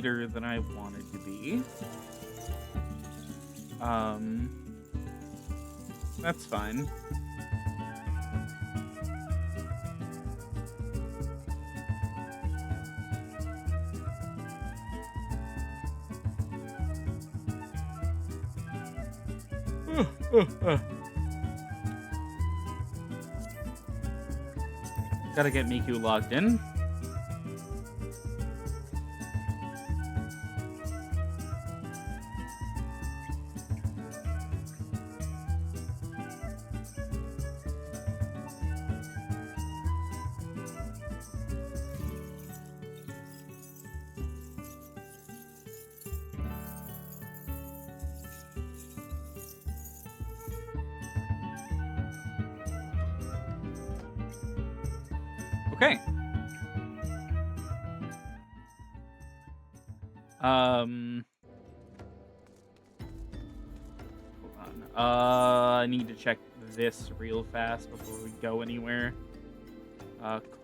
later than I wanted to be. That's fine. Gotta get Miku logged in. Okay. Hold on. I need to check this real fast before we go anywhere.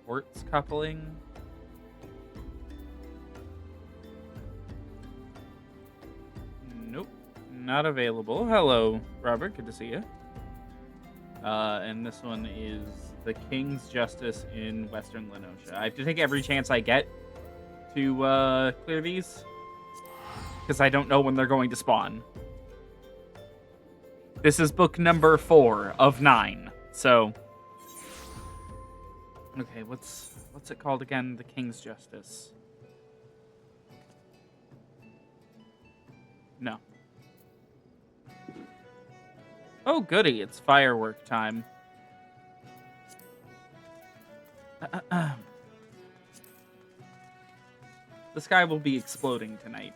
Quartz coupling. Nope. Not available. Hello, Robert. Good to see you. And this one is the King's Justice in Western Lenosha. I have to take every chance I get to clear these, because I don't know when they're going to spawn. This is book number 4 of 9, so... Okay, what's it called again? The King's Justice. No. Oh, goody, it's firework time. The sky will be exploding tonight.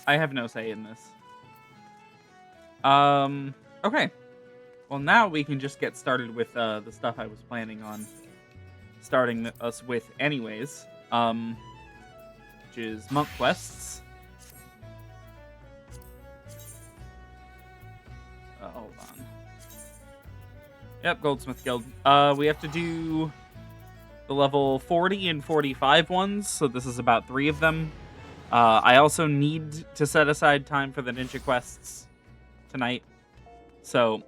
I have no say in this. Okay. Well, now we can just get started with the stuff I was planning on starting us with anyways. Which is monk quests. Hold on. Yep, Goldsmith Guild. We have to do the level 40 and 45 ones, so this is about 3 of them. I also need to set aside time for the ninja quests tonight, so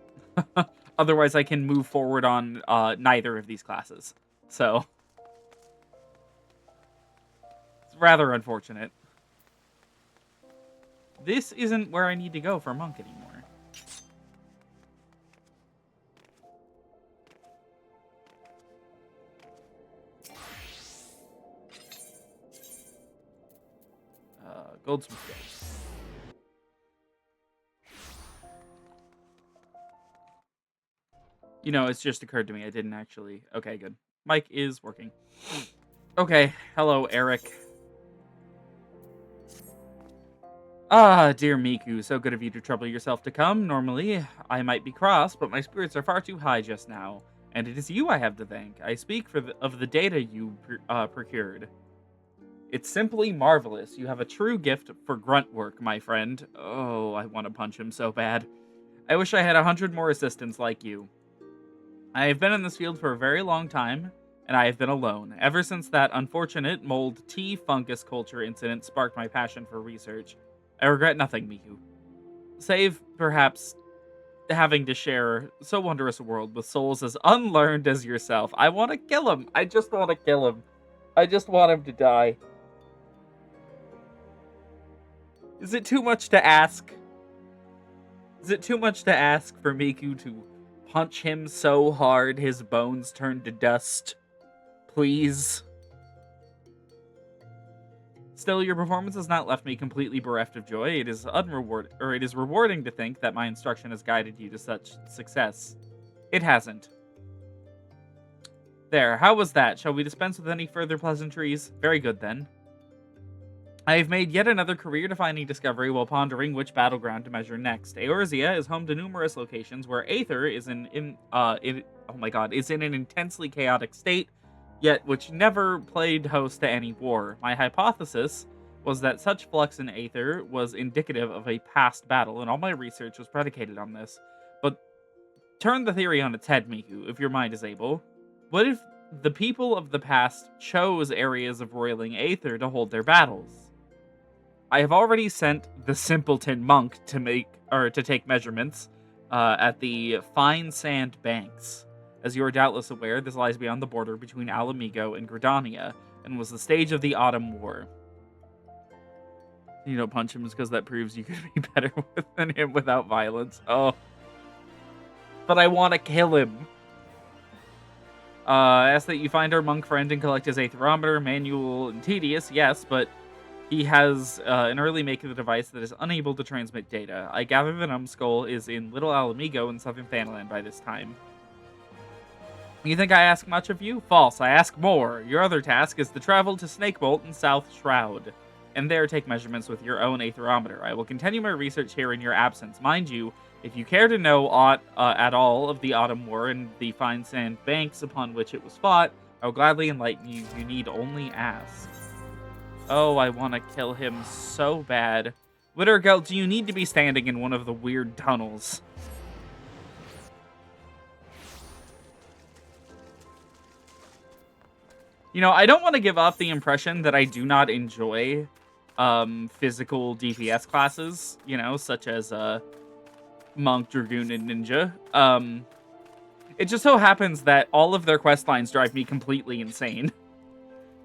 otherwise I can move forward on neither of these classes. So it's rather unfortunate. This isn't where I need to go for monk anymore. Goldsmith Guild. You know, it's just occurred to me. I didn't actually... Okay, good. Mic is working. Okay, hello, Eric. Ah, dear Miku, so good of you to trouble yourself to come. Normally, I might be cross, but my spirits are far too high just now. And it is you I have to thank. I speak of the data you procured. It's simply marvelous. You have a true gift for grunt work, my friend. Oh, I want to punch him so bad. I wish I had 100 more assistants like you. I have been in this field for a very long time, and I have been alone. Ever since that unfortunate mold tea fungus culture incident sparked my passion for research. I regret nothing, Miku. Save, perhaps, having to share so wondrous a world with souls as unlearned as yourself. I want to kill him. I just want to kill him. I just want him to die. Is it too much to ask? Is it too much to ask for Miku to punch him so hard his bones turn to dust? Please? Still, your performance has not left me completely bereft of joy. It is rewarding to think that my instruction has guided you to such success. It hasn't. There, how was that? Shall we dispense with any further pleasantries? Very good, then. I have made yet another career-defining discovery while pondering which battleground to measure next. Eorzea is home to numerous locations where Aether is in an intensely chaotic state, yet which never played host to any war. My hypothesis was that such flux in Aether was indicative of a past battle, and all my research was predicated on this. But turn the theory on its head, Miku, if your mind is able. What if the people of the past chose areas of roiling Aether to hold their battles? I have already sent the simpleton monk to take measurements at the fine sand banks. As you are doubtless aware, this lies beyond the border between Alamigo and Gridania, and was the stage of the Autumn War. You don't punch him just because that proves you could be better than him without violence. But I want to kill him. Ask that you find our monk friend and collect his aetherometer. Manual and tedious, yes, but he has an early make of the device that is unable to transmit data. I gather the numbskull is in Little Alamigo in southern Thanaland by this time. You think I ask much of you? False, I ask more. Your other task is to travel to Snakebolt and South Shroud, and there take measurements with your own aetherometer. I will continue my research here in your absence. Mind you, if you care to know aught at all of the Autumn War and the fine sand banks upon which it was fought, I will gladly enlighten you. You need only ask. Oh, I want to kill him so bad. Wittergelt, do you need to be standing in one of the weird tunnels? You know, I don't want to give off the impression that I do not enjoy physical DPS classes, you know, such as Monk, Dragoon, and Ninja. It just so happens that all of their quest lines drive me completely insane.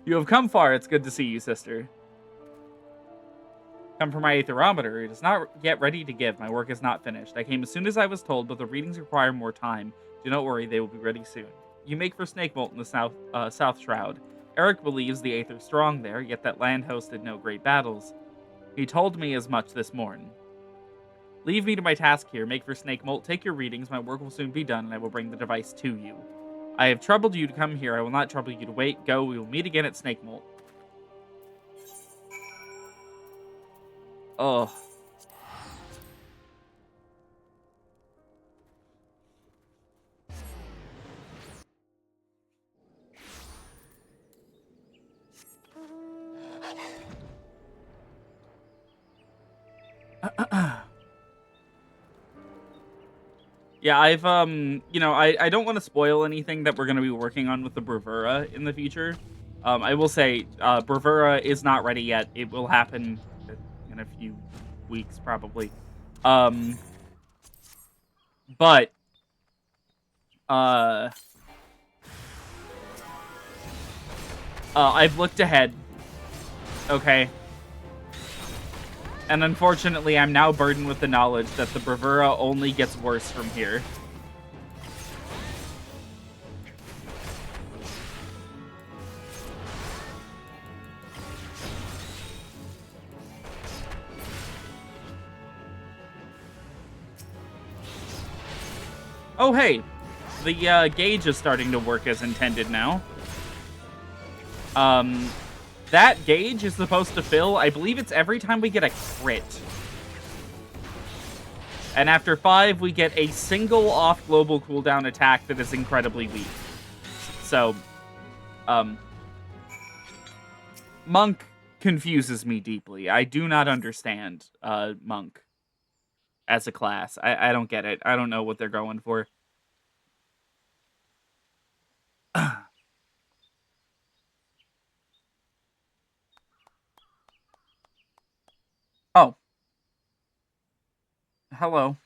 You have come far. It's good to see you, sister. Come for my aetherometer. It is not yet ready to give. My work is not finished. I came as soon as I was told, but the readings require more time. Do not worry, they will be ready soon. You make for Snakebolt in the South Shroud. Eric believes the Aether strong there, yet that land hosted no great battles. He told me as much this morn. Leave me to my task here. Make for Snakebolt. Take your readings. My work will soon be done, and I will bring the device to you. I have troubled you to come here. I will not trouble you to wait. Go. We will meet again at Snakebolt. Oh. Yeah, I've, you know, I don't want to spoil anything that we're going to be working on with the Bravura in the future. I will say, Bravura is not ready yet. It will happen in a few weeks, probably. But, I've looked ahead. Okay. And unfortunately, I'm now burdened with the knowledge that the Bravura only gets worse from here. Oh, hey. The gauge is starting to work as intended now. That gauge is supposed to fill, I believe it's every time we get a crit. And after 5, we get a single off global cooldown attack that is incredibly weak. So, Monk confuses me deeply. I do not understand Monk as a class. I don't get it. I don't know what they're going for. Oh. Hello.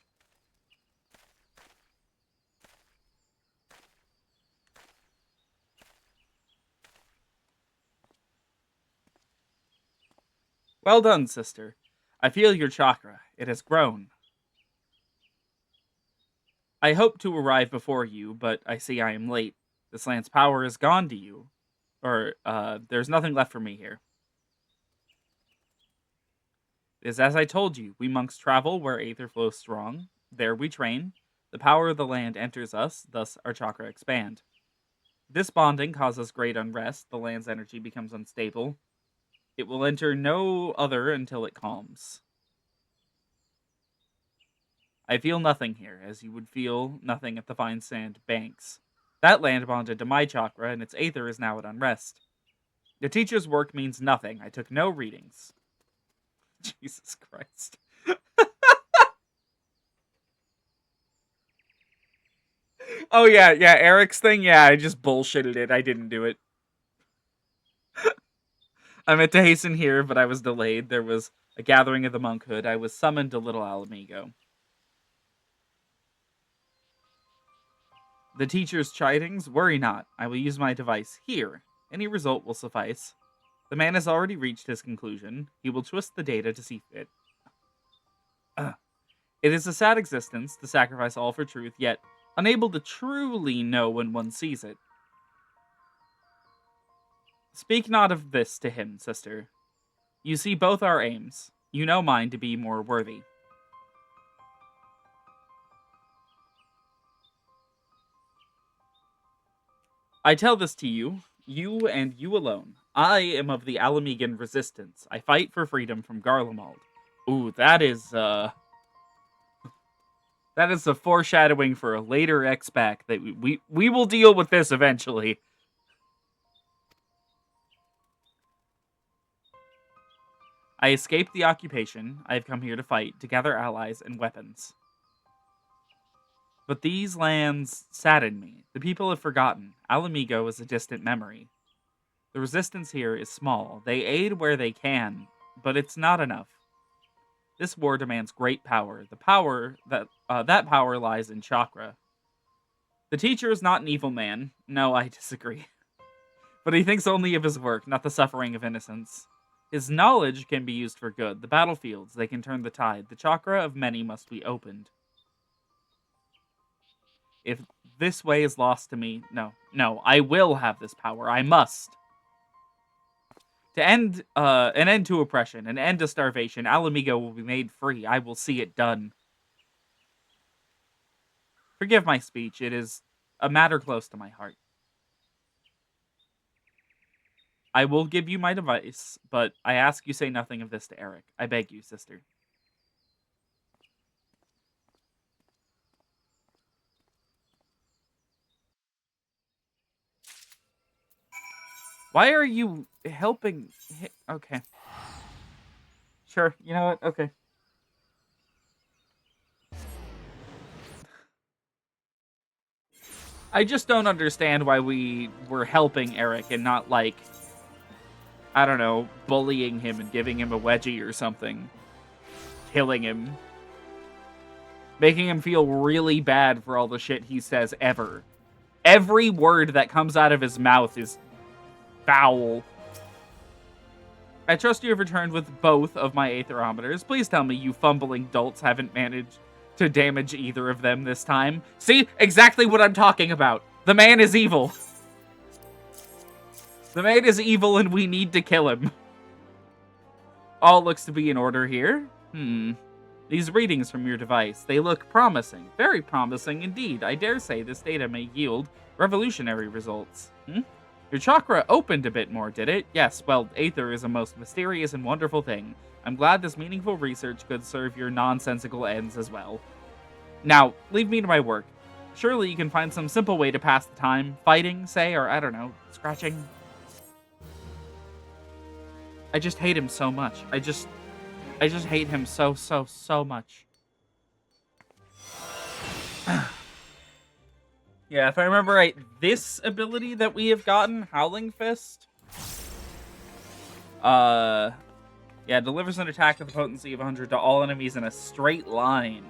Well done, sister. I feel your chakra. It has grown. I hope to arrive before you, but I see I am late. This land's power is gone to you. Or, there's nothing left for me here. It is as I told you. We monks travel where aether flows strong. There we train. The power of the land enters us, thus our chakra expand. This bonding causes great unrest. The land's energy becomes unstable. It will enter no other until it calms. I feel nothing here, as you would feel nothing at the fine sand banks. That land bonded to my chakra, and its aether is now at unrest. The teacher's work means nothing. I took no readings. Jesus Christ. Oh, yeah, Eric's thing, yeah, I just bullshitted it. I didn't do it. I meant to hasten here, but I was delayed. There was A gathering of the monkhood, I was summoned to Little Alamigo. The teacher's chidings? Worry not. I will use my device here. Any result will suffice. The man has already reached his conclusion. He will twist the data to see fit. It is a sad existence to sacrifice all for truth, yet unable to truly know when one sees it. Speak not of this to him, sister. You see both our aims. You know mine to be more worthy. I tell this to you, you and you alone. I am of the Alamigan resistance. I fight for freedom from Garlemald. Ooh, that is a foreshadowing for a later X-Pack that we will deal with this eventually. I escaped the occupation. I have come here to fight, to gather allies and weapons. But these lands sadden me. The people have forgotten. Alamigo is a distant memory. The resistance here is small. They aid where they can, but it's not enough. This war demands great power. The power that power lies in chakra. The teacher is not an evil man. No, I disagree. But he thinks only of his work, not the suffering of innocence. His knowledge can be used for good. The battlefields, they can turn the tide. The chakra of many must be opened. If this way is lost to me, no, I will have this power. I must. To end an end to oppression, an end to starvation, Alamigo will be made free. I will see it done. Forgive my speech. It is a matter close to my heart. I will give you my device, but I ask you say nothing of this to Eric. I beg you, sister. Why are you helping? Okay. Sure. You know what? Okay. I just don't understand why we were helping Eric and not, like, I don't know, bullying him and giving him a wedgie or something. Killing him. Making him feel really bad for all the shit he says ever. Every word that comes out of his mouth is foul. I trust you have returned with both of my aetherometers. Please tell me you fumbling dolts haven't managed to damage either of them this time. See? Exactly what I'm talking about. The man is evil. The man is evil and we need to kill him. All looks to be in order here. These readings from your device, they look promising. Very promising indeed. I dare say this data may yield revolutionary results. Your chakra opened a bit more, did it? Yes, well, Aether is a most mysterious and wonderful thing. I'm glad this meaningful research could serve your nonsensical ends as well. Now, leave me to my work. Surely you can find some simple way to pass the time. Fighting, say, or I don't know, scratching. I just hate him so much. I just hate him so much. Yeah, if I remember right, this ability that we have gotten, Howling Fist, yeah, delivers an attack with a potency of 100 to all enemies in a straight line.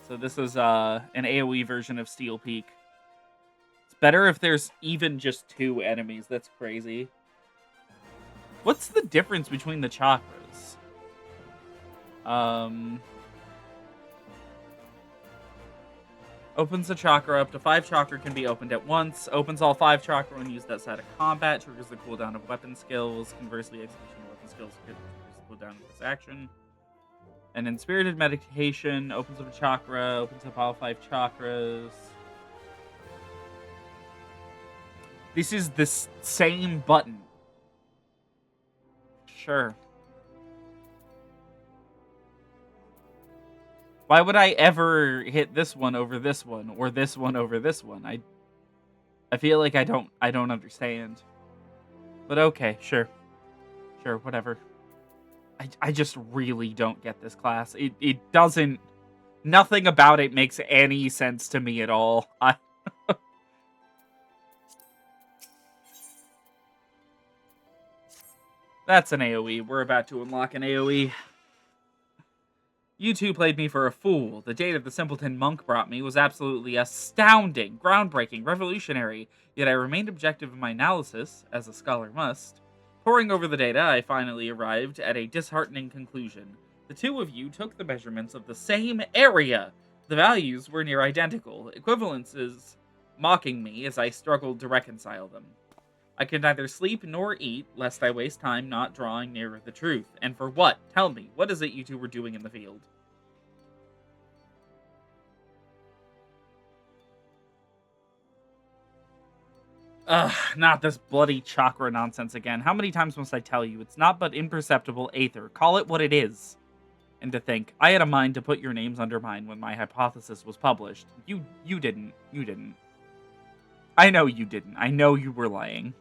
So this is an AoE version of Steel Peak. It's better if there's even just 2 enemies. That's crazy. What's the difference between the chakras? Opens a chakra. Up to 5 chakra can be opened at once. Opens all 5 chakra when used outside of combat. Triggers the cooldown of weapon skills. Conversely, execution of weapon skills triggers the cooldown of this action. And in Spirited Meditation, opens up a chakra. Opens up all 5 chakras. This is the same button. Sure. Why would I ever hit this one over this one or this one over this one? I feel like I don't understand. But okay, sure. Sure, whatever. I just really don't get this class. It doesn't, nothing about it makes any sense to me at all. That's an AoE. We're about to unlock an AoE. You two played me for a fool. The data the simpleton monk brought me was absolutely astounding, groundbreaking, revolutionary, yet I remained objective in my analysis, as a scholar must. Poring over the data, I finally arrived at a disheartening conclusion. The two of you took the measurements of the same area. The values were near identical, equivalences mocking me as I struggled to reconcile them. I could neither sleep nor eat, lest I waste time not drawing nearer the truth. And for what? Tell me, what is it you two were doing in the field? Ugh, not this bloody chakra nonsense again. How many times must I tell you? It's not but imperceptible aether. Call it what it is. And to think, I had a mind to put your names under mine when my hypothesis was published. You didn't. You didn't. I know you didn't. I know you were lying.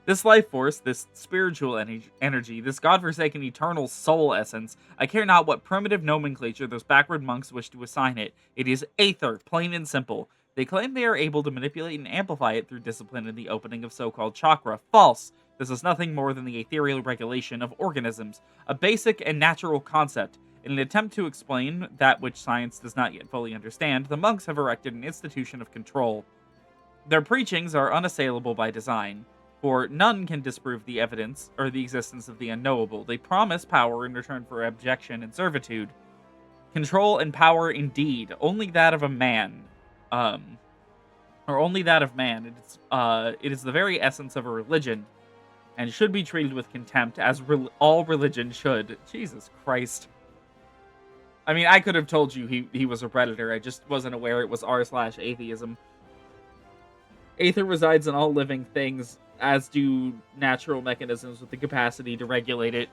This life force, this spiritual energy, this godforsaken eternal soul essence, I care not what primitive nomenclature those backward monks wish to assign it. It is aether, plain and simple. They claim they are able to manipulate and amplify it through discipline in the opening of so-called chakra. False! This is nothing more than the ethereal regulation of organisms, a basic and natural concept. In an attempt to explain that which science does not yet fully understand, the monks have erected an institution of control. Their preachings are unassailable by design, for none can disprove the evidence or the existence of the unknowable. They promise power in return for abjection and servitude. Control and power indeed, only that of a man. Or only that of man. It is the very essence of a religion, and should be treated with contempt, as all religion should. Jesus Christ. I mean, I could have told you he was a Redditor, I just wasn't aware it was r/atheism. Aether resides in all living things, as do natural mechanisms with the capacity to regulate it.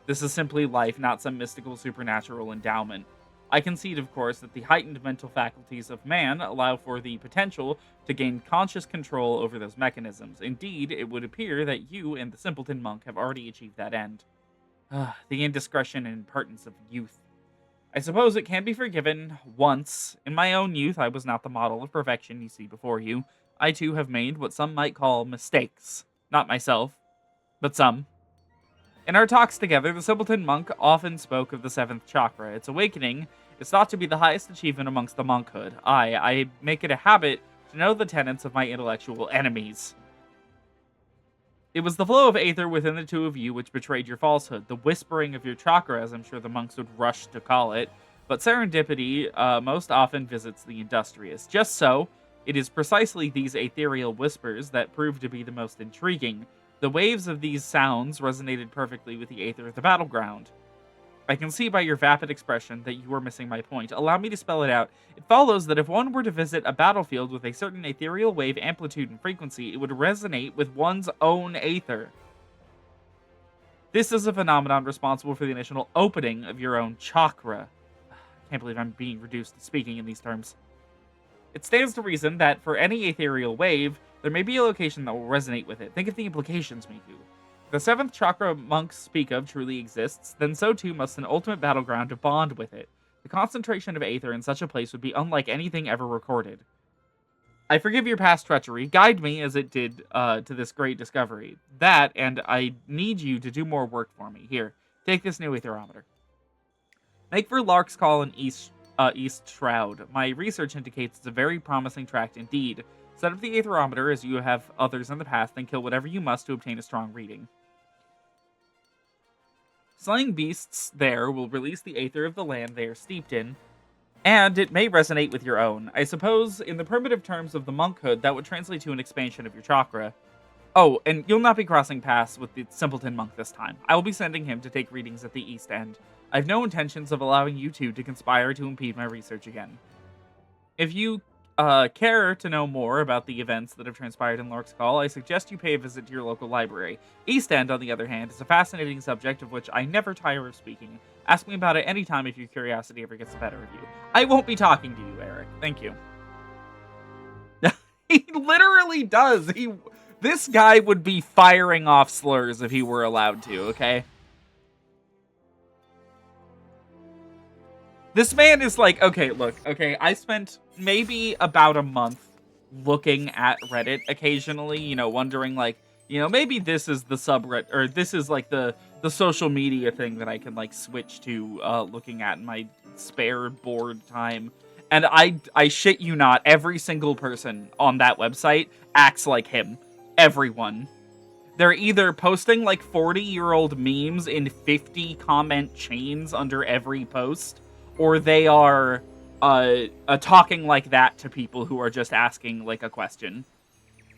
This is simply life, not some mystical supernatural endowment. I concede, of course, that the heightened mental faculties of man allow for the potential to gain conscious control over those mechanisms. Indeed, it would appear that you and the simpleton monk have already achieved that end. The indiscretion and impertinence of youth. I suppose it can be forgiven once. In my own youth, I was not the model of perfection you see before you. I too have made what some might call mistakes. Not myself, but some. In our talks together, the simpleton monk often spoke of the seventh chakra. Its awakening is thought to be the highest achievement amongst the monkhood. I make it a habit to know the tenets of my intellectual enemies. It was the flow of aether within the two of you which betrayed your falsehood, the whispering of your chakra, as I'm sure the monks would rush to call it. But serendipity most often visits the industrious. Just so, it is precisely these ethereal whispers that prove to be the most intriguing. The waves of these sounds resonated perfectly with the aether of the battleground. I can see by your vapid expression that you are missing my point. Allow me to spell it out. It follows that if one were to visit a battlefield with a certain ethereal wave amplitude and frequency, it would resonate with one's own aether. This is a phenomenon responsible for the initial opening of your own chakra. I can't believe I'm being reduced to speaking in these terms. It stands to reason that for any ethereal wave, there may be a location that will resonate with it. Think of the implications, Miku. If the seventh chakra monks speak of truly exists, then so too must an ultimate battleground to bond with it. The concentration of aether in such a place would be unlike anything ever recorded. I forgive your past treachery. Guide me, as it did, to this great discovery. That, and I need you to do more work for me. Here, take this new aetherometer. Make for Lark's Call and East Shroud. My research indicates it's a very promising tract indeed. Set up the aetherometer as you have others in the past, then kill whatever you must to obtain a strong reading. Slaying beasts there will release the aether of the land they are steeped in, and it may resonate with your own. I suppose, in the primitive terms of the monkhood, that would translate to an expansion of your chakra. Oh, and you'll not be crossing paths with the simpleton monk this time. I will be sending him to take readings at the East End. I have no intentions of allowing you two to conspire to impede my research again. If you care to know more about the events that have transpired in Lork's Call, I suggest you pay a visit to your local library. East End, on the other hand, is a fascinating subject of which I never tire of speaking. Ask me about it anytime if your curiosity ever gets the better of you. I won't be talking to you, Eric. Thank you. He literally does. This guy would be firing off slurs if he were allowed to, okay? This man is like, okay, look, okay, I spent maybe about a month looking at Reddit occasionally, wondering, like, You know, maybe this is the subreddit, or this is like the social media thing that I can like switch to looking at in my spare bored time. And I shit you not, every single person on that website acts like him. Everyone. They're either posting like 40-year-old memes in 50 comment chains under every post, or they are talking like that to people who are just asking like a question.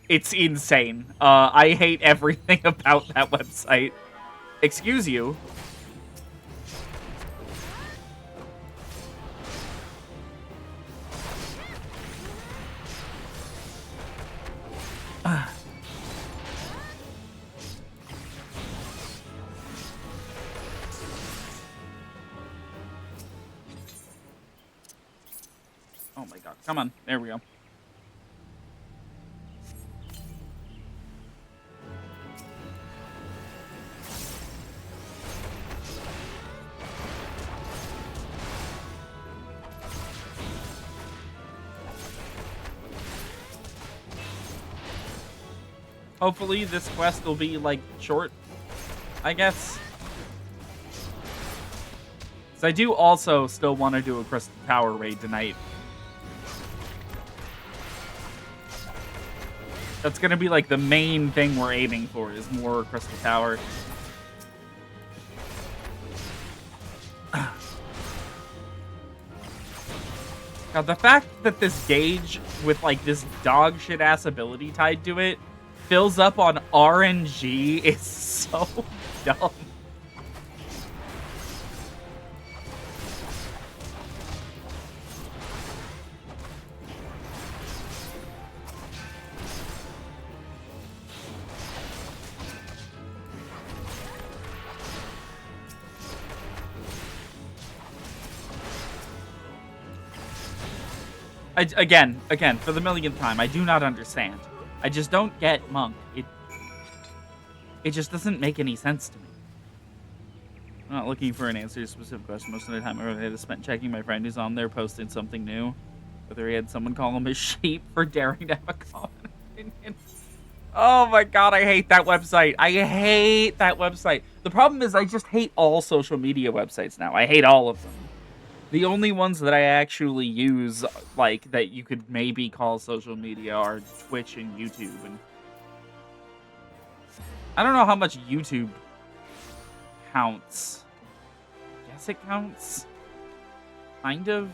It's insane. I hate everything about that website. Excuse you. Oh my god. Come on. There we go. Hopefully this quest will be, like, short, I guess. So I do also still want to do a Crystal Tower raid tonight. That's gonna be, like, the main thing we're aiming for, is more Crystal Tower. Now, the fact that this gauge with, like, this dog shit-ass ability tied to it fills up on RNG is so dumb. Again, for the millionth time, I do not understand. I just don't get Monk. It just doesn't make any sense to me. I'm not looking for an answer to a specific question. Most of the time, I had to spend checking my friend who's on there posting something new. Whether he had someone call him a sheep for daring to have a common opinion. Oh my god, I hate that website. I hate that website. The problem is I just hate all social media websites now. I hate all of them. The only ones that I actually use, like, that you could maybe call social media are Twitch and YouTube. And I don't know how much YouTube counts. I guess it counts. Kind of.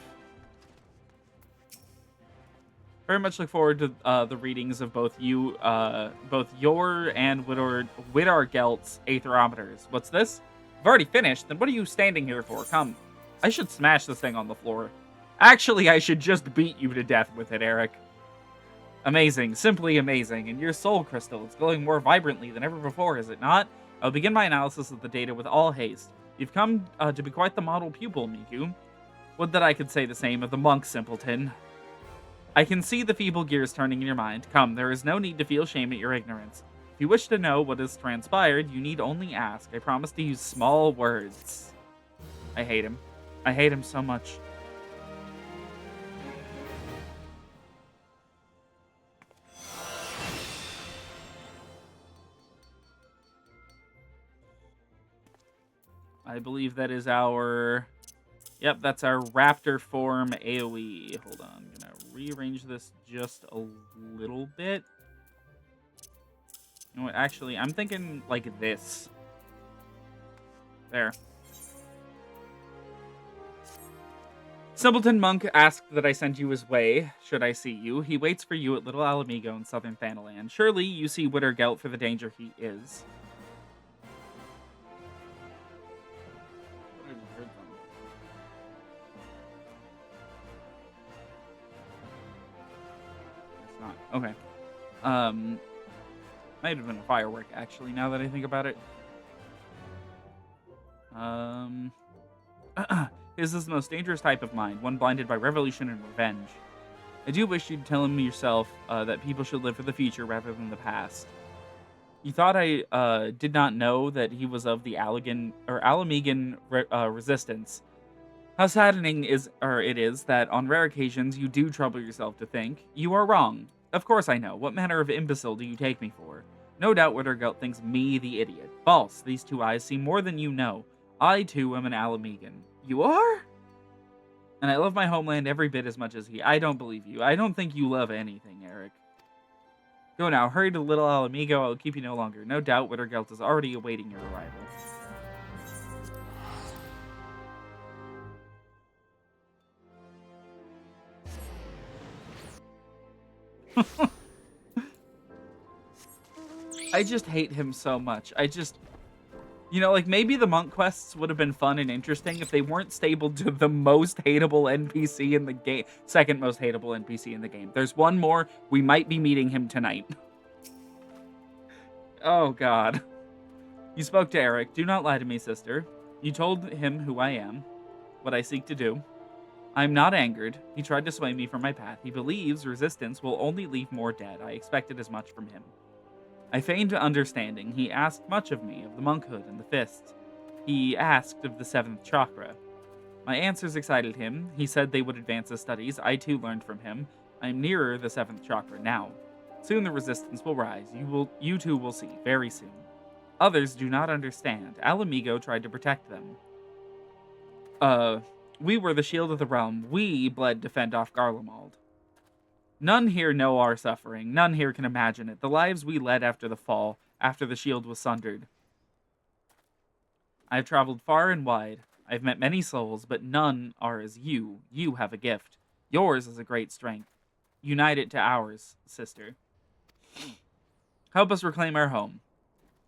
Very much look forward to the readings of both your and Widar-Gelt's Aetherometers. What's this? I've already finished. Then what are you standing here for? Come. I should smash this thing on the floor. Actually, I should just beat you to death with it, Eric. Amazing. Simply amazing. And your soul crystal, it's glowing more vibrantly than ever before, is it not? I'll begin my analysis of the data with all haste. You've come to be quite the model pupil, Miku. Would that I could say the same of the monk, simpleton. I can see the feeble gears turning in your mind. Come, there is no need to feel shame at your ignorance. If you wish to know what has transpired, you need only ask. I promise to use small words. I hate him. I hate him so much. I believe that is our... Yep, that's our Raptor form AoE. Hold on, I'm gonna rearrange this just a little bit. You know what, actually, I'm thinking like this. There. Simpleton Monk asked that I send you his way, should I see you. He waits for you at Little Alamigo in southern Thanalan. Surely you see Widar-Gelt for the danger he is. It's not. Okay. Might have been a firework, actually, now that I think about it. His is the most dangerous type of mind, one blinded by revolution and revenge. I do wish you'd tell him yourself that people should live for the future rather than the past. You thought I did not know that he was of the Alamegan resistance. How saddening it is that on rare occasions you do trouble yourself to think. You are wrong. Of course I know. What manner of imbecile do you take me for? No doubt Wittergelt thinks me the idiot. False. These two eyes see more than you know. I, too, am an Alamegan. You are? And I love my homeland every bit as much as he. I don't believe you. I don't think you love anything, Eric. Go now. Hurry to Little Alamigo. I'll keep you no longer. No doubt Wittergelt is already awaiting your arrival. I just hate him so much. You know, like, maybe the monk quests would have been fun and interesting if they weren't stapled to the most hateable NPC in the game. Second most hateable NPC in the game. There's one more. We might be meeting him tonight. Oh, God. You spoke to Eric. Do not lie to me, sister. You told him who I am, what I seek to do. I am not angered. He tried to sway me from my path. He believes resistance will only leave more dead. I expected as much from him. I feigned understanding. He asked much of me, of the monkhood and the fist. He asked of the 7th chakra. My answers excited him. He said they would advance his studies. I too learned from him. I am nearer the 7th chakra now. Soon the resistance will rise. You too will see, very soon. Others do not understand. Alamigo tried to protect them. We were the shield of the realm. We bled to fend off Garlemald. None here know our suffering. None here can imagine it. The lives we led after the fall, after the shield was sundered. I have traveled far and wide. I have met many souls, but none are as you. You have a gift. Yours is a great strength. Unite it to ours, sister. Help us reclaim our home.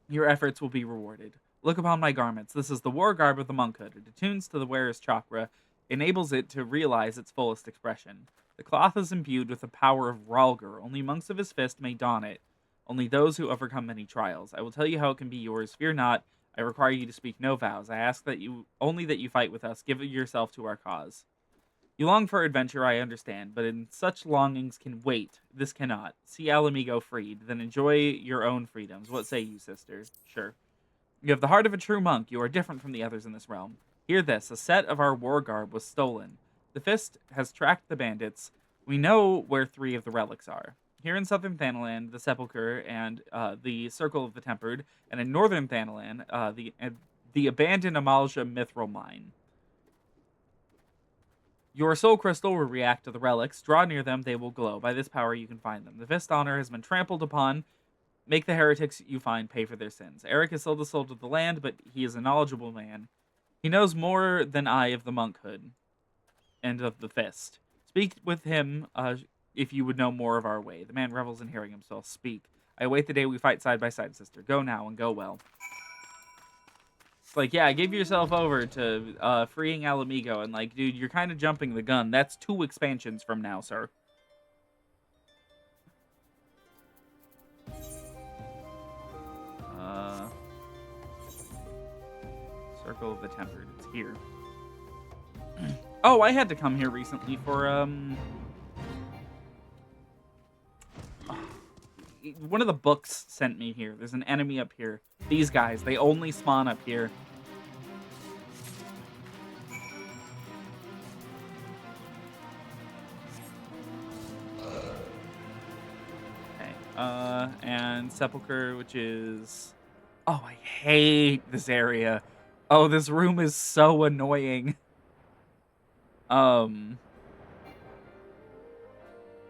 Your efforts will be rewarded. Look upon my garments. This is the war garb of the monkhood. It attunes to the wearer's chakra, enables it to realize its fullest expression. The cloth is imbued with the power of Ralger. Only monks of his fist may don it. Only those who overcome many trials. I will tell you how it can be yours. Fear not. I require you to speak no vows. I ask that you fight with us. Give yourself to our cause. You long for adventure, I understand, but in such longings can wait. This cannot. See Alamigo freed, then enjoy your own freedoms. What say you, sister? Sure. You have the heart of a true monk. You are different from the others in this realm. Hear this. A set of our war garb was stolen. The Fist has tracked the bandits. We know where 3 of the relics are. Here in southern Thanalan, the Sepulchre and the Circle of the Tempered, and in northern Thanalan, the abandoned Amalja Mithril Mine. Your soul crystal will react to the relics. Draw near them, they will glow. By this power, you can find them. The Fist honor has been trampled upon. Make the heretics you find pay for their sins. Eric has sold the soul to the land, but he is a knowledgeable man. He knows more than I of the monkhood and of the Fist. Speak with him if you would know more of our way. The man revels in hearing himself speak. I await the day we fight side by side, sister. Go now and go well. It's like, yeah, give yourself over to freeing Alamigo. And like, dude, you're kind of jumping the gun. That's 2 expansions from now, sir. Circle of the Tempered. It's here. Oh, I had to come here recently for, one of the books sent me here. There's an enemy up here. These guys, they only spawn up here. Okay, and Sepulchre, which is... Oh, I hate this area. Oh, this room is so annoying.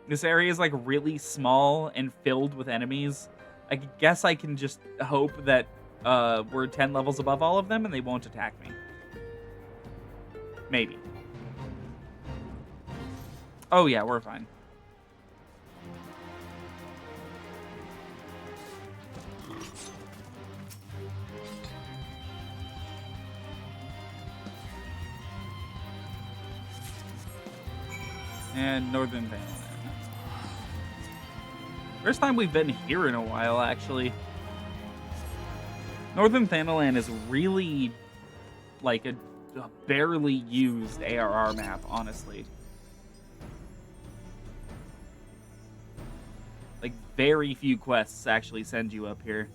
This area is like really small and filled with enemies. I guess I can just hope that we're 10 levels above all of them and they won't attack me. Maybe. Oh yeah, we're fine. And Northern Thanalan. First time we've been here in a while, actually. Northern Thanalan is really like a barely used ARR map, honestly. Like, very few quests actually send you up here.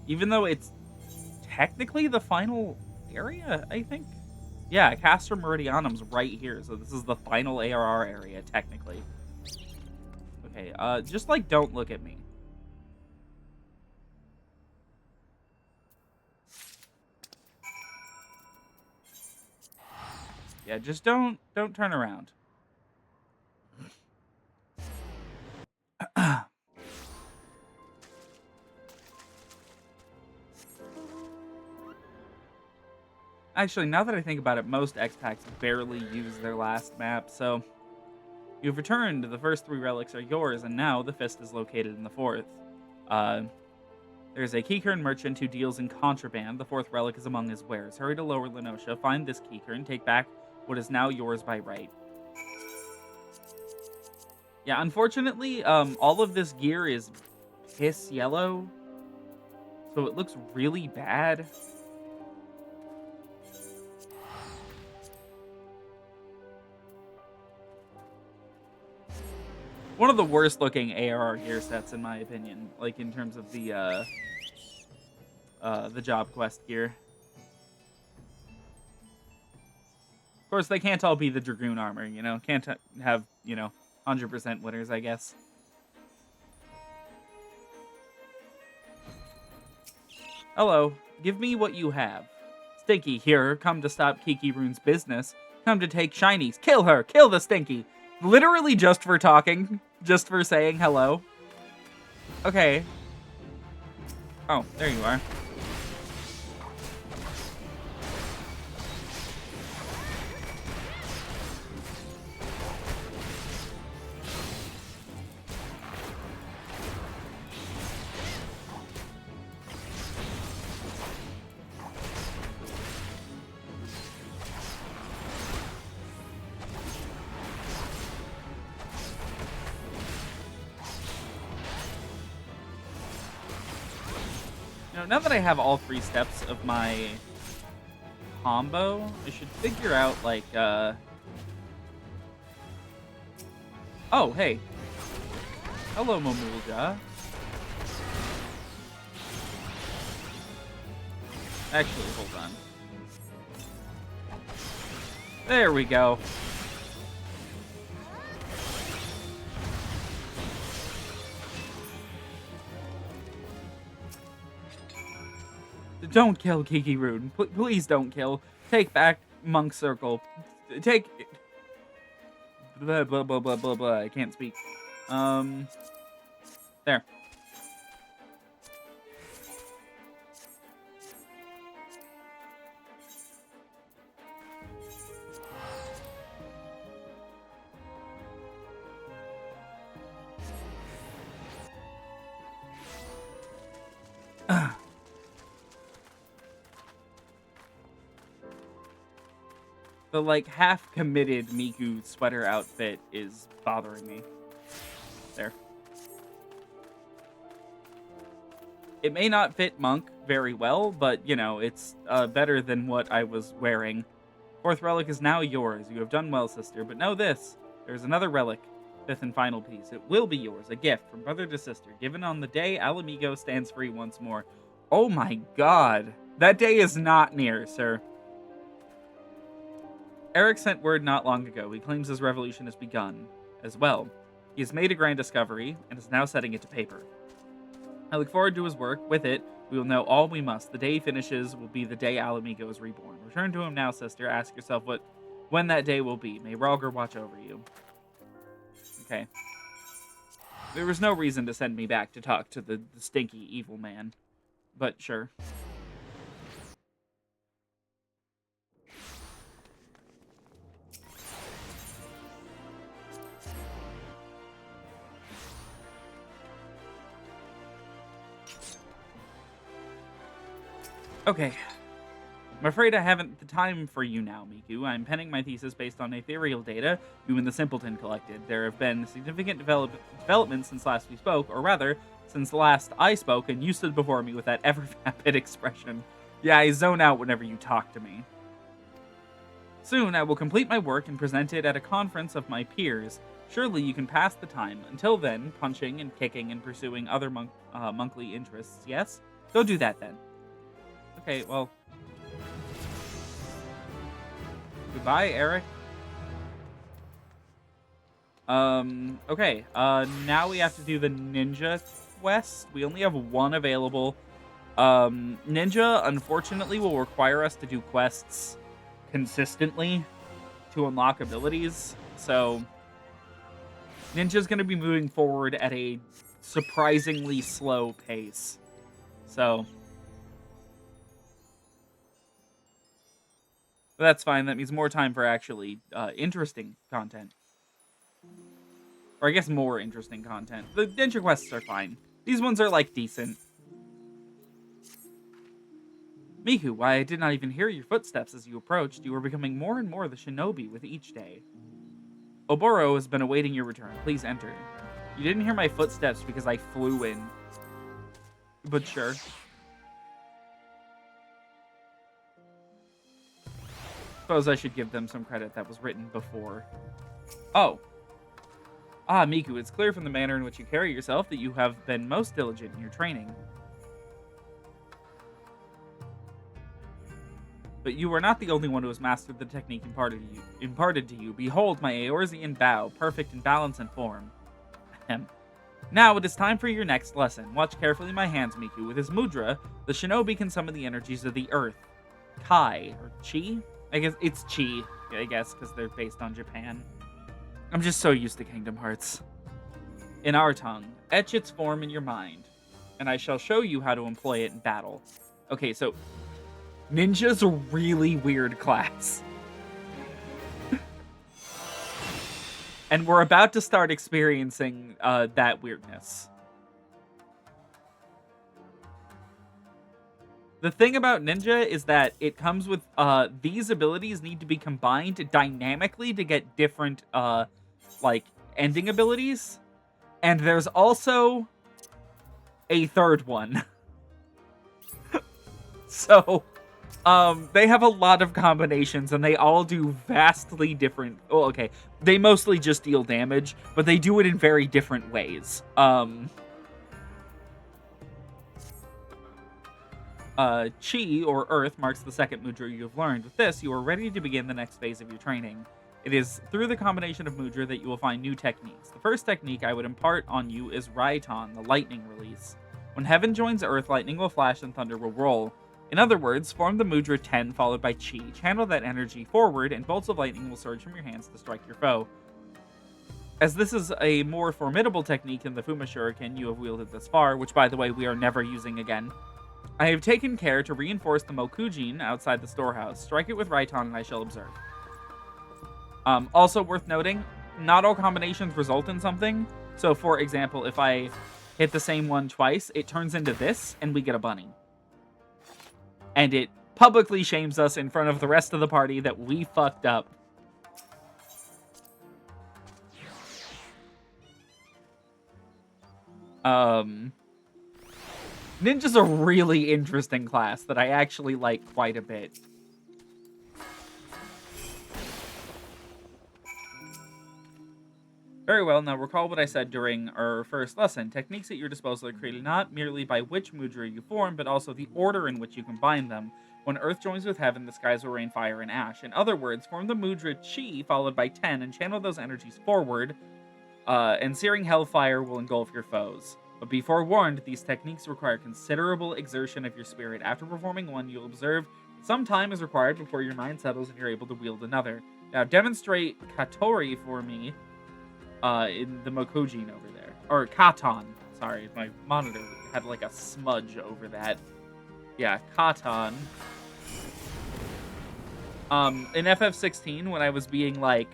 Even though it's technically the final area, I think. Yeah, Castor Meridianum's right here, so this is the final ARR area, technically. Okay, just, like, don't look at me. Yeah, just don't turn around. Actually, now that I think about it, most X-Packs barely use their last map, so you've returned. The first 3 relics are yours, and now the fist is located in the 4th. Uh, there's a Keycurn merchant who deals in contraband. The 4th relic is among his wares. Hurry to Lower Lenosha, find this Keycurn, take back what is now yours by right. Yeah, unfortunately, all of this gear is piss yellow, so it looks really bad. One of the worst looking ARR gear sets in my opinion, like in terms of the job quest gear. Of course, they can't all be the Dragoon armor, you know? Can't have, 100% winners, I guess. Hello, give me what you have. Stinky here, come to stop Kiki Rune's business. Come to take shinies. Kill her! Kill the Stinky! Literally just for talking. Just for saying hello. Okay. Oh, there you are. Now that I have all 3 steps of my combo, I should figure out, like, Oh, hey. Hello, Momulja. Actually, hold on. There we go. Don't kill Kiki Rune. Please don't kill. Take back Monk Circle. Take... Blah, blah, blah, blah, blah, blah. I can't speak. There. The, like, half-committed Miku sweater outfit is bothering me. There. It may not fit Monk very well, but, you know, it's better than what I was wearing. 4th relic is now yours. You have done well, sister. But know this. There's another relic. 5th and final piece. It will be yours. A gift from brother to sister. Given on the day Alamigo stands free once more. Oh my god. That day is not near, sir. Eric sent word not long ago. He claims his revolution has begun as well. He has made a grand discovery and is now setting it to paper. I look forward to his work. With it, we will know all we must. The day he finishes will be the day Alamigo is reborn. Return to him now, sister. Ask yourself when that day will be. May Ralger watch over you. Okay. There was no reason to send me back to talk to the stinky evil man. But sure. Okay. I'm afraid I haven't the time for you now, Miku. I'm penning my thesis based on ethereal data you and the Simpleton collected. There have been significant developments since last we spoke, or rather, since last I spoke and you stood before me with that ever-vapid expression. Yeah, I zone out whenever you talk to me. Soon, I will complete my work and present it at a conference of my peers. Surely you can pass the time. Until then, punching and kicking and pursuing other monkly interests, yes? Go do that then. Okay, well. Goodbye, Eric. Okay. Now we have to do the ninja quest. We only have 1 available. Ninja, unfortunately, will require us to do quests consistently. to unlock abilities. So Ninja's going to be moving forward at a surprisingly slow pace. So that's fine. That means more time for actually interesting content. Or I guess more interesting content. The Ninja quests are fine. These ones are, like, decent. Miku, why I did not even hear your footsteps as you approached. You were becoming more and more the shinobi with each day. Oboro has been awaiting your return. Please enter. You didn't hear my footsteps because I flew in. But sure. Suppose I should give them some credit that was written before. Oh. Ah, Miku, it's clear from the manner in which you carry yourself that you have been most diligent in your training. But you are not the only one who has mastered the technique imparted to you. Behold my Eorzean bow, perfect in balance and form. Now it is time for your next lesson. Watch carefully my hands, Miku. With his mudra, the shinobi can summon the energies of the earth. Kai, or Chi? I guess it's Chi, because they're based on Japan. I'm just so used to Kingdom Hearts. In our tongue, etch its form in your mind, and I shall show you how to employ it in battle. Okay, so Ninja's a really weird class. And we're about to start experiencing that weirdness. The thing about Ninja is that it comes with these abilities need to be combined dynamically to get different like ending abilities. And there's also a third one. So they have a lot of combinations, and they all do vastly different... Oh, okay. They mostly just deal damage, but they do it in very different ways. Chi, or Earth, marks the second mudra you have learned. With this, you are ready to begin the next phase of your training. It is through the combination of mudra that you will find new techniques. The first technique I would impart on you is Raiton, the lightning release. When heaven joins Earth, lightning will flash and thunder will roll. In other words, form the mudra 10 followed by Chi, channel that energy forward, and bolts of lightning will surge from your hands to strike your foe. As this is a more formidable technique than the Fuma Shuriken you have wielded thus far, which by the way we are never using again, I have taken care to reinforce the Mokujin outside the storehouse. Strike it with Raiton and I shall observe. Also worth noting, not all combinations result in something. So for example, if I hit the same one twice, it turns into this and we get a bunny. And it publicly shames us in front of the rest of the party that we fucked up. Ninja's a really interesting class that I actually like quite a bit. Very well, now recall what I said during our first lesson. Techniques at your disposal are created not merely by which mudra you form, but also the order in which you combine them. When Earth joins with Heaven, the skies will rain fire and ash. In other words, form the mudra Chi followed by 10 and channel those energies forward, and searing hellfire will engulf your foes. But be forewarned, these techniques require considerable exertion of your spirit. After performing one, you'll observe some time is required before your mind settles and you're able to wield another. Now demonstrate Katori for me. In the Mokujin over there. Or Katon. Sorry, my monitor had like a smudge over that. Yeah, Katon. In FF16, when I was being like,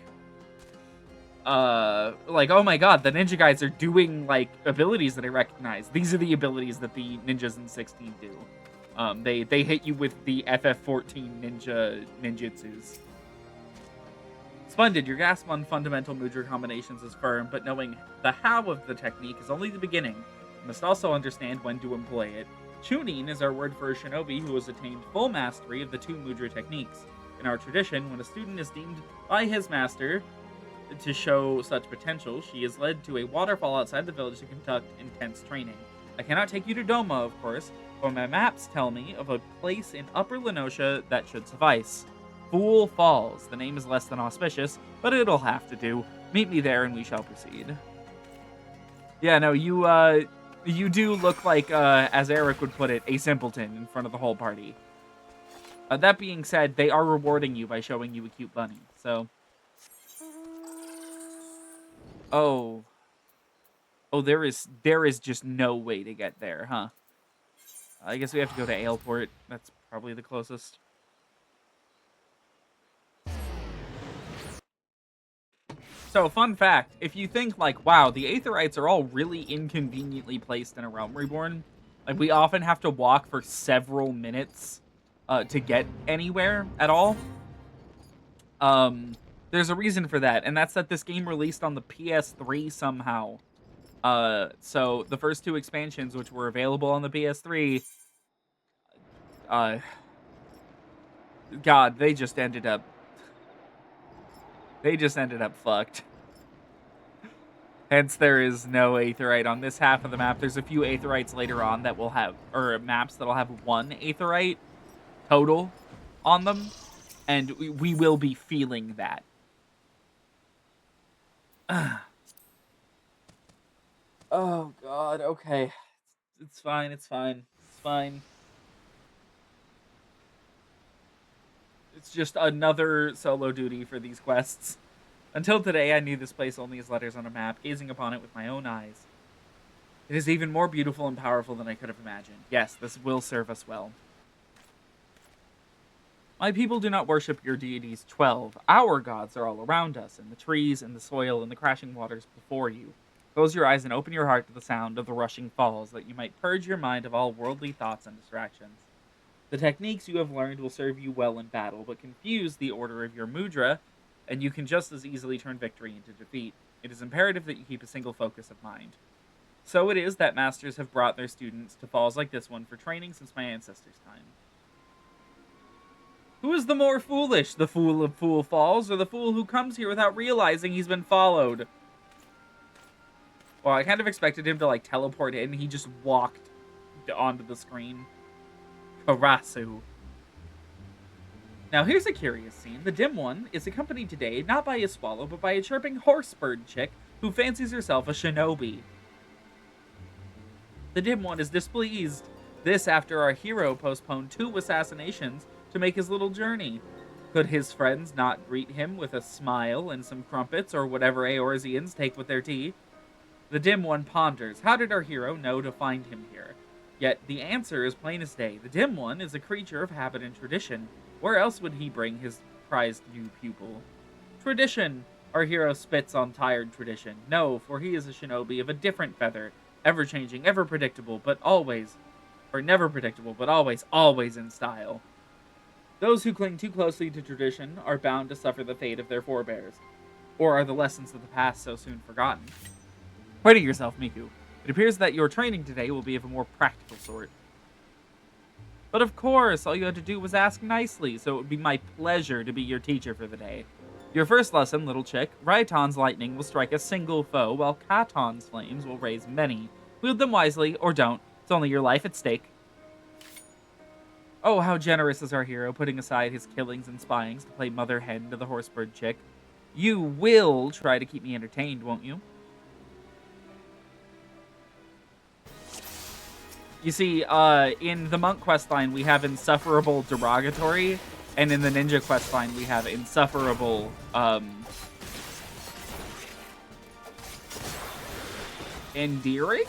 oh my god, the ninja guys are doing, like, abilities that I recognize. These are the abilities that the ninjas in 16 do. They hit you with the FF14 ninjutsus. Splendid, your grasp on fundamental mudra combinations is firm, but knowing the how of the technique is only the beginning. You must also understand when to employ it. Chunin is our word for a shinobi who has attained full mastery of the two mudra techniques. In our tradition, when a student is deemed by his master to show such potential, she is led to a waterfall outside the village to conduct intense training. I cannot take you to Doma, of course, but my maps tell me of a place in Upper Lenosha that should suffice. Fool Falls. The name is less than auspicious, but it'll have to do. Meet me there and we shall proceed. Yeah, no, you do look like, as Eric would put it, a simpleton in front of the whole party. That being said, they are rewarding you by showing you a cute bunny, so Oh. Oh, there is just no way to get there, huh? I guess we have to go to Aleport. That's probably the closest. So, fun fact, if you think like, wow, the Aetherites are all really inconveniently placed in a Realm Reborn, like we often have to walk for several minutes to get anywhere at all. Um, there's a reason for that, and that's that this game released on the PS3 somehow. So the first two expansions, which were available on the PS3, uh, God, they just ended up fucked. Hence, there is no Aetherite on this half of the map. There's a few Aetherites later on that will have, or maps that'll have one Aetherite total on them, and we will be feeling that. Oh God. Okay. It's fine. It's fine. It's fine. It's just another solo duty for these quests. Until today, I knew this place only as letters on a map, gazing upon it with my own eyes. It is even more beautiful and powerful than I could have imagined. Yes, this will serve us well. My people do not worship your deities 12. Our gods are all around us, in the trees, in the soil, in the crashing waters before you. Close your eyes and open your heart to the sound of the rushing falls, that you might purge your mind of all worldly thoughts and distractions. The techniques you have learned will serve you well in battle, but confuse the order of your mudra, and you can just as easily turn victory into defeat. It is imperative that you keep a single focus of mind. So it is that masters have brought their students to falls like this one for training since my ancestors' time. Who is the more foolish, the fool of Fool Falls, or the fool who comes here without realizing he's been followed? Well, I kind of expected him to, like, teleport in. He just walked onto the screen. Karasu. Now, here's a curious scene. The Dim One is accompanied today not by a swallow, but by a chirping horsebird chick who fancies herself a shinobi. The Dim One is displeased. This after our hero postponed 2 assassinations to make his little journey. Could his friends not greet him with a smile and some crumpets or whatever Eorzeans take with their tea? The Dim One ponders. How did our hero know to find him here? Yet the answer is plain as day. The Dim One is a creature of habit and tradition. Where else would he bring his prized new pupil? Tradition! Our hero spits on tired tradition. No, for he is a shinobi of a different feather. Ever-changing, ever-predictable, but always... Or never predictable, but always, always in style. Those who cling too closely to tradition are bound to suffer the fate of their forebears. Or are the lessons of the past so soon forgotten? Ready yourself, Miku. It appears that your training today will be of a more practical sort. But of course, all you had to do was ask nicely, so it would be my pleasure to be your teacher for the day. Your first lesson, little chick, Raiton's lightning will strike a single foe, while Katon's flames will raise many. Wield them wisely, or don't. It's only your life at stake. Oh, how generous is our hero, putting aside his killings and spyings to play mother hen to the horsebird chick. You will try to keep me entertained, won't you? You see, in the monk questline, we have insufferable derogatory, and in the ninja questline, we have insufferable, endearing?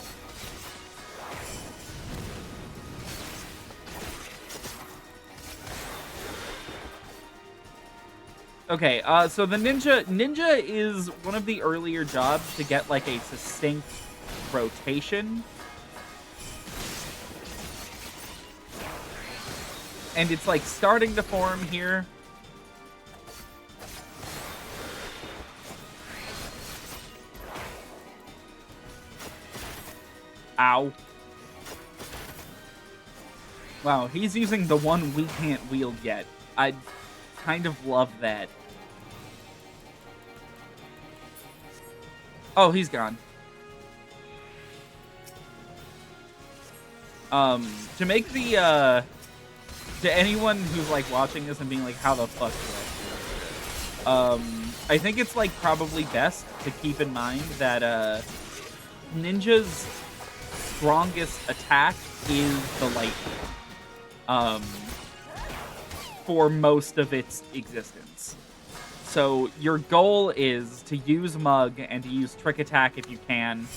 Okay, so the ninja is one of the earlier jobs to get, like, a succinct rotation. And it's, like, starting to form here. Ow. Wow, he's using the one we can't wield yet. I kind of love that. Oh, he's gone. To make the, to anyone who's, like, watching this and being like, how the fuck do I do this? I think it's, like, probably best to keep in mind that, Ninja's strongest attack is the lightning. For most of its existence. So your goal is to use Mug and to use Trick Attack if you can.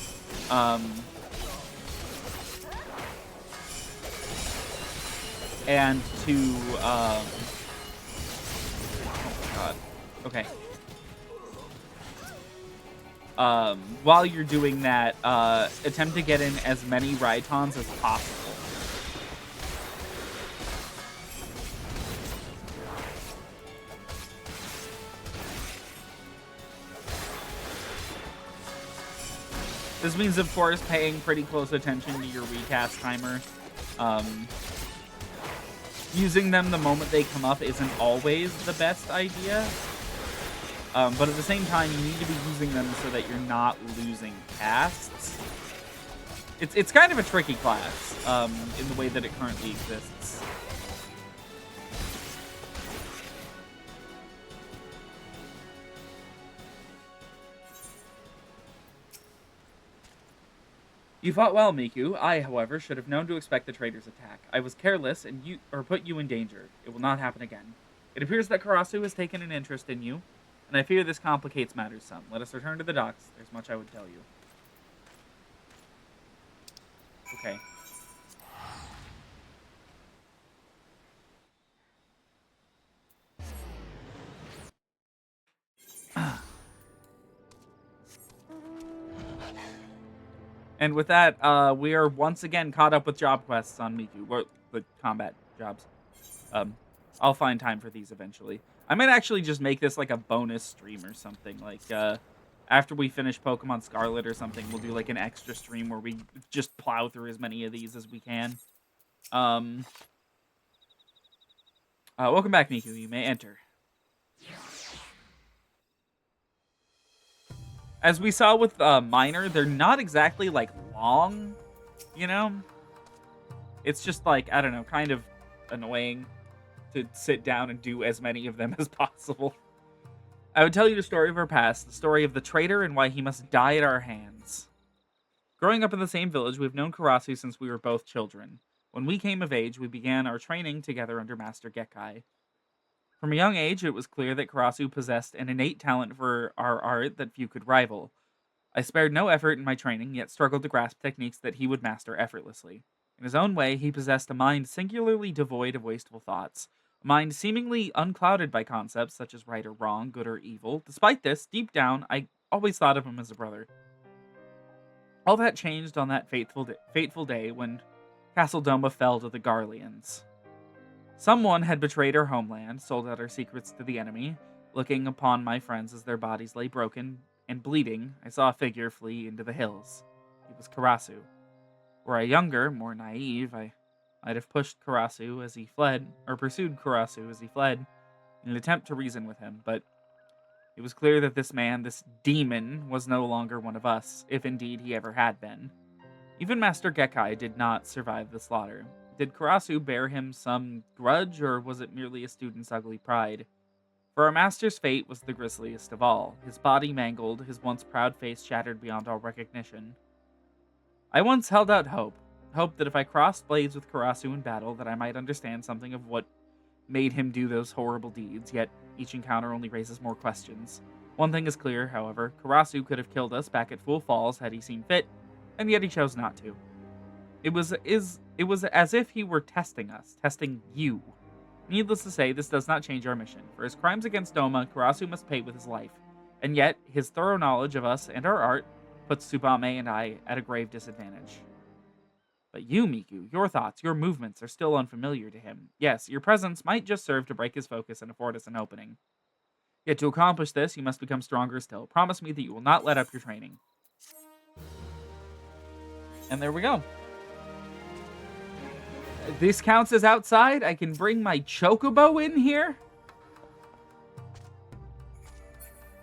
And to, oh my god. Okay. While you're doing that, attempt to get in as many Rhytons as possible. This means, of course, paying pretty close attention to your recast timer. Using them the moment they come up isn't always the best idea. But at the same time, you need to be using them so that you're not losing casts. It's kind of a tricky class, in the way that it currently exists. You fought well, Miku. I, however, should have known to expect the traitor's attack. I was careless and put you in danger. It will not happen again. It appears that Karasu has taken an interest in you, and I fear this complicates matters some. Let us return to the docks. There's much I would tell you. Okay. And with that, we are once again caught up with job quests on Miku, or the combat jobs. I'll find time for these eventually. I might actually just make this like a bonus stream or something. Like, after we finish Pokemon Scarlet or something, we'll do like an extra stream where we just plow through as many of these as we can. Welcome back, Miku. You may enter. As we saw with Minor, they're not exactly, like, long, you know? It's just, like, I don't know, kind of annoying to sit down and do as many of them as possible. I would tell you the story of our past, the story of the traitor and why he must die at our hands. Growing up in the same village, we've known Karasu since we were both children. When we came of age, we began our training together under Master Gekkai. From a young age, it was clear that Karasu possessed an innate talent for our art that few could rival. I spared no effort in my training, yet struggled to grasp techniques that he would master effortlessly. In his own way, he possessed a mind singularly devoid of wasteful thoughts, a mind seemingly unclouded by concepts such as right or wrong, good or evil. Despite this, deep down, I always thought of him as a brother. All that changed on that fateful day when Castle Doma fell to the Garleans. Someone had betrayed our homeland, sold out our secrets to the enemy. Looking upon my friends as their bodies lay broken and bleeding, I saw a figure flee into the hills. It was Karasu. Were I younger, more naive, I might have pushed Karasu as he fled, or pursued Karasu as he fled, in an attempt to reason with him, but it was clear that this man, this demon, was no longer one of us, if indeed he ever had been. Even Master Gekkai did not survive the slaughter. Did Karasu bear him some grudge, or was it merely a student's ugly pride? For our master's fate was the grisliest of all, his body mangled, his once proud face shattered beyond all recognition. I once held out hope that if I crossed blades with Karasu in battle, that I might understand something of what made him do those horrible deeds, yet each encounter only raises more questions. One thing is clear, however, Karasu could have killed us back at Fool Falls had he seen fit, and yet he chose not to. It was as if he were testing us, testing you. Needless to say, this does not change our mission. For his crimes against Doma, Karasu must pay with his life. And yet, his thorough knowledge of us and our art puts Tsubame and I at a grave disadvantage. But you, Miku, your thoughts, your movements are still unfamiliar to him. Yes, your presence might just serve to break his focus and afford us an opening. Yet to accomplish this, you must become stronger still. Promise me that you will not let up your training. And there we go. This counts as outside. I can bring my chocobo in here.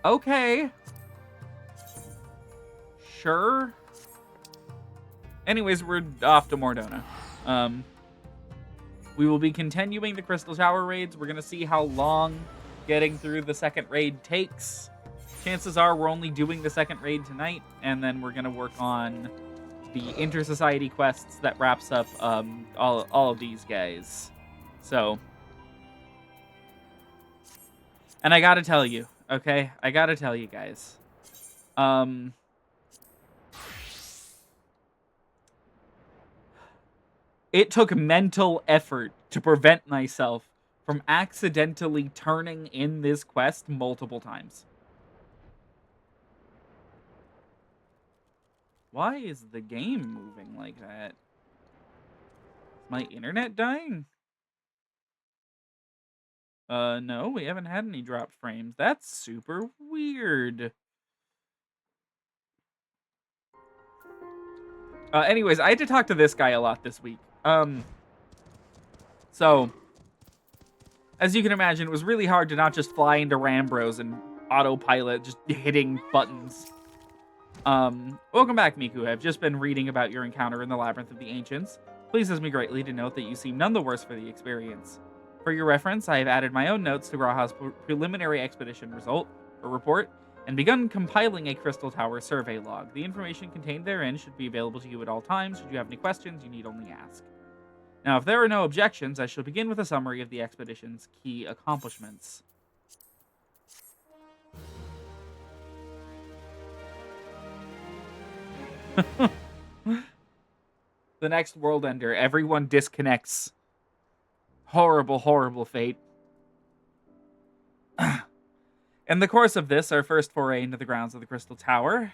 Okay. Sure. Anyways, we're off to Mordona. We will be continuing the Crystal Shower raids. We're going to see how long getting through the second raid takes. Chances are we're only doing the second raid tonight, and then we're going to work on the inter-society quests that wraps up all of these guys. So, and I gotta tell you, Okay, I gotta tell you guys. Um, it took mental effort to prevent myself from accidentally turning in this quest multiple times. Why is the game moving like that? Is my internet dying? No, we haven't had any drop frames. That's super weird. Anyways, I had to talk to this guy a lot this week. So, as you can imagine, it was really hard to not just fly into Rambros and autopilot, just hitting buttons. Welcome back, Miku. I've just been reading about your encounter in the Labyrinth of the Ancients. Pleases me greatly to note that you seem none the worse for the experience. For your reference, I have added my own notes to Graha's preliminary expedition report, and begun compiling a Crystal Tower survey log. The information contained therein should be available to you at all times. Should you have any questions, you need only ask. Now, if there are no objections, I shall begin with a summary of the expedition's key accomplishments. The next world ender, everyone disconnects. Horrible, horrible fate. In the course of this, our first foray into the grounds of the Crystal Tower,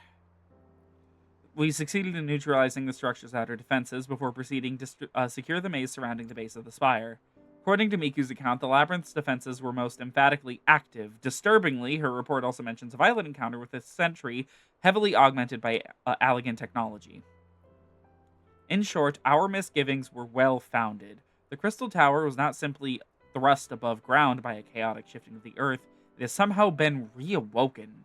we succeeded in neutralizing the structure's outer defenses before proceeding to secure the maze surrounding the base of the spire. According to Miku's account, the labyrinth's defenses were most emphatically active. Disturbingly, her report also mentions a violent encounter with a sentry heavily augmented by Allegan technology. In short, our misgivings were well-founded. The Crystal Tower was not simply thrust above ground by a chaotic shifting of the earth, it has somehow been reawoken.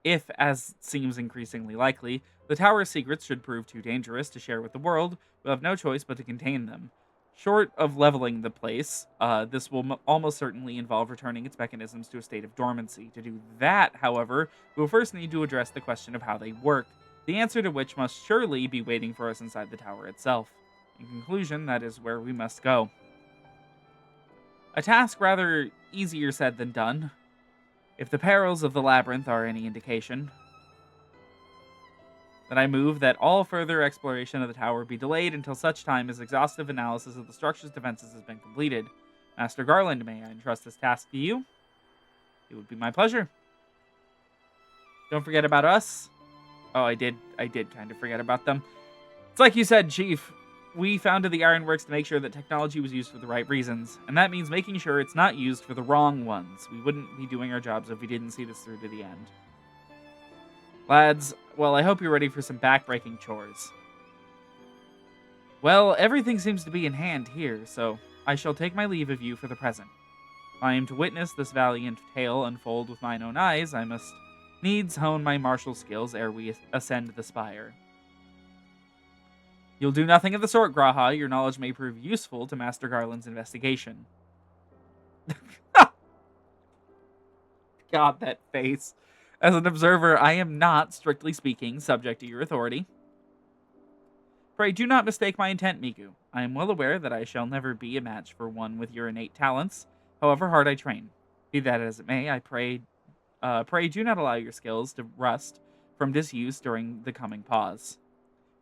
If, as seems increasingly likely, the tower's secrets should prove too dangerous to share with the world, we'll have no choice but to contain them. Short of leveling the place, this will almost certainly involve returning its mechanisms to a state of dormancy. To do that, however, we'll first need to address the question of how they work, the answer to which must surely be waiting for us inside the tower itself. In conclusion, that is where we must go. A task rather easier said than done, if the perils of the labyrinth are any indication. Then I move that all further exploration of the tower be delayed until such time as exhaustive analysis of the structure's defenses has been completed. Master Garland, may I entrust this task to you? It would be my pleasure. Don't forget about us. Oh, I did kind of forget about them. It's like you said, Chief. We founded the Ironworks to make sure that technology was used for the right reasons, and that means making sure it's not used for the wrong ones. We wouldn't be doing our jobs if we didn't see this through to the end. Lads, well, I hope you're ready for some backbreaking chores. Well, everything seems to be in hand here, so I shall take my leave of you for the present. If I am to witness this valiant tale unfold with mine own eyes, I must needs hone my martial skills ere we ascend the spire. You'll do nothing of the sort, Graha. Your knowledge may prove useful to Master Garland's investigation. God, that face. As an observer, I am not, strictly speaking, subject to your authority. Pray do not mistake my intent, Miku. I am well aware that I shall never be a match for one with your innate talents, however hard I train. Be that as it may, I pray do not allow your skills to rust from disuse during the coming pause.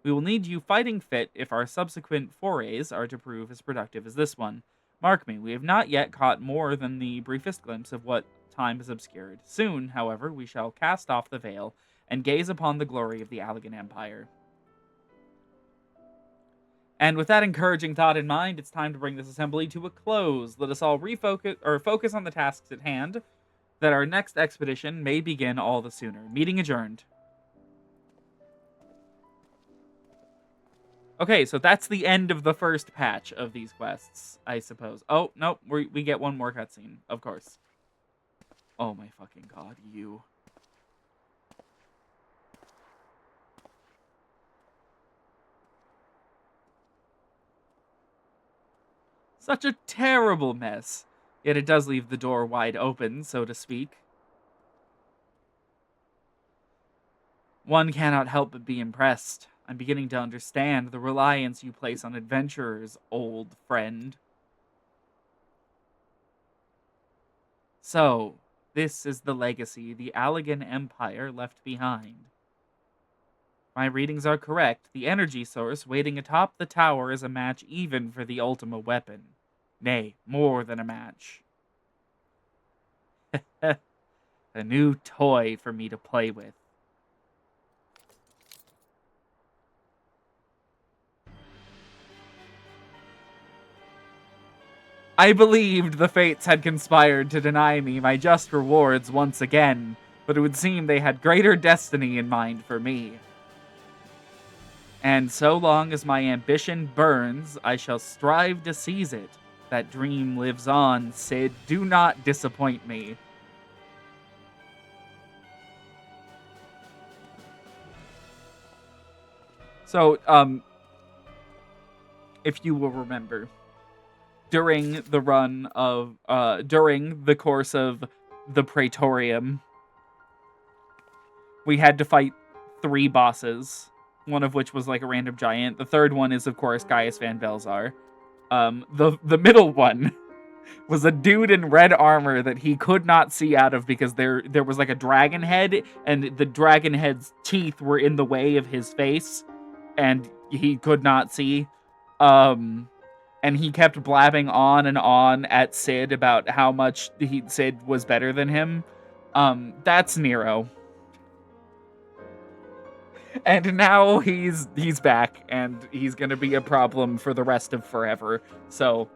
We will need you fighting fit if our subsequent forays are to prove as productive as this one. Mark me, we have not yet caught more than the briefest glimpse of what time has obscured. Soon, however, we shall cast off the veil and gaze upon the glory of the Allegan Empire. And with that encouraging thought in mind, it's time to bring this assembly to a close. Let us all focus on the tasks at hand, that our next expedition may begin all the sooner. Meeting adjourned. Okay, so that's the end of the first patch of these quests, I suppose. Oh, nope, we get one more cutscene, of course. Oh my fucking god, you. Such a terrible mess. Yet it does leave the door wide open, so to speak. One cannot help but be impressed. I'm beginning to understand the reliance you place on adventurers, old friend. So, This is the legacy the Allegan Empire left behind. My readings are correct. The energy source waiting atop the tower is a match even for the Ultima weapon. Nay, more than a match. A new toy for me to play with. I believed the fates had conspired to deny me my just rewards once again, but it would seem they had greater destiny in mind for me. And so long as my ambition burns, I shall strive to seize it. That dream lives on, Cid. Do not disappoint me. So, if you will remember, during the course of the Praetorium, we had to fight 3 bosses, one of which was like a random giant. The third one is, of course, Gaius Van Velzar. The middle one was a dude in red armor that he could not see out of because there was like a dragon head, and the dragon head's teeth were in the way of his face, and he could not see. And he kept blabbing on and on at Cid about how much Cid was better than him. That's Nero. And now he's back, and he's gonna be a problem for the rest of forever. So,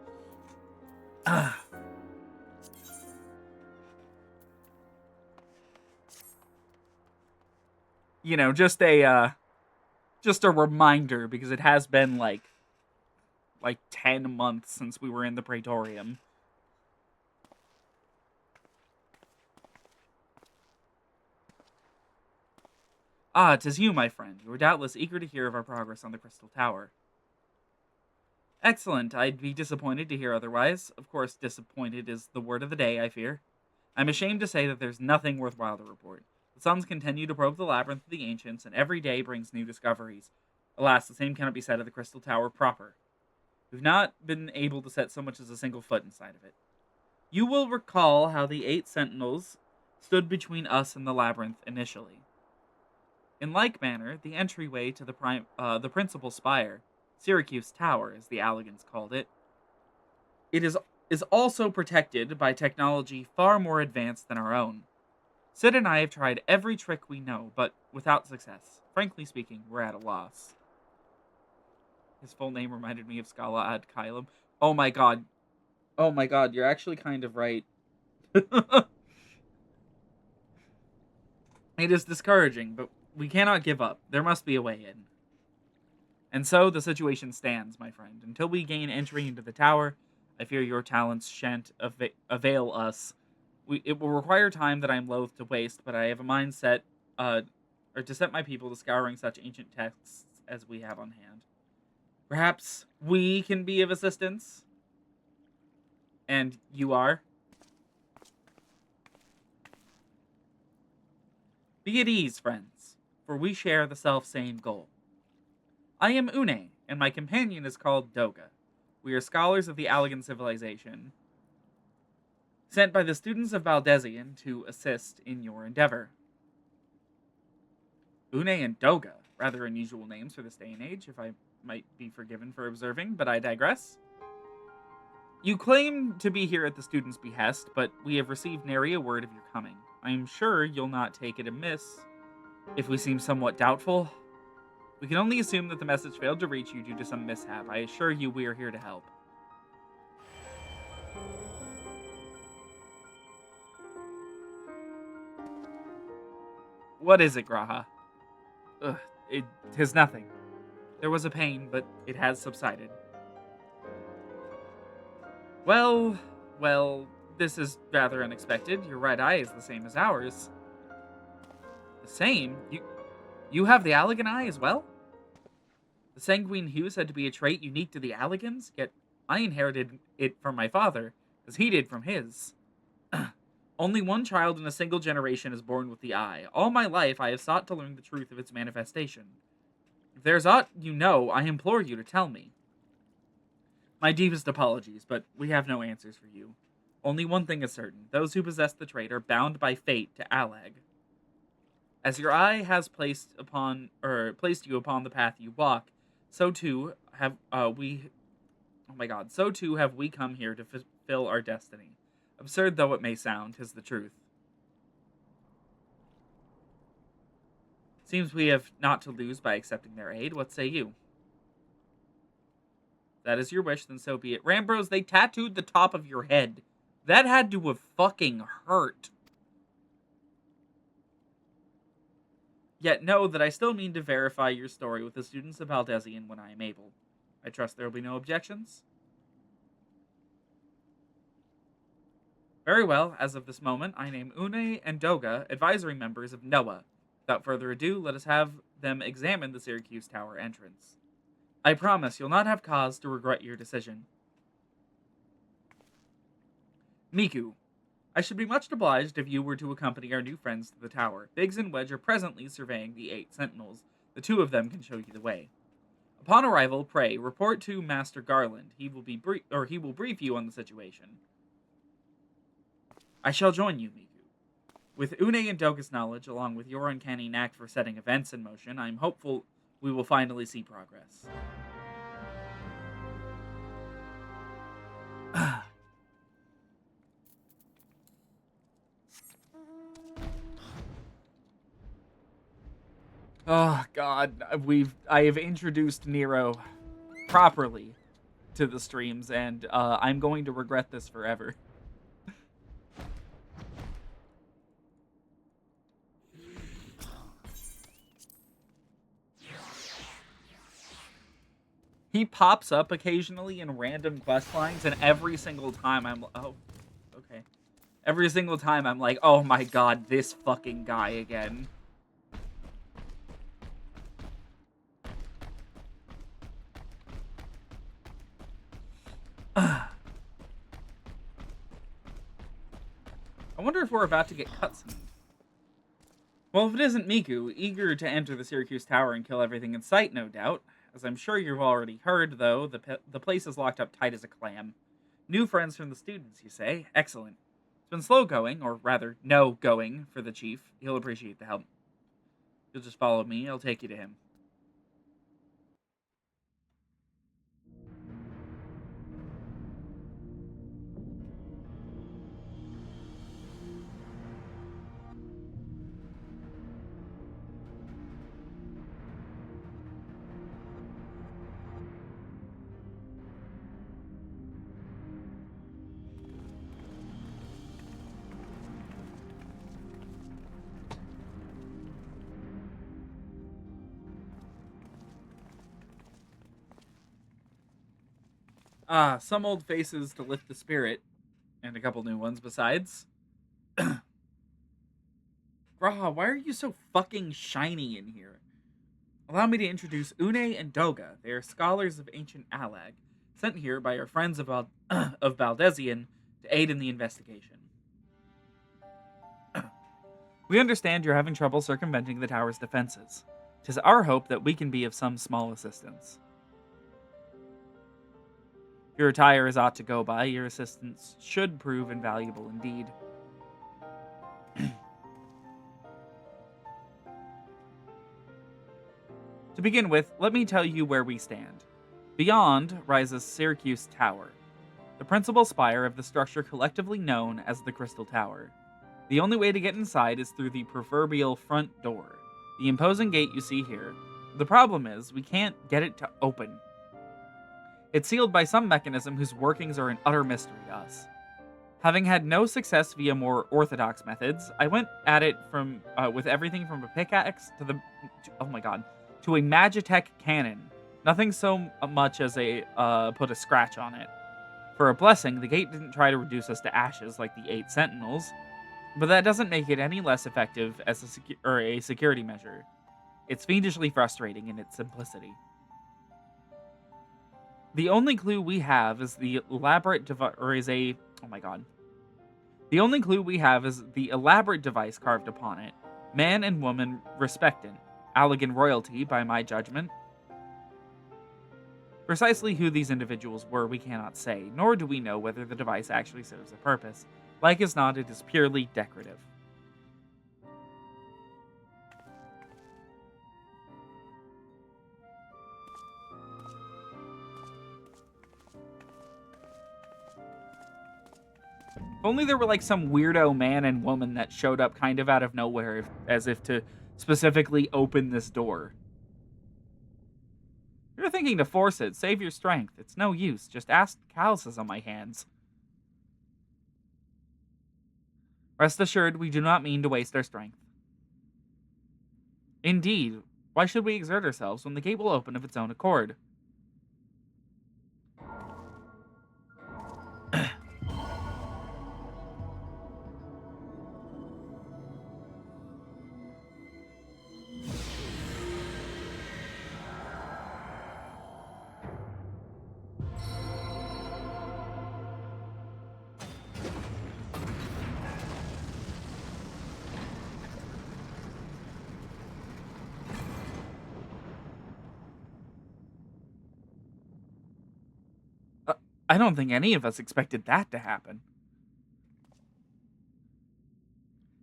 you know, just a reminder, because it has been like 10 months since we were in the Praetorium. Ah, 'tis you, my friend. You are doubtless eager to hear of our progress on the Crystal Tower. Excellent. I'd be disappointed to hear otherwise. Of course, disappointed is the word of the day, I fear. I'm ashamed to say that there's nothing worthwhile to report. The suns continue to probe the labyrinth of the ancients, and every day brings new discoveries. Alas, the same cannot be said of the Crystal Tower proper. We've not been able to set so much as a single foot inside of it. You will recall how the 8 sentinels stood between us and the labyrinth initially. In like manner, the entryway to the principal spire, Syrcus Tower, as the Allegans called it, is also protected by technology far more advanced than our own. Cid and I have tried every trick we know, but without success. Frankly speaking, we're at a loss. His full name reminded me of Scala ad Caelum. Oh my god. Oh my god, you're actually kind of right. It is discouraging, but we cannot give up. There must be a way in. And so the situation stands, my friend. Until we gain entry into the tower, I fear your talents shan't avail us. It will require time that I am loath to waste, but I have a mindset, or to set my people to scouring such ancient texts as we have on hand. Perhaps we can be of assistance? And you are? Be at ease, friends, for we share the self-same goal. I am Une, and my companion is called Doga. We are scholars of the Allegan civilization, sent by the students of Baldesion to assist in your endeavor. Une and Doga, rather unusual names for this day and age, if I might be forgiven for observing, but I digress. You claim to be here at the student's behest, but we have received nary a word of your coming. I am sure you'll not take it amiss if we seem somewhat doubtful. We can only assume that the message failed to reach you due to some mishap. I assure you we are here to help. What is it, Graha? It is nothing. There was a pain, but it has subsided. Well, this is rather unexpected. Your right eye is the same as ours. The same? You have the Allegan eye as well? The sanguine hue said to be a trait unique to the Allegans, yet I inherited it from my father, as he did from his. Only one child in a single generation is born with the eye. All my life I have sought to learn the truth of its manifestation. If there's aught you know, I implore you to tell me. My deepest apologies, but we have no answers for you. Only one thing is certain. Those who possess the trait are bound by fate to Alag. As your eye has placed you upon the path you walk, so too have we. Oh my God! So too have we come here to fulfill our destiny. Absurd though it may sound, 'tis the truth. Seems we have naught to lose by accepting their aid. What say you? If that is your wish, then so be it. Rambros, they tattooed the top of your head. That had to have fucking hurt. Yet know that I still mean to verify your story with the students of Valdesian when I am able. I trust there will be no objections? Very well, as of this moment, I name Une and Doga advisory members of NOAA. Without further ado, let us have them examine the Syrcus Tower entrance. I promise you'll not have cause to regret your decision. Miku, I should be much obliged if you were to accompany our new friends to the tower. Biggs and Wedge are presently surveying the 8 sentinels. The 2 of them can show you the way. Upon arrival, pray report to Master Garland. He will brief you on the situation. I shall join you, Miku. With Une and Doga's knowledge, along with your uncanny knack for setting events in motion, I am hopeful we will finally see progress. Oh God, I have introduced Nero properly to the streams, and I'm going to regret this forever. He pops up occasionally in random quest lines, and every single time I'm okay. Every single time I'm like, oh my God, this fucking guy again. I wonder if we're about to get cutscened. Well, if it isn't Miku, eager to enter the Syrcus Tower and kill everything in sight, no doubt. As I'm sure you've already heard, though, the place is locked up tight as a clam. New friends from the students, you say? Excellent. It's been slow going, or rather, no going, for the chief. He'll appreciate the help. You'll just follow me, I'll take you to him. Some old faces to lift the spirit, and a couple new ones besides. Graha, why are you so fucking shiny in here? Allow me to introduce Une and Doga. They are scholars of ancient Alag, sent here by our friends of Valdesian to aid in the investigation. We understand you're having trouble circumventing the tower's defenses. 'Tis our hope that we can be of some small assistance. Your attire is ought to go by. Your assistance should prove invaluable indeed. To begin with, let me tell you where we stand. Beyond rises Syrcus Tower, the principal spire of the structure collectively known as the Crystal Tower. The only way to get inside is through the proverbial front door, the imposing gate you see here. The problem is, we can't get it to open. It's sealed by some mechanism whose workings are an utter mystery to us. Having had no success via more orthodox methods, I went at it with everything from a pickaxe to a Magitech cannon. Nothing so much as put a scratch on it. For a blessing, the gate didn't try to reduce us to ashes like the 8 sentinels, but that doesn't make it any less effective as a security measure. It's fiendishly frustrating in its simplicity. The only clue we have is the elaborate device carved upon it. Man and woman respectant. Allegan royalty, by my judgment. Precisely who these individuals were we cannot say, nor do we know whether the device actually serves a purpose. Like as not, it is purely decorative. If only there were like some weirdo man and woman that showed up kind of out of nowhere as if to specifically open this door. You're thinking to force it. Save your strength. It's no use. Just ask calluses on my hands. Rest assured, we do not mean to waste our strength. Indeed, why should we exert ourselves when the gate will open of its own accord? I don't think any of us expected that to happen.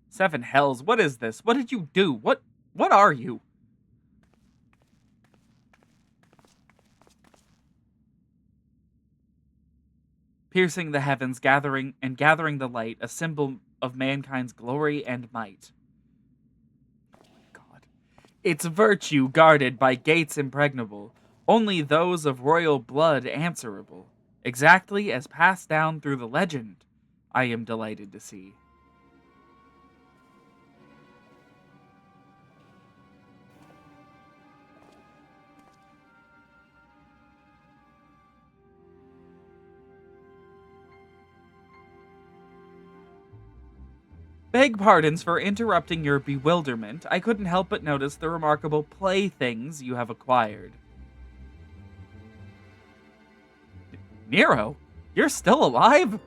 Seven hells, what is this? What did you do? What are you? Piercing the heavens, gathering the light, a symbol of mankind's glory and might. God. Its virtue guarded by gates impregnable, only those of royal blood answerable, exactly as passed down through the legend, I am delighted to see. Beg pardons for interrupting your bewilderment. I couldn't help but notice the remarkable playthings you have acquired. Nero, you're still alive?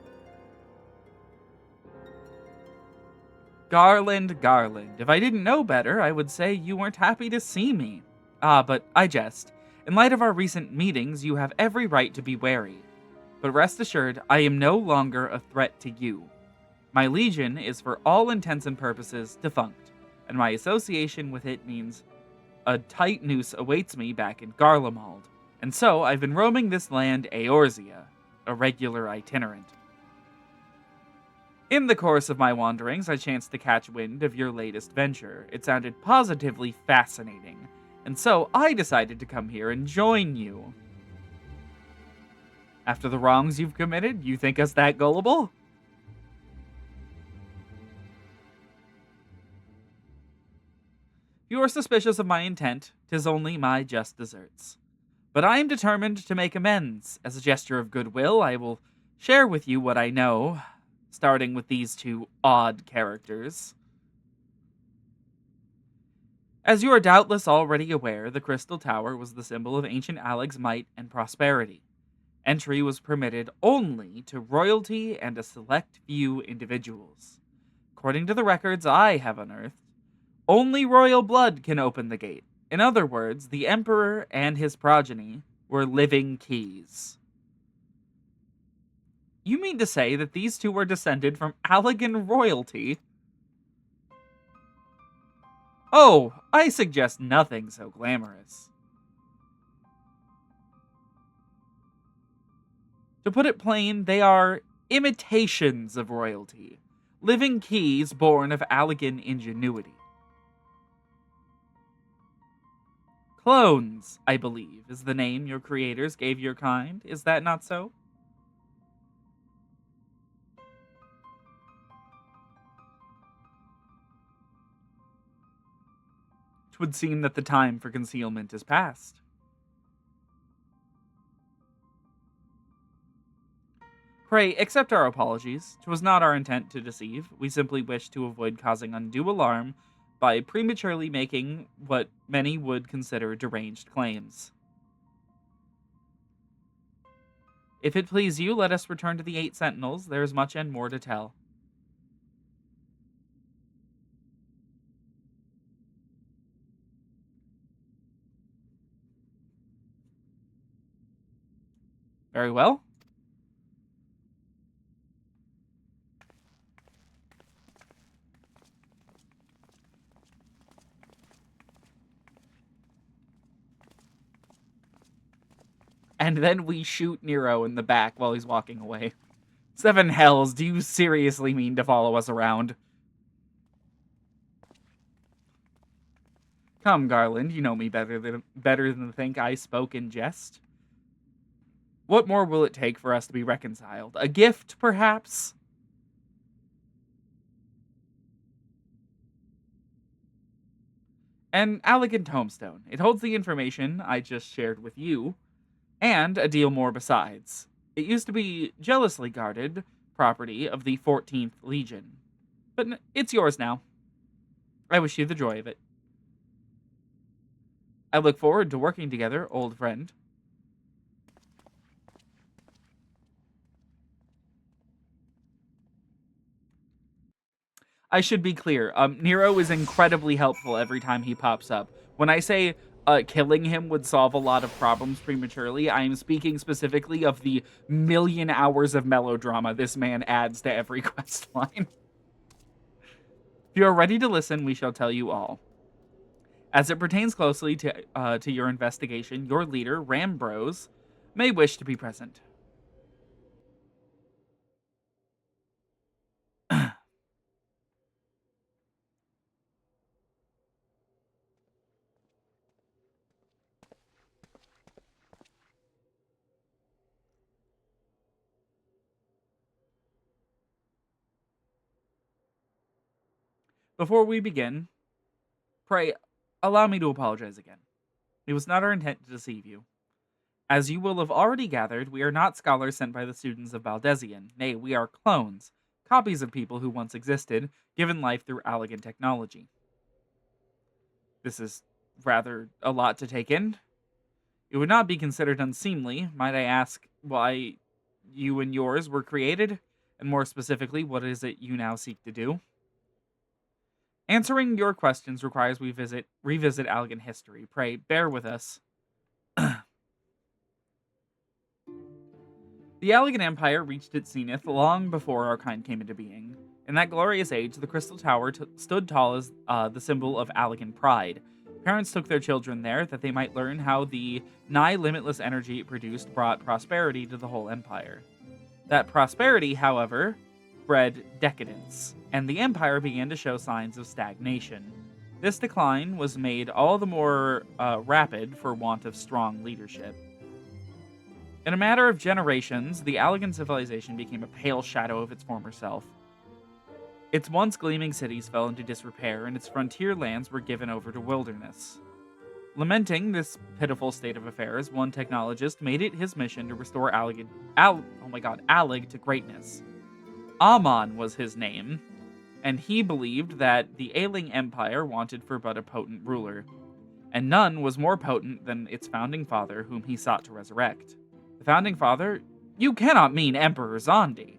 Garland, Garland, if I didn't know better, I would say you weren't happy to see me. Ah, but I jest. In light of our recent meetings, you have every right to be wary. But rest assured, I am no longer a threat to you. My legion is for all intents and purposes defunct, and my association with it means a tight noose awaits me back in Garlemald. And so I've been roaming this land Eorzea, a regular itinerant. In the course of my wanderings, I chanced to catch wind of your latest venture. It sounded positively fascinating, and so I decided to come here and join you. After the wrongs you've committed, you think us that gullible? If you are suspicious of my intent, 'tis only my just deserts. But I am determined to make amends. As a gesture of goodwill, I will share with you what I know, starting with these two odd characters. As you are doubtless already aware, the Crystal Tower was the symbol of ancient Alleg's might and prosperity. Entry was permitted only to royalty and a select few individuals. According to the records I have unearthed, only royal blood can open the gate. In other words, the Emperor and his progeny were living keys. You mean to say that these two were descended from Allegan royalty? Oh, I suggest nothing so glamorous. To put it plain, they are imitations of royalty, living keys born of Allegan ingenuity. Clones, I believe, is the name your creators gave your kind. Is that not so? 'Twould seem that the time for concealment is past. Pray, accept our apologies. 'Twas not our intent to deceive. We simply wished to avoid causing undue alarm by prematurely making what many would consider deranged claims. If it please you, let us return to the Eight Sentinels. There is much and more to tell. Very well. And then we shoot Nero in the back while he's walking away. 7 hells, do you seriously mean to follow us around? Come, Garland, you know me better than to think I spoke in jest. What more will it take for us to be reconciled? A gift, perhaps? An elegant tombstone. It holds the information I just shared with you, and a deal more besides. It used to be jealously guarded property of the 14th Legion, but it's yours now. I wish you the joy of it. I look forward to working together, old friend. I should be clear. Nero is incredibly helpful every time he pops up. When I say killing him would solve a lot of problems prematurely, I am speaking specifically of the million hours of melodrama this man adds to every quest line. If you are ready to listen, we shall tell you all. As it pertains closely to your investigation, your leader, Rambros, may wish to be present. Before we begin, pray allow me to apologize again. It was not our intent to deceive you. As you will have already gathered, we are not scholars sent by the students of Baldesion. Nay, we are clones, copies of people who once existed, given life through elegant technology. This is rather a lot to take in. It would not be considered unseemly, might I ask, why you and yours were created, and more specifically, what is it you now seek to do? Answering your questions requires we revisit Allegan history. Pray, bear with us. The Allegan Empire reached its zenith long before our kind came into being. In that glorious age, the Crystal Tower stood tall as the symbol of Allegan pride. Parents took their children there that they might learn how the nigh limitless energy it produced brought prosperity to the whole empire. That prosperity, however, bred decadence, and the empire began to show signs of stagnation. This decline was made all the more rapid for want of strong leadership. In a matter of generations, the Allegan civilization became a pale shadow of its former self. Its once gleaming cities fell into disrepair, and its frontier lands were given over to wilderness. Lamenting this pitiful state of affairs, one technologist made it his mission to restore Alleg to greatness. Amon was his name, and he believed that the ailing empire wanted for but a potent ruler, and none was more potent than its founding father, whom he sought to resurrect. The founding father? You cannot mean Emperor Zondi.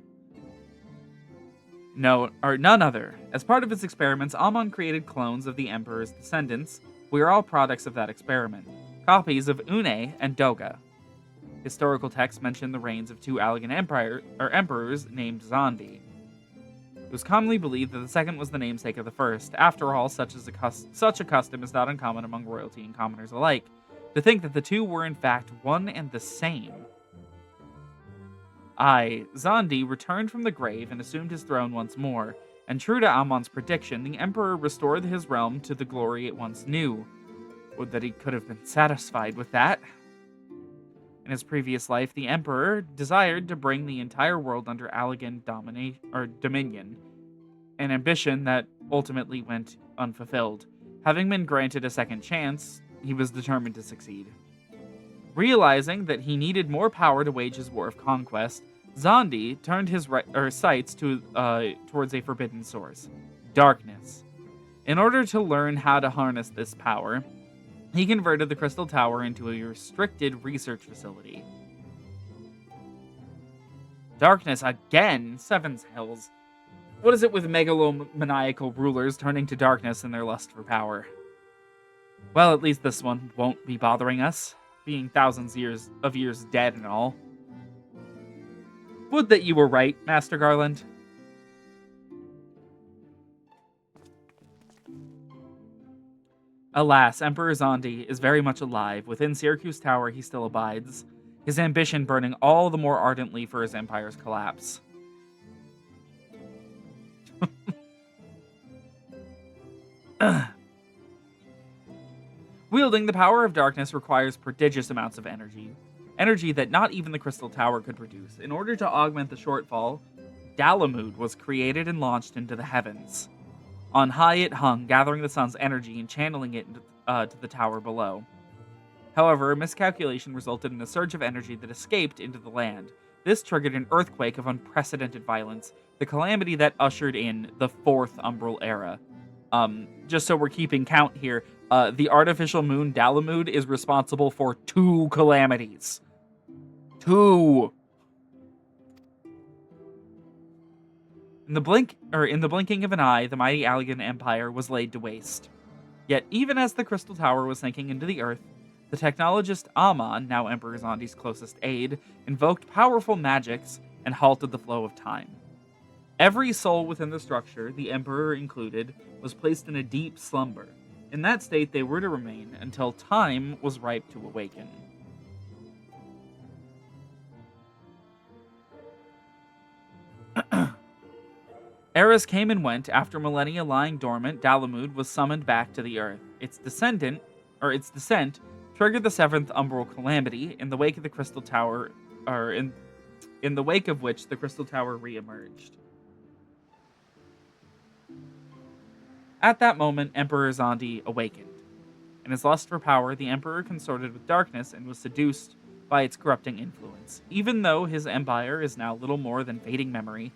No, or none other. As part of his experiments, Amon created clones of the Emperor's descendants. We are all products of that experiment. Copies of Une and Doga. Historical texts mention the reigns of two Allegan emperors named Zondi. It was commonly believed that the second was the namesake of the first. After all, such a custom is not uncommon among royalty and commoners alike. To think that the two were in fact one and the same. Zondi returned from the grave and assumed his throne once more, and true to Amon's prediction, the Emperor restored his realm to the glory it once knew. Would that he could have been satisfied with that. In his previous life, the Emperor desired to bring the entire world under Allegan dominion, an ambition that ultimately went unfulfilled. Having been granted a second chance, he was determined to succeed. Realizing that he needed more power to wage his war of conquest, Zondi turned his sights towards a forbidden source, darkness. In order to learn how to harness this power, he converted the Crystal Tower into a restricted research facility. Darkness again? Seven's hells. What is it with megalomaniacal rulers turning to darkness in their lust for power? Well, at least this one won't be bothering us, being thousands of years dead and all. Would that you were right, Master Garland. Alas, Emperor Zondi is very much alive. Within Syrcus Tower he still abides, his ambition burning all the more ardently for his empire's collapse. Wielding the power of darkness requires prodigious amounts of energy. Energy that not even the Crystal Tower could produce. In order to augment the shortfall, Dalamud was created and launched into the heavens. On high it hung, gathering the sun's energy and channeling it to the tower below. However, a miscalculation resulted in a surge of energy that escaped into the land. This triggered an earthquake of unprecedented violence, the calamity that ushered in the Fourth Umbral Era. Just so we're keeping count here, the artificial moon Dalamud is responsible for 2 calamities. 2! In the blinking of an eye, the mighty Allegan Empire was laid to waste. Yet, even as the Crystal Tower was sinking into the earth, the technologist Amon, now Emperor Zondi's closest aide, invoked powerful magics and halted the flow of time. Every soul within the structure, the Emperor included, was placed in a deep slumber. In that state, they were to remain until time was ripe to awaken. Eras came and went. After millennia lying dormant, Dalamud was summoned back to the earth. Its descent triggered the 7th Umbral Calamity, in the wake of the Crystal Tower, in the wake of which the Crystal Tower re-emerged. At that moment, Emperor Zondi awakened. In his lust for power, the Emperor consorted with darkness and was seduced by its corrupting influence. Even though his empire is now little more than fading memory,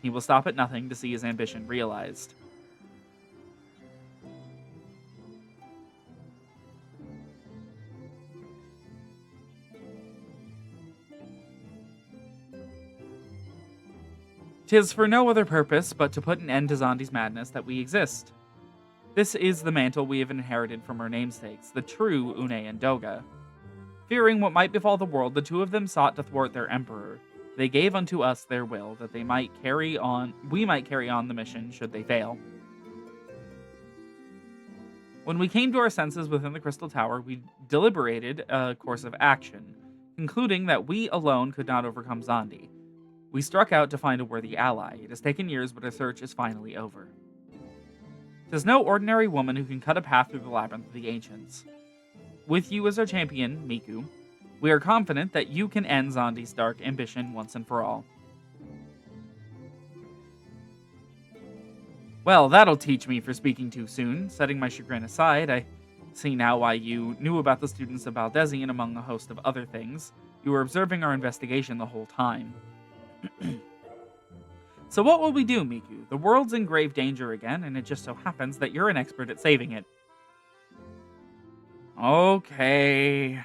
he will stop at nothing to see his ambition realized. "'Tis for no other purpose but to put an end to Zondi's madness that we exist. This is the mantle we have inherited from our namesakes, the true Une and Doga. Fearing what might befall the world, the 2 of them sought to thwart their emperor. They gave unto us their will, that we might carry on the mission should they fail. When we came to our senses within the Crystal Tower, we deliberated a course of action, concluding that we alone could not overcome Zondi. We struck out to find a worthy ally. It has taken years, but our search is finally over. 'Tis no ordinary woman who can cut a path through the labyrinth of the ancients. With you as our champion, Miku, we are confident that you can end Zondi's dark ambition once and for all." "Well, that'll teach me for speaking too soon. Setting my chagrin aside, I see now why you knew about the students of Baldesion among a host of other things. You were observing our investigation the whole time." "So what will we do, Miku? The world's in grave danger again, and it just so happens that you're an expert at saving it." "Okay.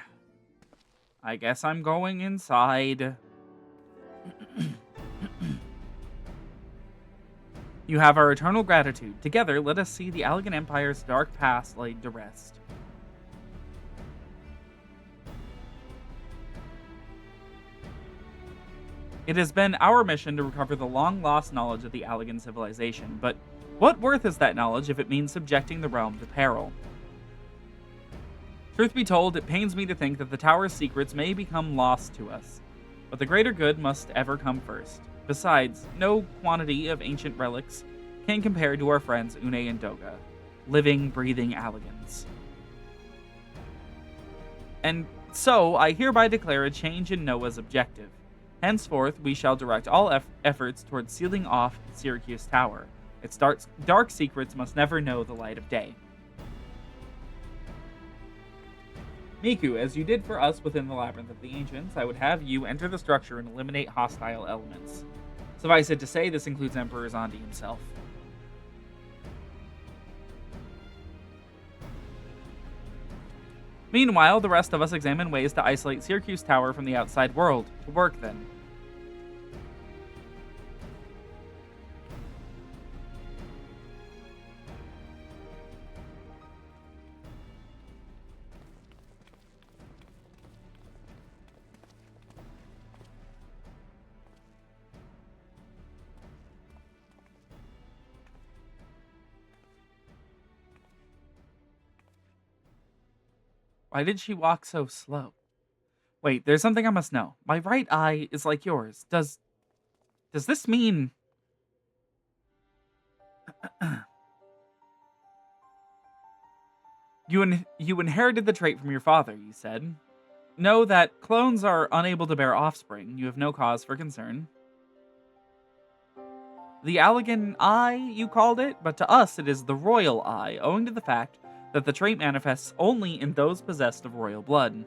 I guess I'm going inside." "You have our eternal gratitude. Together, let us see the Allegan Empire's dark past laid to rest." It has been our mission to recover the long-lost knowledge of the Allegan civilization, but what worth is that knowledge if it means subjecting the realm to peril? Truth be told, it pains me to think that the Tower's secrets may become lost to us, but the greater good must ever come first. Besides, no quantity of ancient relics can compare to our friends Une and Doga, living, breathing Allegans. And so, I hereby declare a change in Noah's objective. Henceforth, we shall direct all efforts towards sealing off Syrcus Tower. Its dark secrets must never know the light of day. Miku, as you did for us within the Labyrinth of the Ancients, I would have you enter the structure and eliminate hostile elements. Suffice it to say, this includes Emperor Zondi himself. Meanwhile, the rest of us examine ways to isolate Syrcus Tower from the outside world. To work, then. Why did she walk so slow? Wait, there's something I must know. My right eye is like yours. Does this mean... You inherited the trait from your father, you said. Know that clones are unable to bear offspring. You have no cause for concern. The Allegan Eye, you called it, but to us it is the Royal Eye, owing to the fact that the trait manifests only in those possessed of royal blood.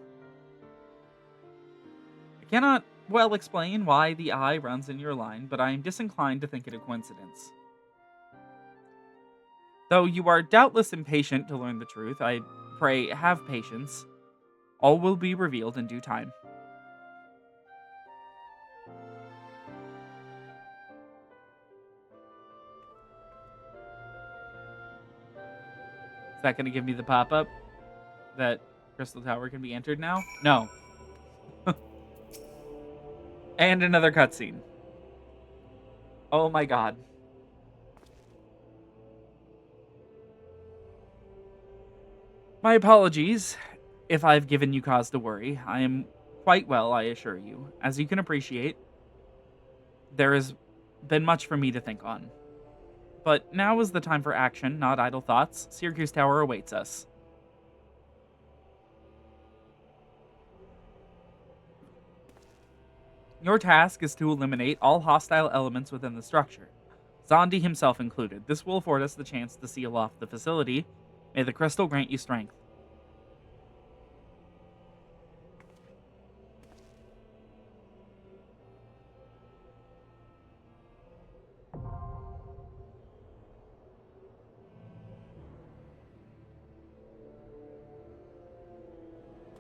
I cannot well explain why the eye runs in your line, but I am disinclined to think it a coincidence. Though you are doubtless impatient to learn the truth, I pray have patience. All will be revealed in due time. Is that going to give me the pop-up that Crystal Tower can be entered now? No. And another cutscene. Oh my god. My apologies if I've given you cause to worry. I am quite well, I assure you. As you can appreciate, there has been much for me to think on. But now is the time for action, not idle thoughts. Syrcus Tower awaits us. Your task is to eliminate all hostile elements within the structure, Zondi himself included. This will afford us the chance to seal off the facility. May the crystal grant you strength.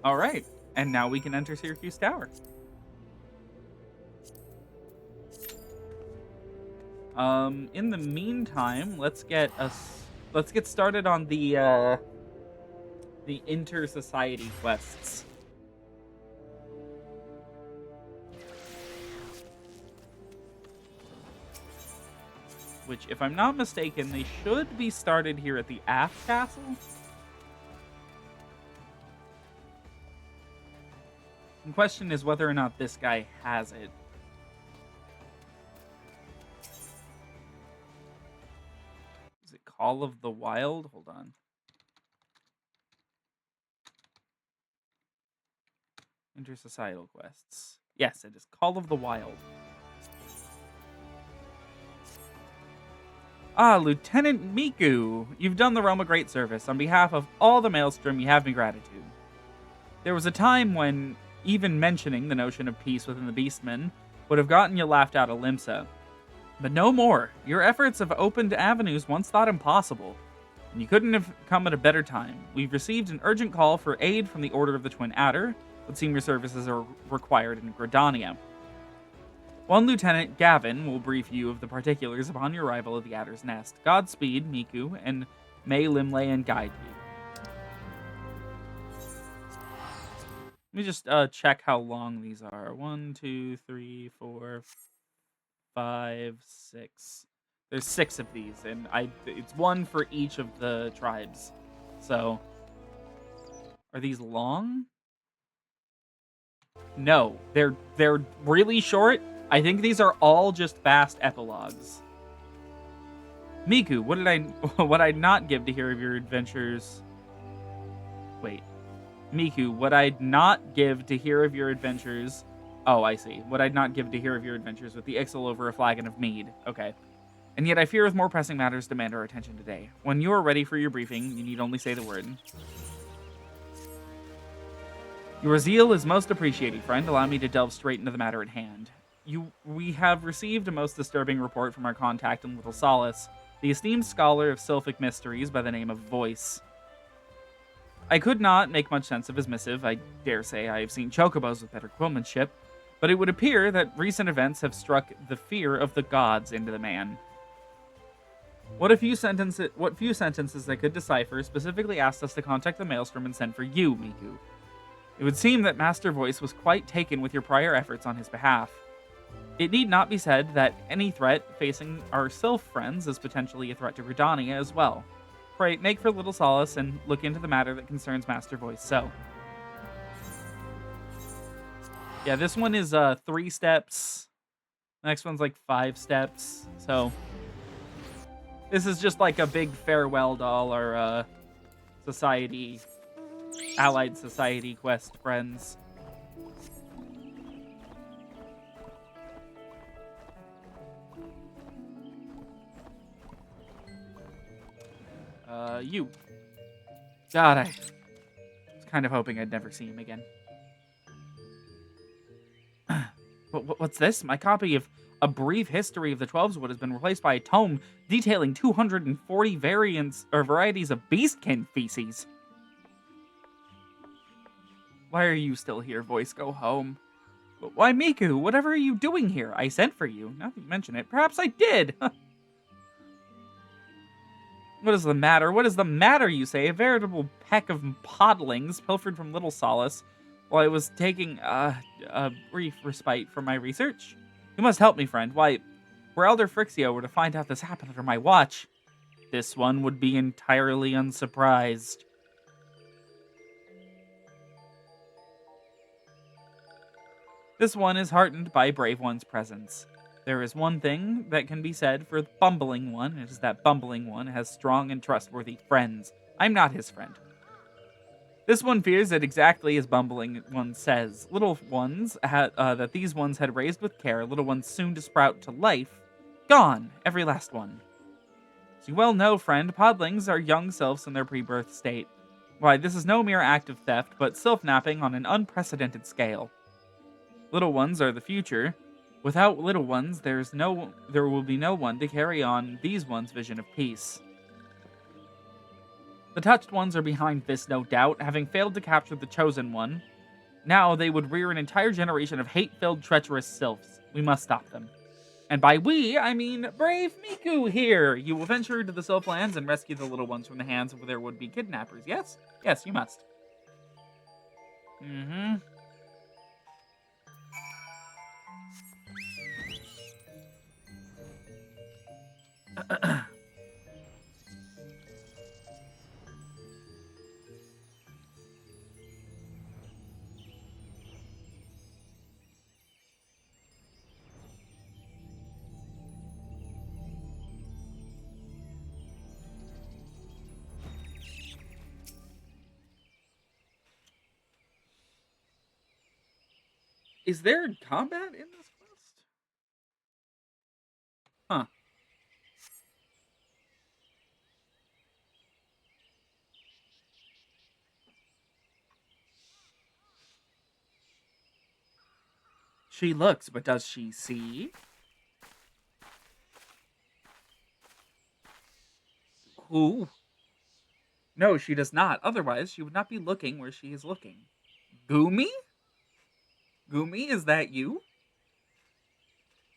All right, and now we can enter Syrcus Tower. In the meantime, let's get started on the inter-society quests. Which, if I'm not mistaken, they should be started here at the Aft Castle. The question is whether or not this guy has it. Is it Call of the Wild? Hold on. Intersocietal quests. Yes, it is Call of the Wild. Ah, Lieutenant Miku, you've done the realm a great service. On behalf of all the Maelstrom, you have me gratitude. There was a time when even mentioning the notion of peace within the Beastmen would have gotten you laughed out of Limsa. But no more. Your efforts have opened avenues once thought impossible, and you couldn't have come at a better time. We've received an urgent call for aid from the Order of the Twin Adder, but senior services are required in Gridania. One Lieutenant Gavin will brief you of the particulars upon your arrival at the Adder's Nest. Godspeed, Miku, and may Limlayan guide you. Let me just check how long these are. 1, 2, 3, 4, 5, 6. There's 6 of these, and it's one for each of the tribes. So, are these long? No, they're really short. I think these are all just fast epilogues. Miku, what I'd not give to hear of your adventures. Wait. Miku, what I'd not give to hear of your adventures. Oh, I see. What I'd not give to hear of your adventures with the Ixal over a flagon of mead. Okay. And yet I fear with more pressing matters demand our attention today. When you are ready for your briefing, you need only say the word. Your zeal is most appreciated, friend. Allow me to delve straight into the matter at hand. We have received a most disturbing report from our contact in Little Solace, the esteemed scholar of Sylphic mysteries by the name of Voice. I could not make much sense of his missive. I dare say I have seen chocobos with better quillmanship, but it would appear that recent events have struck the fear of the gods into the man. What few sentences I could decipher specifically asked us to contact the Maelstrom and send for you, Miku. It would seem that Master Voice was quite taken with your prior efforts on his behalf. It need not be said that any threat facing our Sylph friends is potentially a threat to Gridania as well. Pray, make for Little Solace and look into the matter that concerns Master Voice so. Yeah, this one is 3 steps. The next one's like 5 steps. So this is just like a big farewell to all our society, allied society quest friends. You. God, I was kind of hoping I'd never see him again. What's this? My copy of A Brief History of the Twelveswood has been replaced by a tome detailing 240 variants or varieties of beastkin feces. Why are you still here, voice? Go home. Why, Miku? Whatever are you doing here? I sent for you. Now that you mention it, perhaps I did. What is the matter? What is the matter, you say? A veritable peck of podlings pilfered from Little Solace while I was taking a brief respite from my research. You must help me, friend. Why, were Elder Frixio were to find out this happened under my watch, this one would be entirely unsurprised. This one is heartened by Brave One's presence. There is one thing that can be said for the Bumbling One. It is that Bumbling One has strong and trustworthy friends. I'm not his friend. This one fears that exactly as Bumbling One says. Little ones that these ones had raised with care, little ones soon to sprout to life. Gone, every last one. As you well know, friend, podlings are young sylphs in their pre-birth state. Why, this is no mere act of theft, but sylph-napping on an unprecedented scale. Little ones are the future. Without little ones, there will be no one to carry on these ones' vision of peace. The touched ones are behind this, no doubt, having failed to capture the chosen one. Now they would rear an entire generation of hate-filled, treacherous sylphs. We must stop them. And by we, I mean brave Miku here. You will venture to the Sylphlands and rescue the little ones from the hands of their would-be kidnappers, yes? Yes, you must. Mm-hmm. Is there combat in this quest? Huh. She looks, but does she see? Who? No, she does not. Otherwise, she would not be looking where she is looking. Gumi? Gumi, is that you?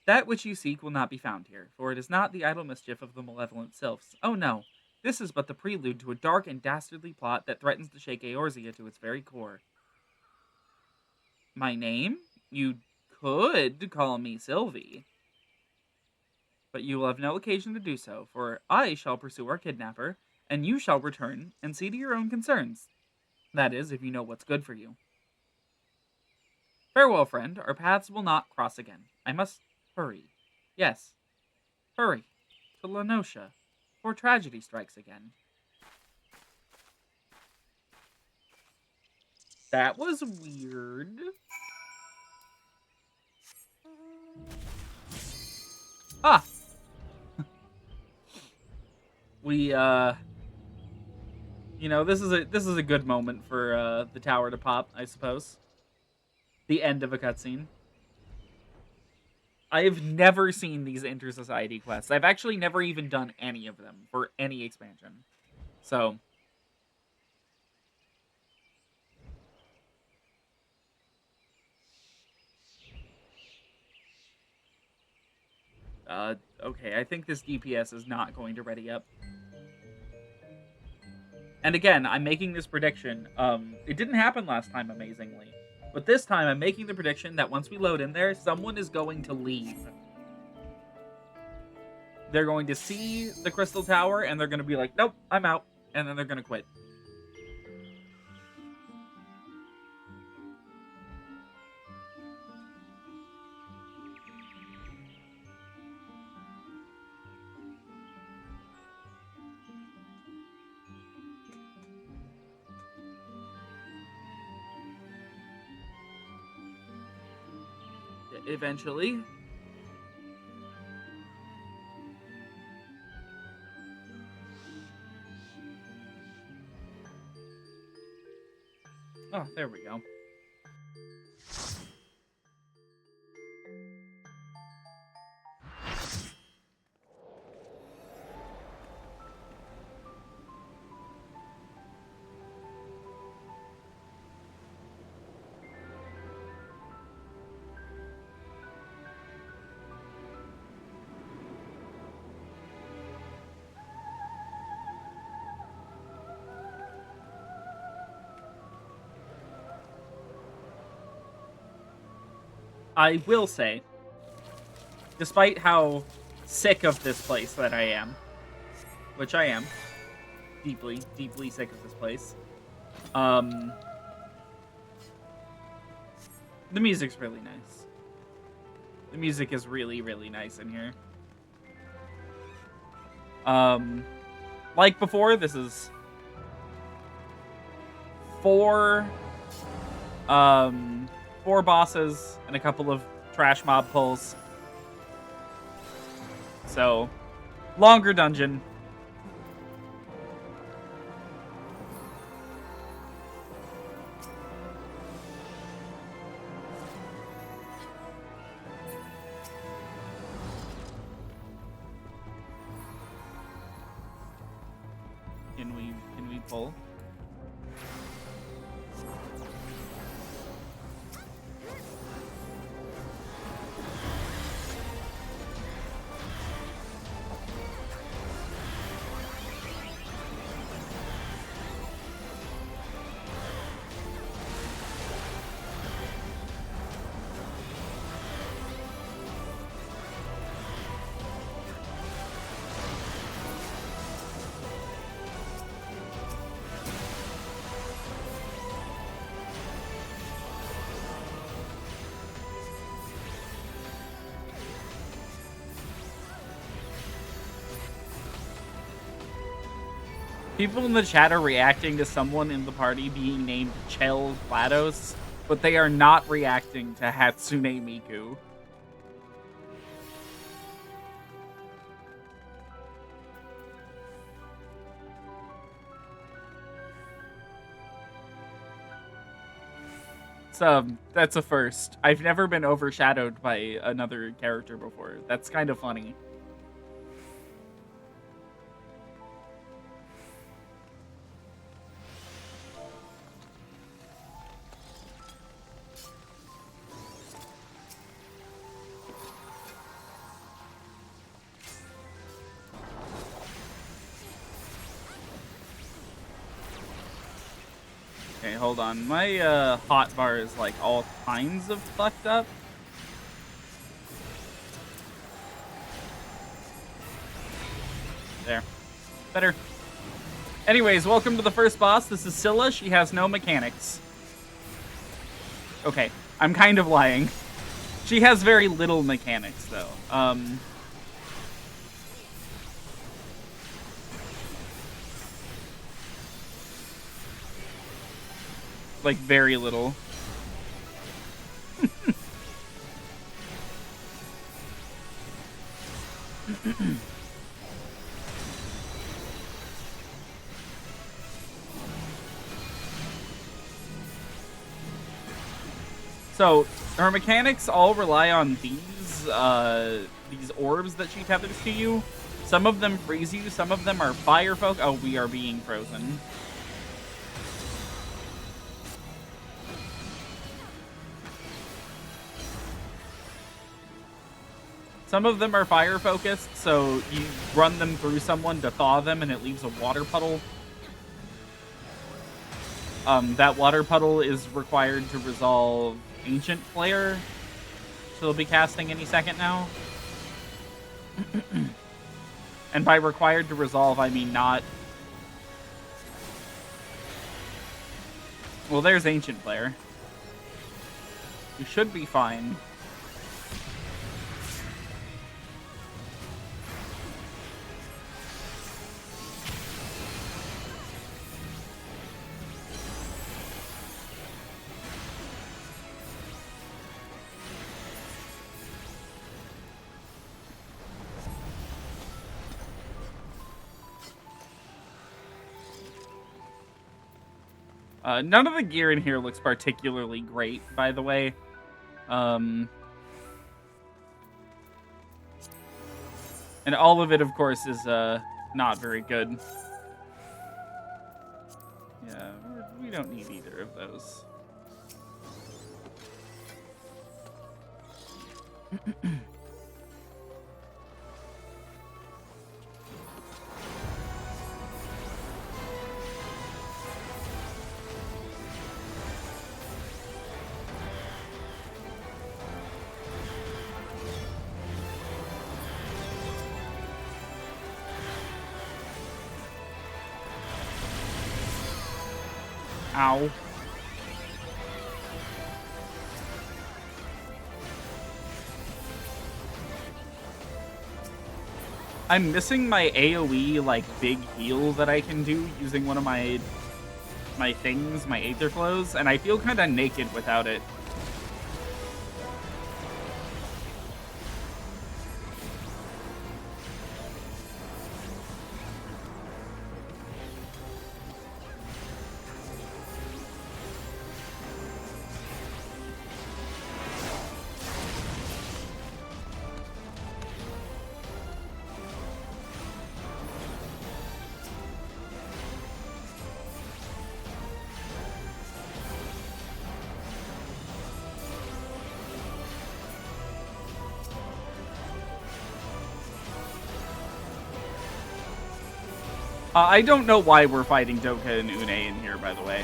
That which you seek will not be found here, for it is not the idle mischief of the malevolent sylphs. Oh no, this is but the prelude to a dark and dastardly plot that threatens to shake Eorzea to its very core. My name? You could call me Sylvie. But you will have no occasion to do so, for I shall pursue our kidnapper, and you shall return and see to your own concerns. That is, if you know what's good for you. Farewell, friend. Our paths will not cross again. I must hurry. Yes, hurry. To Lenosha, before tragedy strikes again. That was weird. Ah! We, you know, this is a good moment for, the tower to pop, I suppose. The end of a cutscene. I have never seen these inter-society quests. I've actually never even done any of them for any expansion. So... okay, I think this DPS is not going to ready up. And again, I'm making this prediction. It didn't happen last time, amazingly. But this time, I'm making the prediction that once we load in there, someone is going to leave. They're going to see the Crystal Tower, and they're going to be like, nope, I'm out. And then they're going to quit. Eventually. Oh, there we go. I will say, despite how sick of this place that I am, which I am, deeply, deeply sick of this place, the music's really nice. The music is really, really nice in here. Like before, this is 4 bosses and a couple of trash mob pulls. So, longer dungeon. Can we pull? People in the chat are reacting to someone in the party being named Chell GLaDOS, but they are not reacting to Hatsune Miku. So, that's a first. I've never been overshadowed by another character before. That's kind of funny. Okay, hold on. My hotbar is like all kinds of fucked up. There. Better. Anyways, welcome to the first boss. This is Scylla. She has no mechanics. Okay, I'm kind of lying. She has very little mechanics, though. Like, very little. So, her mechanics all rely on these orbs that she tethers to you. Some of them freeze you, some of them are fire folk. Oh, we are being frozen. Some of them are fire focused, so you run them through someone to thaw them and it leaves a water puddle. That water puddle is required to resolve Ancient Flare. She'll be casting any second now. And by required to resolve, I mean not... Well, there's Ancient Flare. You should be fine. None of the gear in here looks particularly great, by the way. And all of it, of course, is not very good. Yeah, we don't need either of those. Ow. I'm missing my AoE, like, big heal that I can do using one of my things, my Aether Flows, and I feel kind of naked without it. I don't know why we're fighting Doka and Une in here, by the way.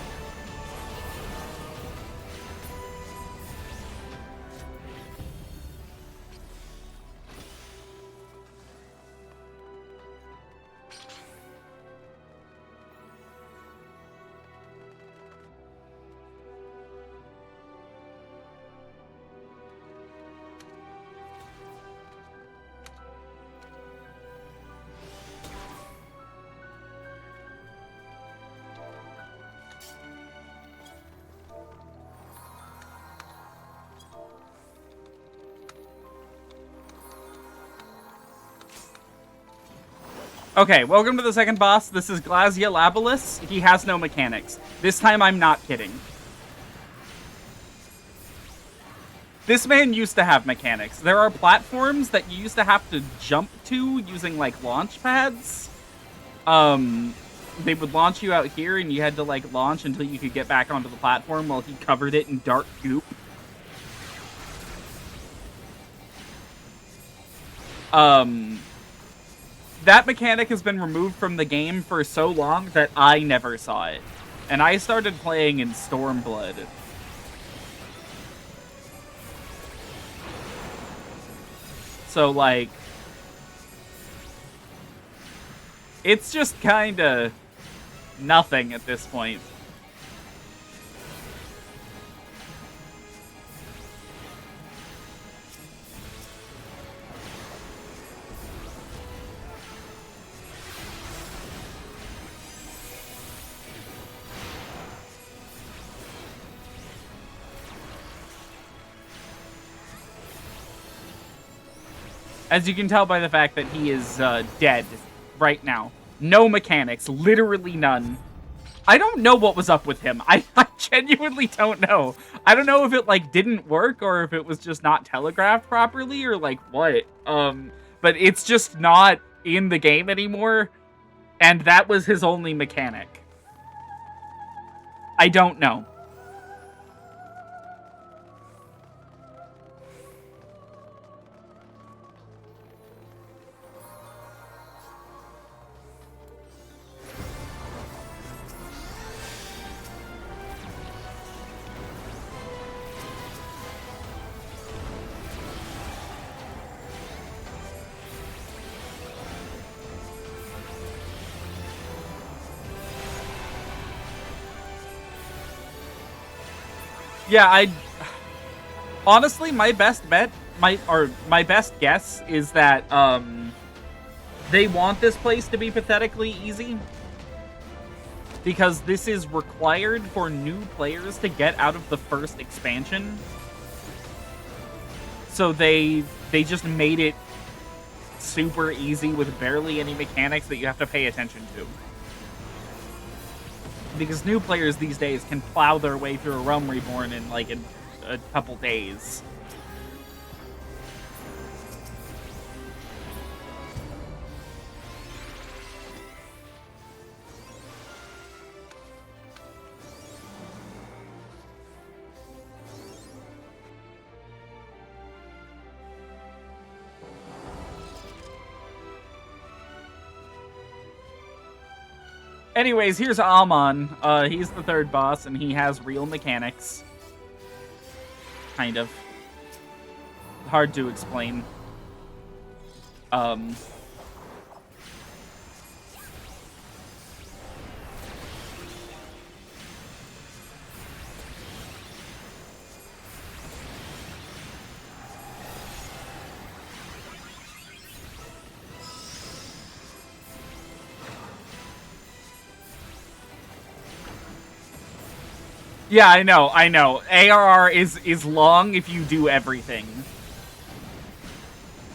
Okay, welcome to the second boss. This is Glacia Labilis. He has no mechanics. This time I'm not kidding. This man used to have mechanics. There are platforms that you used to have to jump to using, like, launch pads. They would launch you out here, and you had to, like, launch until you could get back onto the platform while he covered it in dark goop. That mechanic has been removed from the game for so long that I never saw it. And I started playing in Stormblood. So, like, it's just kinda nothing at this point. As you can tell by the fact that he is dead right now. No mechanics. Literally none. I don't know what was up with him. I genuinely don't know. I don't know if it, like, didn't work or if it was just not telegraphed properly or, like, what. But it's just not in the game anymore. And that was his only mechanic. I don't know. Yeah, honestly, my best bet, my best guess is that they want this place to be pathetically easy because this is required for new players to get out of the first expansion. So they just made it super easy with barely any mechanics that you have to pay attention to. Because new players these days can plow their way through a Realm Reborn in, like, a couple days. Anyways, here's Amon. He's the third boss, and he has real mechanics. Kind of. Hard to explain. Yeah, I know. ARR is long if you do everything.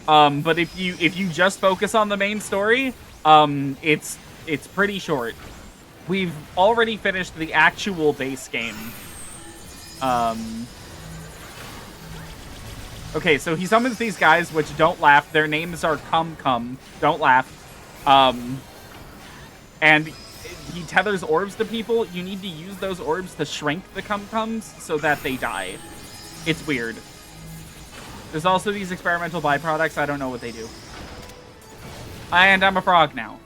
But if you just focus on the main story, it's pretty short. We've already finished the actual base game. Okay, so he summons these guys, which don't laugh. Their names are Cum, don't laugh. And he tethers orbs to people. You need to use those orbs to shrink the Cum-Cums so that they die. It's weird. There's also these experimental byproducts. I don't know what they do. And I'm a frog now.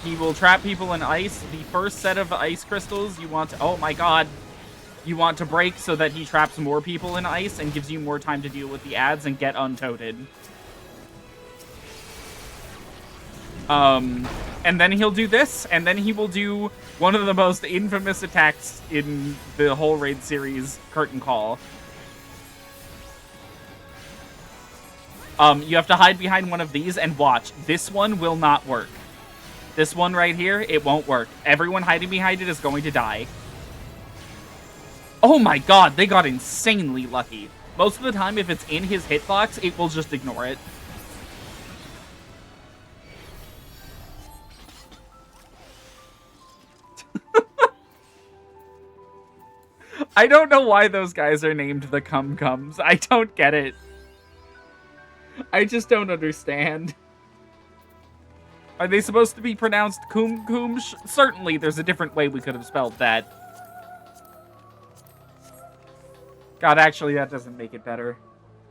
He will trap people in ice. The first set of ice crystals you want to... Oh my god. You want to break so that he traps more people in ice and gives you more time to deal with the ads and get untoted. And then he'll do this, and then he will do one of the most infamous attacks in the whole raid series, Curtain Call. You have to hide behind one of these and watch. This one will not work. This one right here, it won't work. Everyone hiding behind it is going to die. Oh my god, they got insanely lucky. Most of the time, if it's in his hitbox, it will just ignore it. I don't know why those guys are named the Cum-Cums. I don't get it. I just don't understand. Are they supposed to be pronounced Kum? Certainly, there's a different way we could have spelled that. God, actually, that doesn't make it better.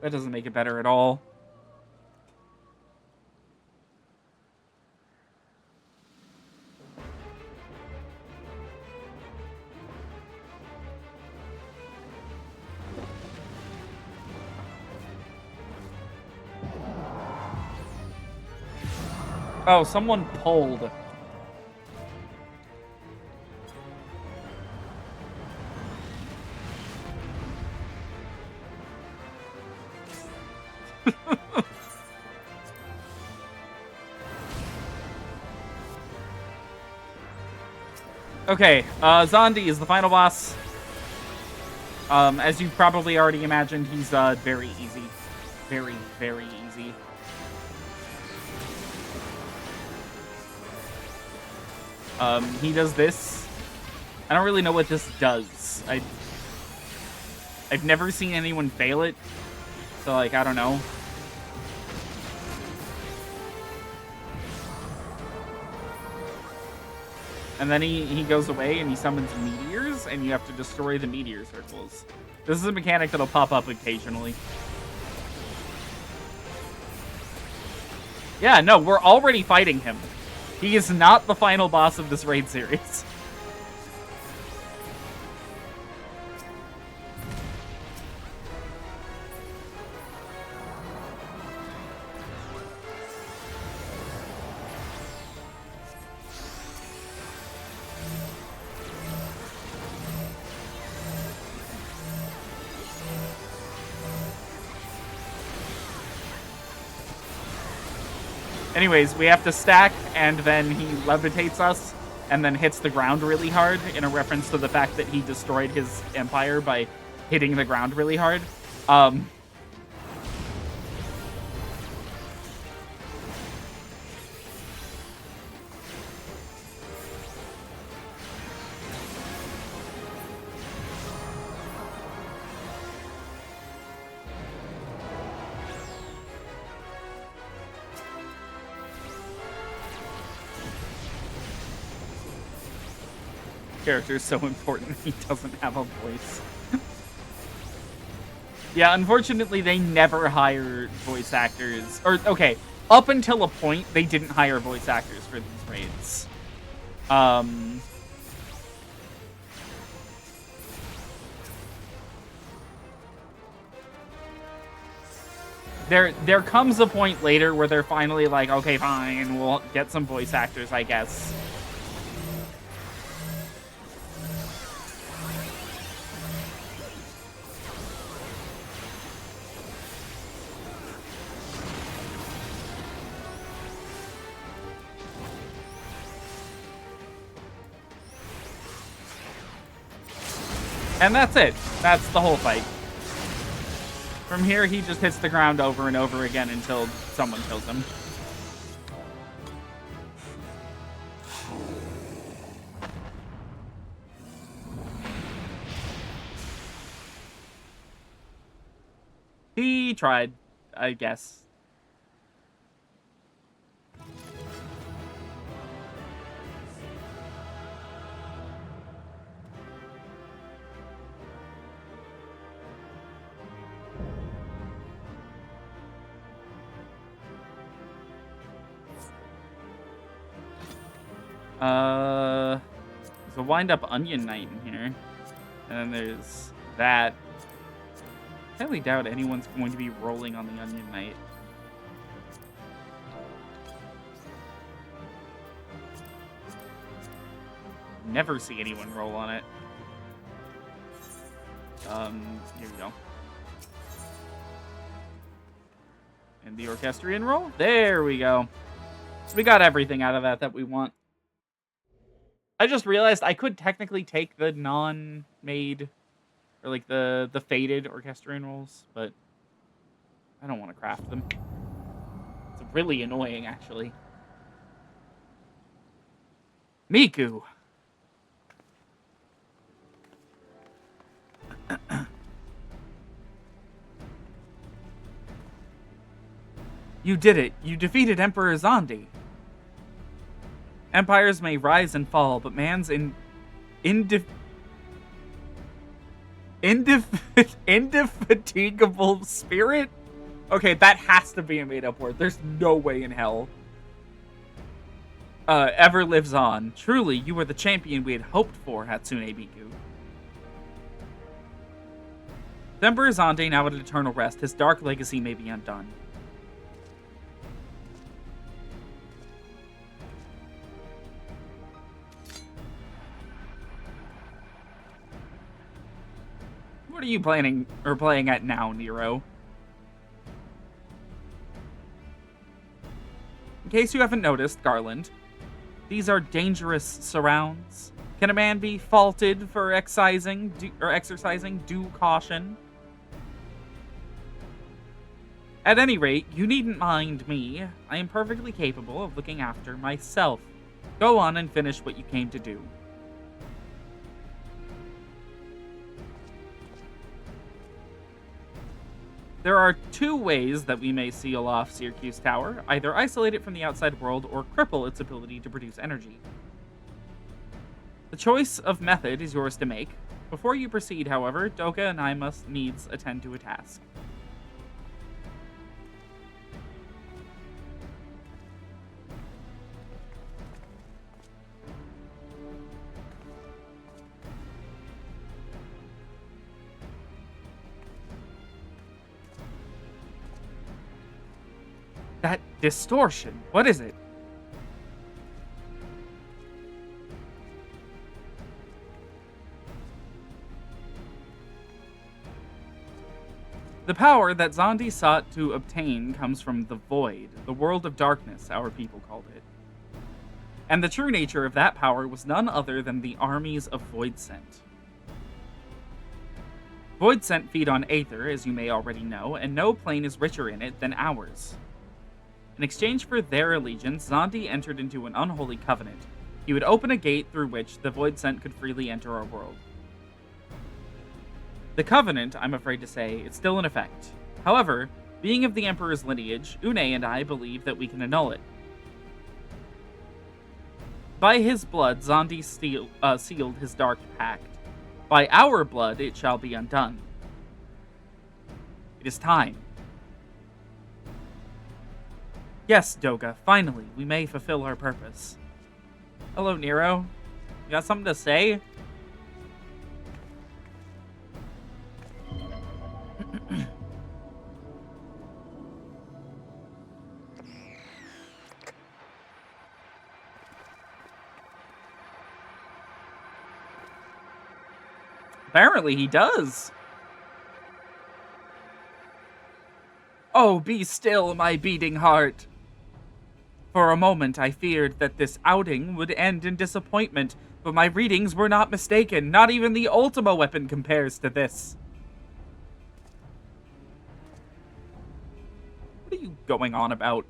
That doesn't make it better at all. Oh, someone pulled. Okay, Zondi is the final boss. As you probably already imagined, he's very easy. Very, very easy. He does this. I don't really know what this does. I've never seen anyone fail it. So, like, I don't know. And then he goes away and he summons meteors, and you have to destroy the meteor circles. This is a mechanic that'll pop up occasionally. Yeah, no, we're already fighting him. He is not the final boss of this raid series. Anyways, we have to stack, and then he levitates us, and then hits the ground really hard, in a reference to the fact that he destroyed his empire by hitting the ground really hard. character is so important he doesn't have a voice. Yeah, unfortunately, they never hired voice actors. Or, okay, up until a point, they didn't hire voice actors for these raids. There comes a point later where they're finally like, okay, fine, we'll get some voice actors, I guess. And that's it. That's the whole fight. From here, he just hits the ground over and over again until someone kills him. He tried, I guess. There's a wind-up Onion Knight in here. And then there's that. I highly doubt anyone's going to be rolling on the Onion Knight. Never see anyone roll on it. Here we go. And the Orchestrion roll? There we go. So we got everything out of that we want. I just realized I could technically take the non-made, or like the faded Orchestrion rolls, but I don't want to craft them. It's really annoying, actually. Miku! You did it. You defeated Emperor Zandi. Empires may rise and fall, but man's indefatigable spirit? Okay, that has to be a made-up word. There's no way in hell. Ever lives on. Truly, you were the champion we had hoped for, Hatsune Miku. With Emperor Zande now at eternal rest, his dark legacy may be undone. What are you playing at now, Nero? In case you haven't noticed, Garland, these are dangerous surrounds. Can a man be faulted for exercising due caution? At any rate, you needn't mind me. I am perfectly capable of looking after myself. Go on and finish what you came to do. There are two ways that we may seal off Syrcus Tower, either isolate it from the outside world or cripple its ability to produce energy. The choice of method is yours to make. Before you proceed, however, Doka and I must needs attend to a task. That distortion, what is it? The power that Zandi sought to obtain comes from the Void, the world of darkness, our people called it. And the true nature of that power was none other than the armies of Voidsent. Voidsent feed on Aether, as you may already know, and no plane is richer in it than ours. In exchange for their allegiance, Zandi entered into an unholy covenant. He would open a gate through which the Voidsent could freely enter our world. The covenant, I'm afraid to say, is still in effect. However, being of the Emperor's lineage, Une and I believe that we can annul it. By his blood, Zondi sealed his dark pact. By our blood, it shall be undone. It is time. Yes, Doga, finally, we may fulfill our purpose. Hello, Nero. You got something to say? Apparently he does. Oh, be still, my beating heart. For a moment I feared that this outing would end in disappointment, but my readings were not mistaken. Not even the Ultima weapon compares to this. What are you going on about?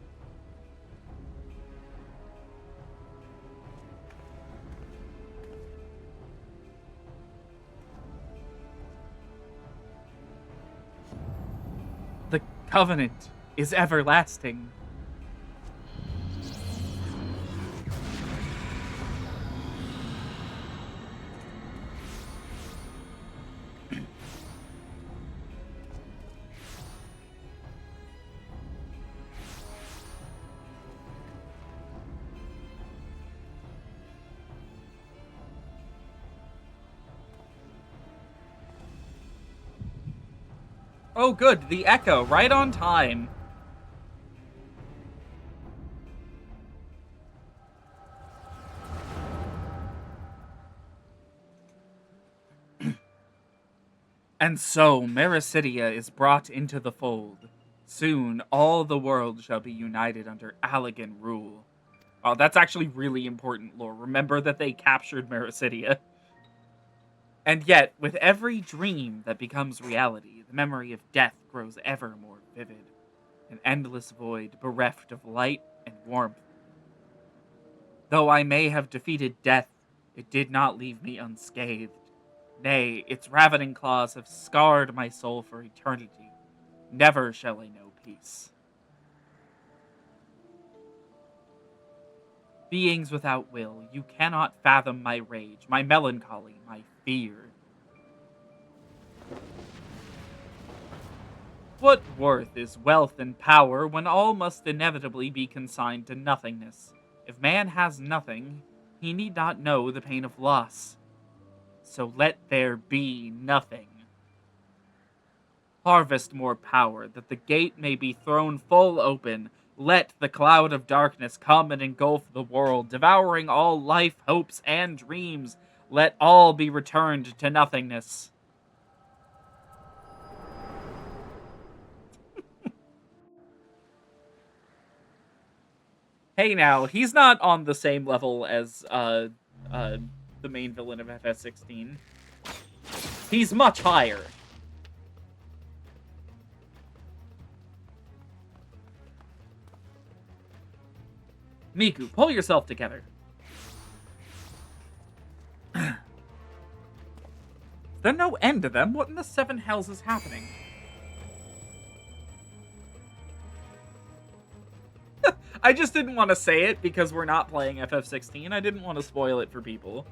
The Covenant is everlasting. Oh, good. The Echo, right on time. And so, Mericidia is brought into the fold. Soon, all the world shall be united under Allegan rule. Oh, that's actually really important lore. Remember that they captured Mericidia. And yet, with every dream that becomes reality, the memory of death grows ever more vivid. An endless void bereft of light and warmth. Though I may have defeated death, it did not leave me unscathed. Nay, its ravening claws have scarred my soul for eternity. Never shall I know peace. Beings without will, you cannot fathom my rage, my melancholy, my fear. What worth is wealth and power when all must inevitably be consigned to nothingness? If man has nothing, he need not know the pain of loss. So let there be nothing. Harvest more power, that the gate may be thrown full open. Let the cloud of darkness come and engulf the world, devouring all life, hopes, and dreams. Let all be returned to nothingness. Hey now, he's not on the same level as the main villain of FF16. He's much higher. Miku, pull yourself together. Is there no end to them? What in the seven hells is happening? I just didn't want to say it because we're not playing FF16. I didn't want to spoil it for people.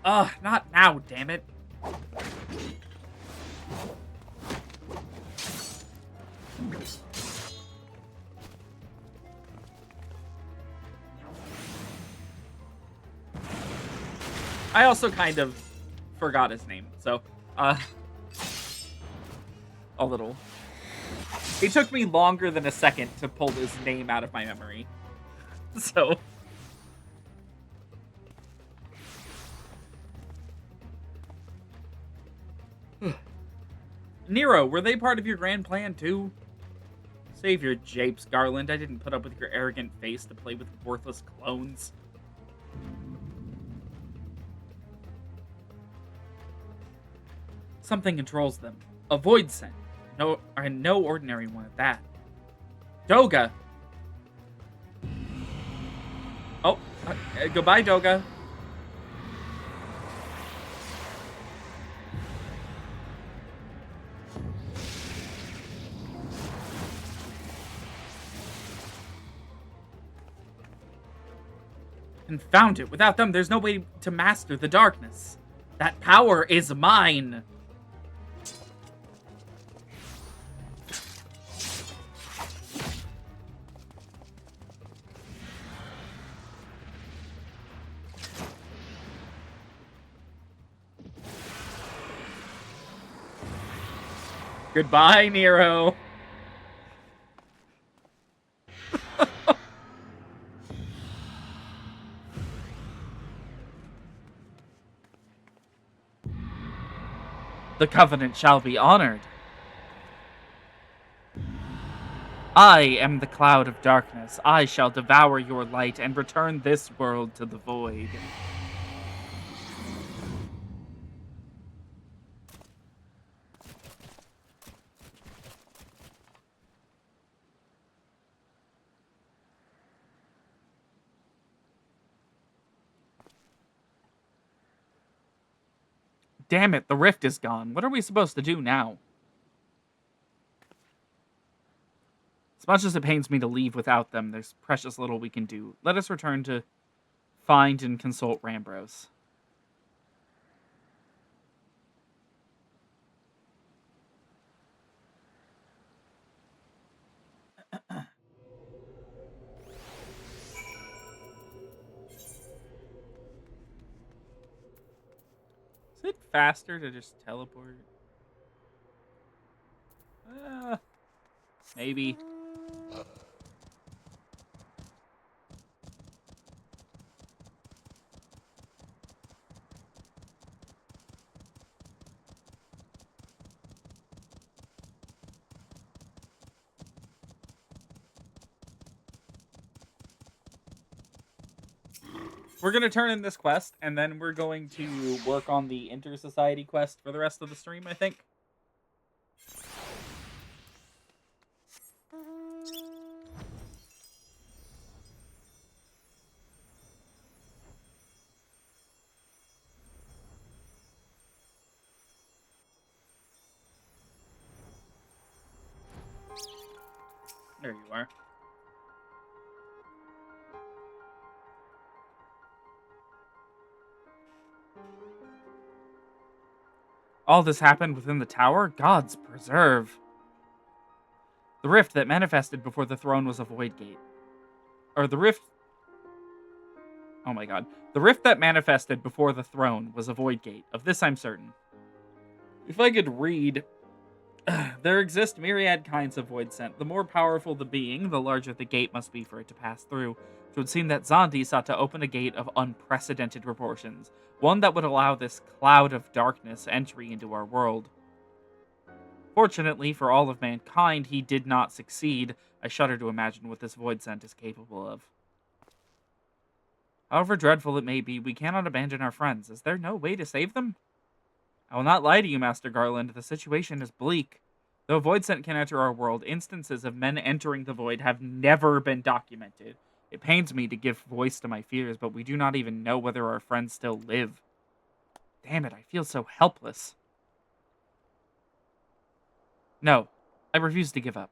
Ugh, not now, damn it. I also kind of forgot his name, so, a little. It took me longer than a second to pull his name out of my memory. So. Nero, were they part of your grand plan too? Save your japes, Garland. I didn't put up with your arrogant face to play with worthless clones. Something controls them. A void scent. No ordinary one at that. Doga! Oh, goodbye, Doga. Confound it. Without them, there's no way to master the darkness. That power is mine. Goodbye, Nero. The covenant shall be honored. I am the cloud of darkness. I shall devour your light and return this world to the void. Damn it, the rift is gone. What are we supposed to do now? As much as it pains me to leave without them, there's precious little we can do. Let us return to find and consult Rambros. Is it faster to just teleport? Maybe. We're going to turn in this quest, and then we're going to work on the Inter-Society quest for the rest of the stream, I think. There you are. All this happened within the tower? Gods preserve. The rift that manifested before the throne was a void gate. Or the rift... Oh my god. The rift that manifested before the throne was a void gate. Of this I'm certain. If I could read... There exist myriad kinds of void scent. The more powerful the being, the larger the gate must be for it to pass through. It would seem that Zondi sought to open a gate of unprecedented proportions. One that would allow this cloud of darkness entry into our world. Fortunately for all of mankind, he did not succeed. I shudder to imagine what this void scent is capable of. However dreadful it may be, we cannot abandon our friends. Is there no way to save them? I will not lie to you, Master Garland. The situation is bleak. Though void scent can enter our world, instances of men entering the void have never been documented. It pains me to give voice to my fears, but we do not even know whether our friends still live. Damn it, I feel so helpless. No, I refuse to give up.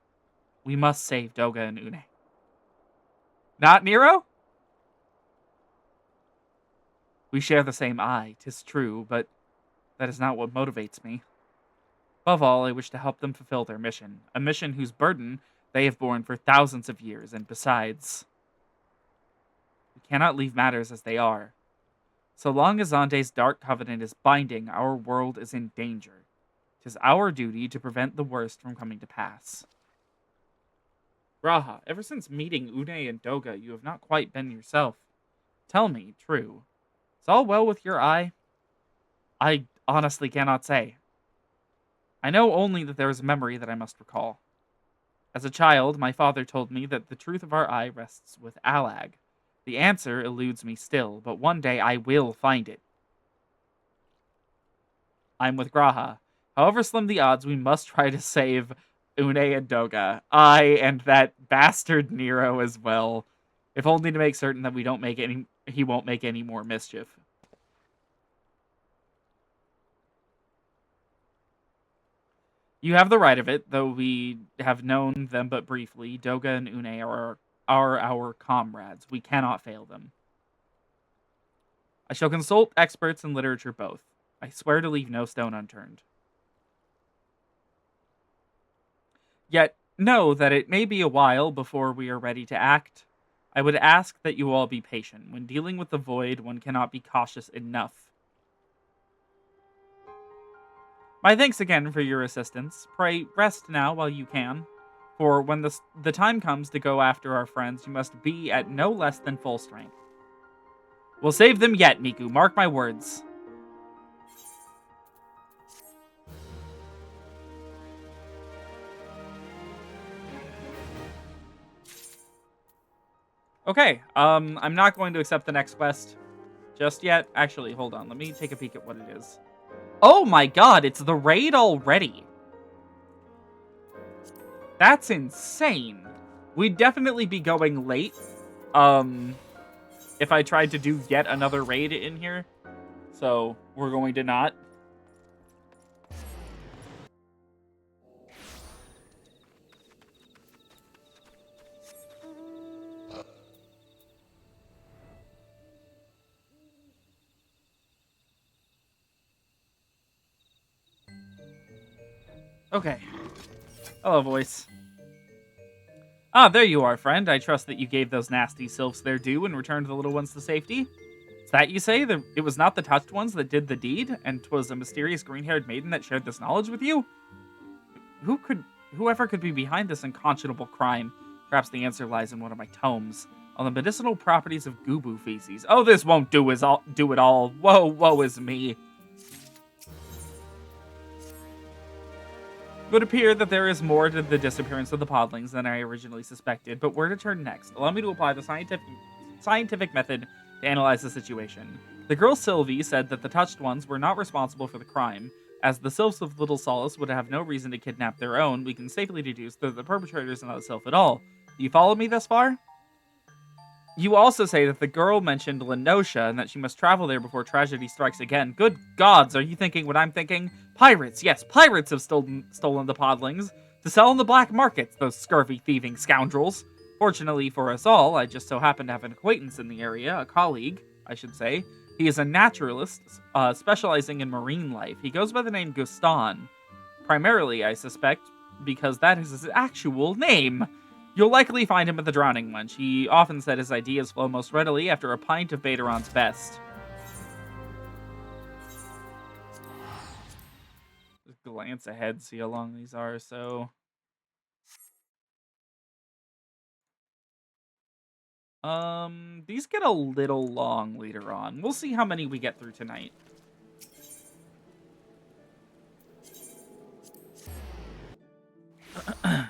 We must save Doga and Une. Not Nero? We share the same eye, 'tis true, but that is not what motivates me. Above all, I wish to help them fulfill their mission, a mission whose burden they have borne for thousands of years, and besides, we cannot leave matters as they are. So long as Zonde's dark covenant is binding, our world is in danger. 'Tis our duty to prevent the worst from coming to pass. Graha, ever since meeting Une and Doga, you have not quite been yourself. Tell me, true, is all well with your eye? I honestly cannot say. I know only that there is a memory that I must recall. As a child, my father told me that the truth of our eye rests with Alag. The answer eludes me still, but one day I will find it. I'm with Graha. However slim the odds, we must try to save Une and Doga. I and that bastard Nero as well. If only to make certain that he won't make any more mischief. You have the right of it, though we have known them but briefly. Doga and Une are our comrades. We cannot fail them. I shall consult experts in literature both. I swear to leave no stone unturned. Yet know that it may be a while before we are ready to act. I would ask that you all be patient. When dealing with the void, one cannot be cautious enough. My thanks again for your assistance. Pray rest now while you can. For when the time comes to go after our friends, you must be at no less than full strength. We'll save them yet, Miku. Mark my words. Okay, I'm not going to accept the next quest just yet. Actually, hold on. Let me take a peek at what it is. Oh my god, it's the raid already. That's insane. We'd definitely be going late, if I tried to do yet another raid in here. So, we're going to not. Okay. Hello, voice. Ah, there you are, friend. I trust that you gave those nasty sylphs their due and returned the little ones to safety. Is that you say? It was not the touched ones that did the deed, and 'twas a mysterious green-haired maiden that shared this knowledge with you? Whoever could be behind this unconscionable crime? Perhaps the answer lies in one of my tomes on the medicinal properties of Gubu feces. Oh, this won't do it all. Woe is me. It would appear that there is more to the disappearance of the podlings than I originally suspected, but where to turn next? Allow me to apply the scientific method to analyze the situation. The girl Sylvie said that the touched ones were not responsible for the crime. As the sylphs of Little Solace would have no reason to kidnap their own, we can safely deduce that the perpetrator is not a sylph at all. Do you follow me thus far? You also say that the girl mentioned Lenosha and that she must travel there before tragedy strikes again. Good gods, are you thinking what I'm thinking? Pirates, yes, pirates have stolen the podlings to sell in the black markets, those scurvy thieving scoundrels. Fortunately for us all, I just so happen to have an acquaintance in the area, a colleague, I should say. He is a naturalist, specializing in marine life. He goes by the name Guston. Primarily, I suspect, because that is his actual name. You'll likely find him at the Drowning Wench. He often said his ideas flow most readily after a pint of Bateron's best. Just glance ahead, see how long these are, so... these get a little long later on. We'll see how many we get through tonight. I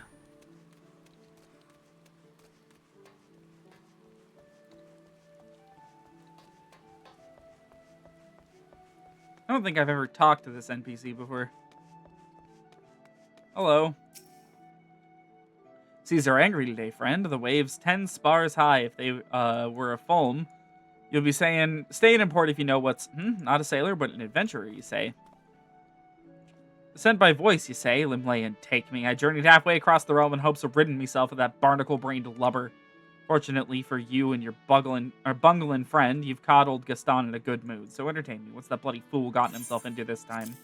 don't think I've ever talked to this NPC before. Hello. Seas are angry today, friend. The waves 10 spars high if they were a foam. You'll be saying, stay in port if you know what's, not a sailor, but an adventurer, you say. Sent by voice, you say, Limlayan, take me. I journeyed halfway across the realm in hopes of ridding myself of that barnacle-brained lubber. Fortunately for you and your bungling friend, you've caught old Gaston in a good mood, so entertain me. What's that bloody fool gotten himself into this time?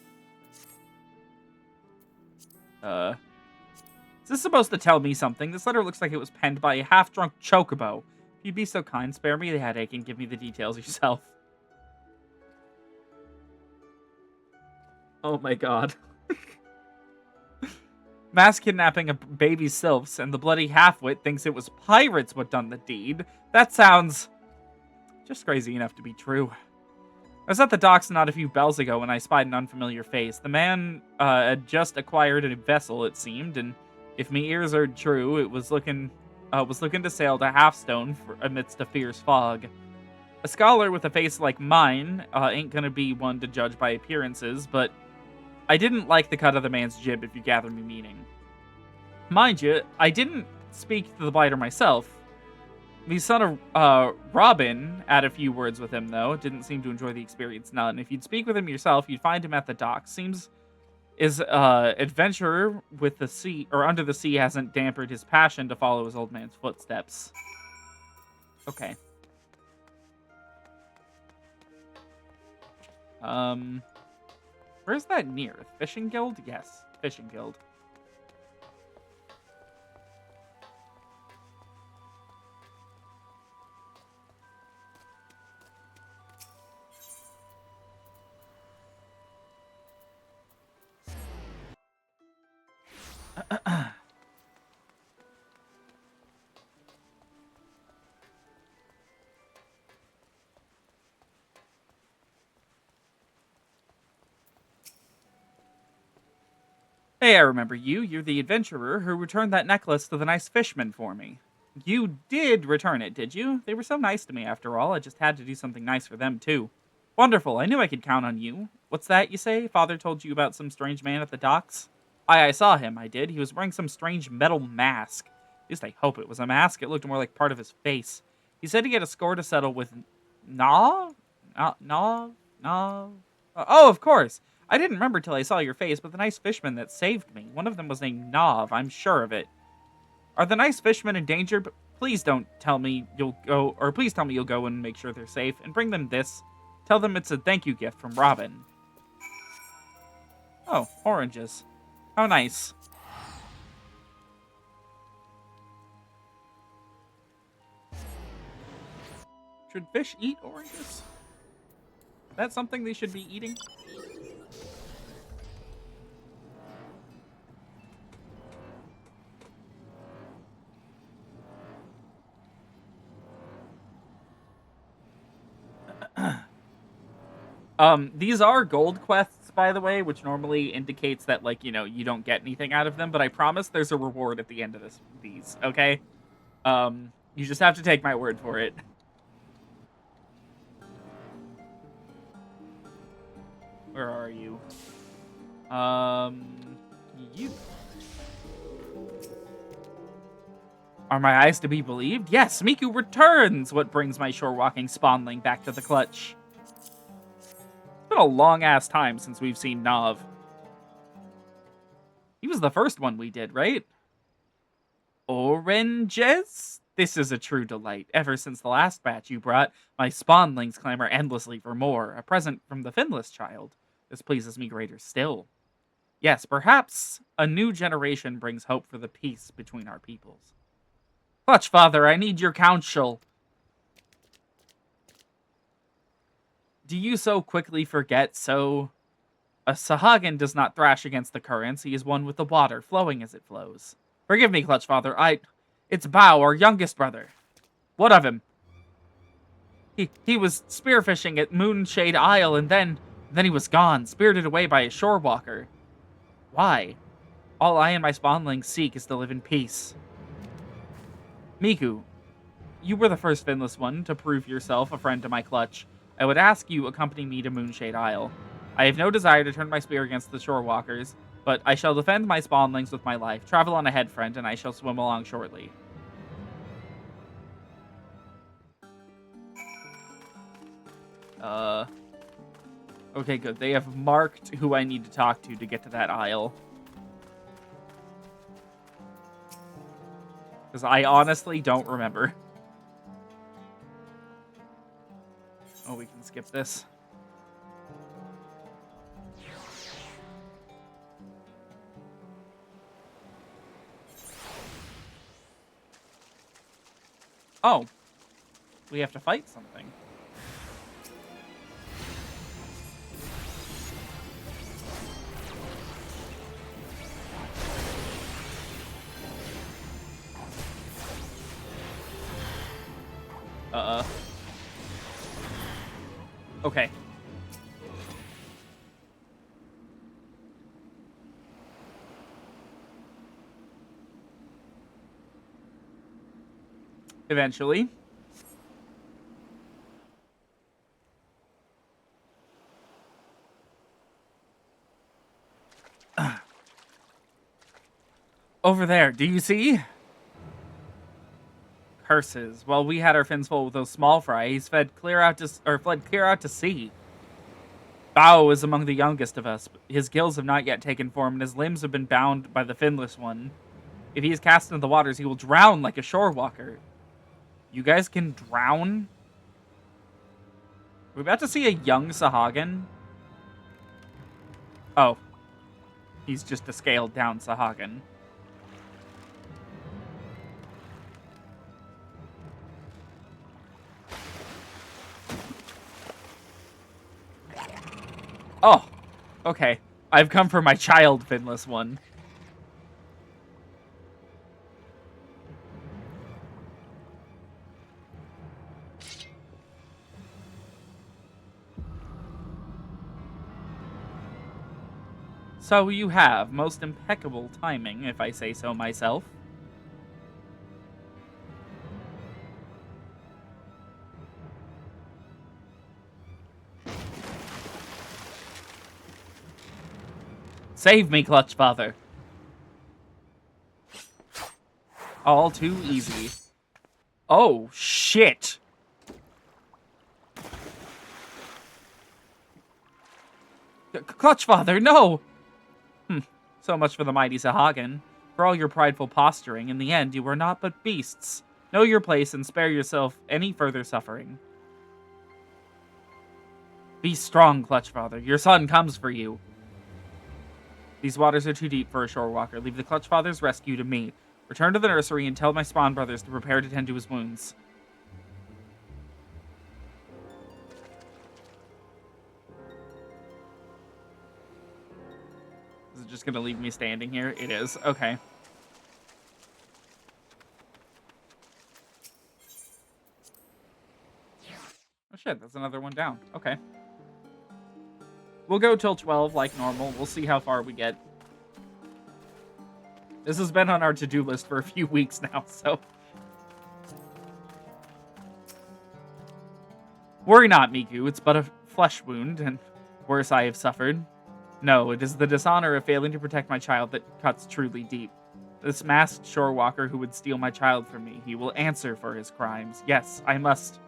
Is this supposed to tell me something? This letter looks like it was penned by a half-drunk chocobo. If you'd be so kind, spare me the headache and give me the details yourself. Oh my god. Mass kidnapping of baby sylphs, and the bloody half-wit thinks it was pirates what done the deed. That sounds just crazy enough to be true. I was at the docks not a few bells ago when I spied an unfamiliar face. The man had just acquired a vessel, it seemed, and if me ears are true, it was looking to sail to Halfstone amidst a fierce fog. A scholar with a face like mine ain't gonna be one to judge by appearances, but I didn't like the cut of the man's jib, if you gather me meaning. Mind you, I didn't speak to the biter myself. The son of Robin had a few words with him, though. Didn't seem to enjoy the experience none. If you'd speak with him yourself, you'd find him at the dock. Seems his adventurer with the sea, or under the sea, hasn't dampened his passion to follow his old man's footsteps. Okay. Um, where's that near? Fishing Guild? Yes, Fishing Guild. Hey, I remember you. You're the adventurer who returned that necklace to the nice fisherman for me. You did return it, did you? They were so nice to me after all. I just had to do something nice for them, too. Wonderful. I knew I could count on you. What's that you say? Father told you about some strange man at the docks? I saw him, I did. He was wearing some strange metal mask. At least I hope it was a mask. It looked more like part of his face. He said he had a score to settle with Nah? Nah? Oh, of course. I didn't remember till I saw your face, but the nice fisherman that saved me. One of them was named Nav, I'm sure of it. Are the nice fishermen in danger? But please don't tell me you'll go, or please tell me you'll go and make sure they're safe, and bring them this. Tell them it's a thank you gift from Robin. Oh, oranges. How nice. Should fish eat oranges? Is that something they should be eating? These are gold quests, by the way, which normally indicates that, like, you know, you don't get anything out of them, but I promise there's a reward at the end of these, okay? You just have to take my word for it. Where are you? You. Are my eyes to be believed? Yes, Miku returns! What brings my shore-walking spawnling back to the clutch? It's been a long-ass time since we've seen Nav. He was the first one we did, right? Oranges? This is a true delight. Ever since the last batch you brought, my spawnlings clamor endlessly for more. A present from the finless child. This pleases me greater still. Yes, perhaps a new generation brings hope for the peace between our peoples. Clutch, Father, I need your counsel. Do you so quickly forget so... A Sahagan does not thrash against the currents. He is one with the water, flowing as it flows. Forgive me, Clutch Father. It's Bao, our youngest brother. What of him? He was spearfishing at Moonshade Isle, and then he was gone, spirited away by a shore walker. Why? All I and my spawnlings seek is to live in peace. Miku, you were the first finless one to prove yourself a friend to my clutch. I would ask you accompany me to Moonshade Isle. I have no desire to turn my spear against the shore walkers, but I shall defend my spawnlings with my life. Travel on ahead, friend, and I shall swim along shortly. Okay, good. They have marked who I need to talk to get to that isle. Because I honestly don't remember. Oh, we can skip this. Oh. We have to fight something. Okay. Eventually. Over there, do you see? Curses. Well, we had our fins full with those small fry. He's fled clear out to sea. Bao is among the youngest of us. His gills have not yet taken form, and his limbs have been bound by the finless one. If he is cast into the waters, he will drown like a shore walker. You guys can drown? We're about to see a young Sahagan. Oh, he's just a scaled-down Sahagin. Oh, okay. I've come for my child, Finless one. So you have most impeccable timing, if I say so myself. Save me, Clutch Father. All too easy. Oh, shit. Clutch Father, no! So much for the mighty Sahagin. For all your prideful posturing, in the end you were naught but beasts. Know your place and spare yourself any further suffering. Be strong, Clutch Father. Your son comes for you. These waters are too deep for a shore walker. Leave the Clutch Father's rescue to me. Return to the nursery and tell my spawn brothers to prepare to tend to his wounds. Is it just going to leave me standing here? It is. Okay. Oh shit, that's another one down. Okay. We'll go till 12 like normal. We'll see how far we get. This has been on our to-do list for a few weeks now, so... Worry not, Miku. It's but a flesh wound, and worse I have suffered. No, it is the dishonor of failing to protect my child that cuts truly deep. This masked shore walker who would steal my child from me, he will answer for his crimes. Yes, I must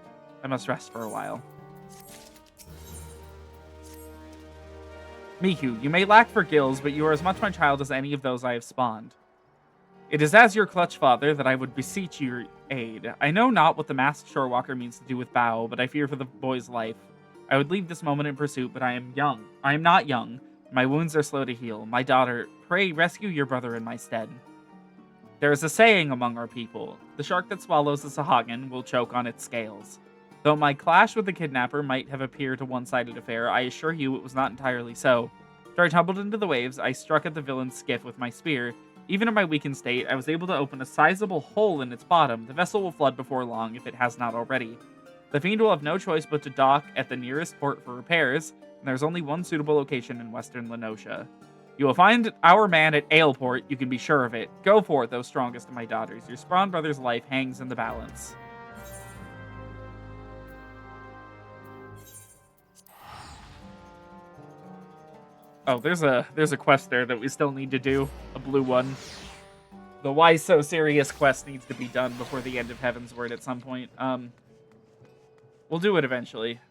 rest for a while. Miku, you may lack for gills, but you are as much my child as any of those I have spawned. It is as your Clutch Father that I would beseech your aid. I know not what the masked shore walker means to do with Bao, but I fear for the boy's life. I would leave this moment in pursuit, but I am young. I am not young. My wounds are slow to heal. My daughter, pray rescue your brother in my stead. There is a saying among our people. The shark that swallows the Sahagin will choke on its scales. Though my clash with the kidnapper might have appeared a one-sided affair, I assure you it was not entirely so. After I tumbled into the waves, I struck at the villain's skiff with my spear. Even in my weakened state, I was able to open a sizable hole in its bottom. The vessel will flood before long, if it has not already. The fiend will have no choice but to dock at the nearest port for repairs, and there's only one suitable location in western Lenosha. You will find our man at Aleport, you can be sure of it. Go for it, though strongest of my daughters. Your spawn brother's life hangs in the balance. Oh, there's a quest there that we still need to do. A blue one. The Why So Serious quest needs to be done before the end of Heavensward at some point. We'll do it eventually.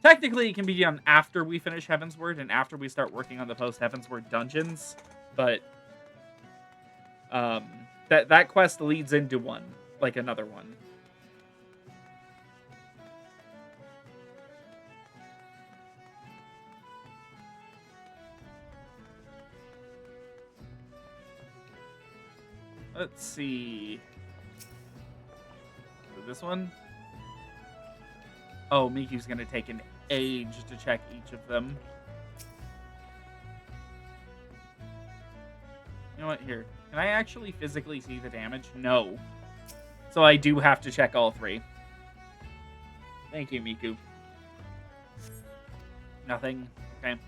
Technically, it can be done after we finish Heavensward and after we start working on the post-Heavensward dungeons, but that quest leads into one, like another one. Let's see. This one? Oh, Miku's gonna take an age to check each of them. You know what? Here. Can I actually physically see the damage? No. So I do have to check all three. Thank you, Miku. Nothing. Okay.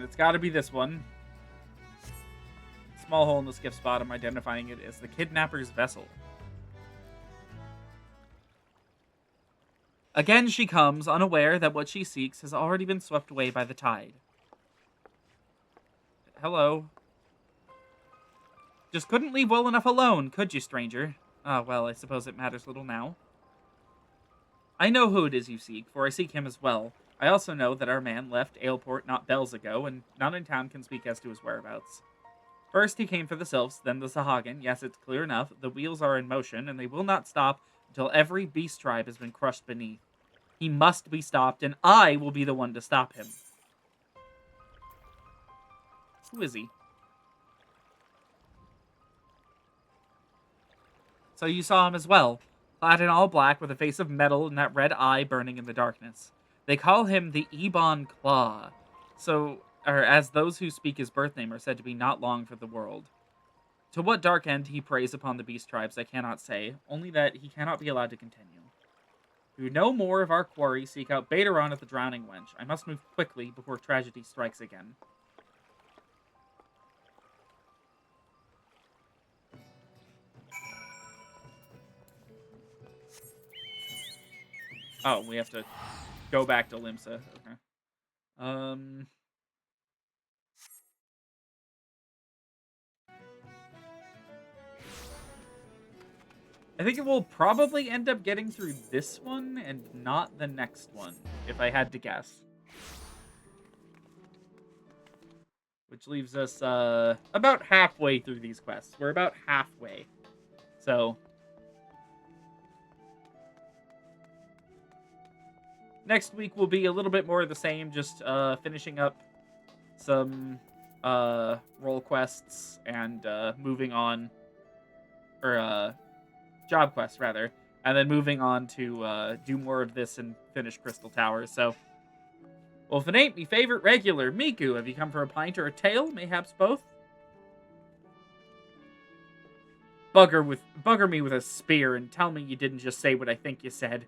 It's gotta be this one. Small hole in the skiff's bottom, identifying it as the kidnapper's vessel. Again she comes, unaware that what she seeks has already been swept away by the tide. Hello. Just couldn't leave well enough alone, could you, stranger? Ah, well, I suppose it matters little now. I know who it is you seek, for I seek him as well. I also know that our man left Aleport not bells ago, and none in town can speak as to his whereabouts. First he came for the Sylphs, then the Sahagin. Yes, it's clear enough. The wheels are in motion, and they will not stop until every beast tribe has been crushed beneath. He must be stopped, and I will be the one to stop him. Who is he? So you saw him as well, clad in all black with a face of metal and that red eye burning in the darkness. They call him the Ebon Claw, or as those who speak his birth name are said to be not long for the world. To what dark end he preys upon the beast tribes I cannot say, only that he cannot be allowed to continue. To know more of our quarry, seek out Bateron at the Drowning Wench. I must move quickly before tragedy strikes again. Oh, we have to go back to Limsa. Okay. I think it will probably end up getting through this one and not the next one, if I had to guess. Which leaves us about halfway through these quests. We're about halfway. So next week will be a little bit more of the same, just finishing up some role quests and moving on, or job quests rather, and then moving on to do more of this and finish Crystal Tower. So, well, if it ain't me favorite regular, Miku, have you come for a pint or a tail? Mayhaps both? Bugger me with a spear and tell me you didn't just say what I think you said.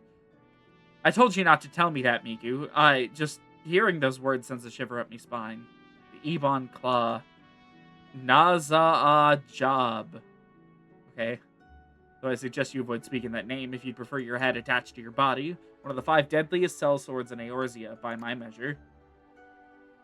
I told you not to tell me that, Miku. Just hearing those words sends a shiver up me spine. The Ebon Claw. Naza Job. Okay. So I suggest you avoid speaking that name if you'd prefer your head attached to your body. One of the 5 deadliest cell swords in Eorzea, by my measure.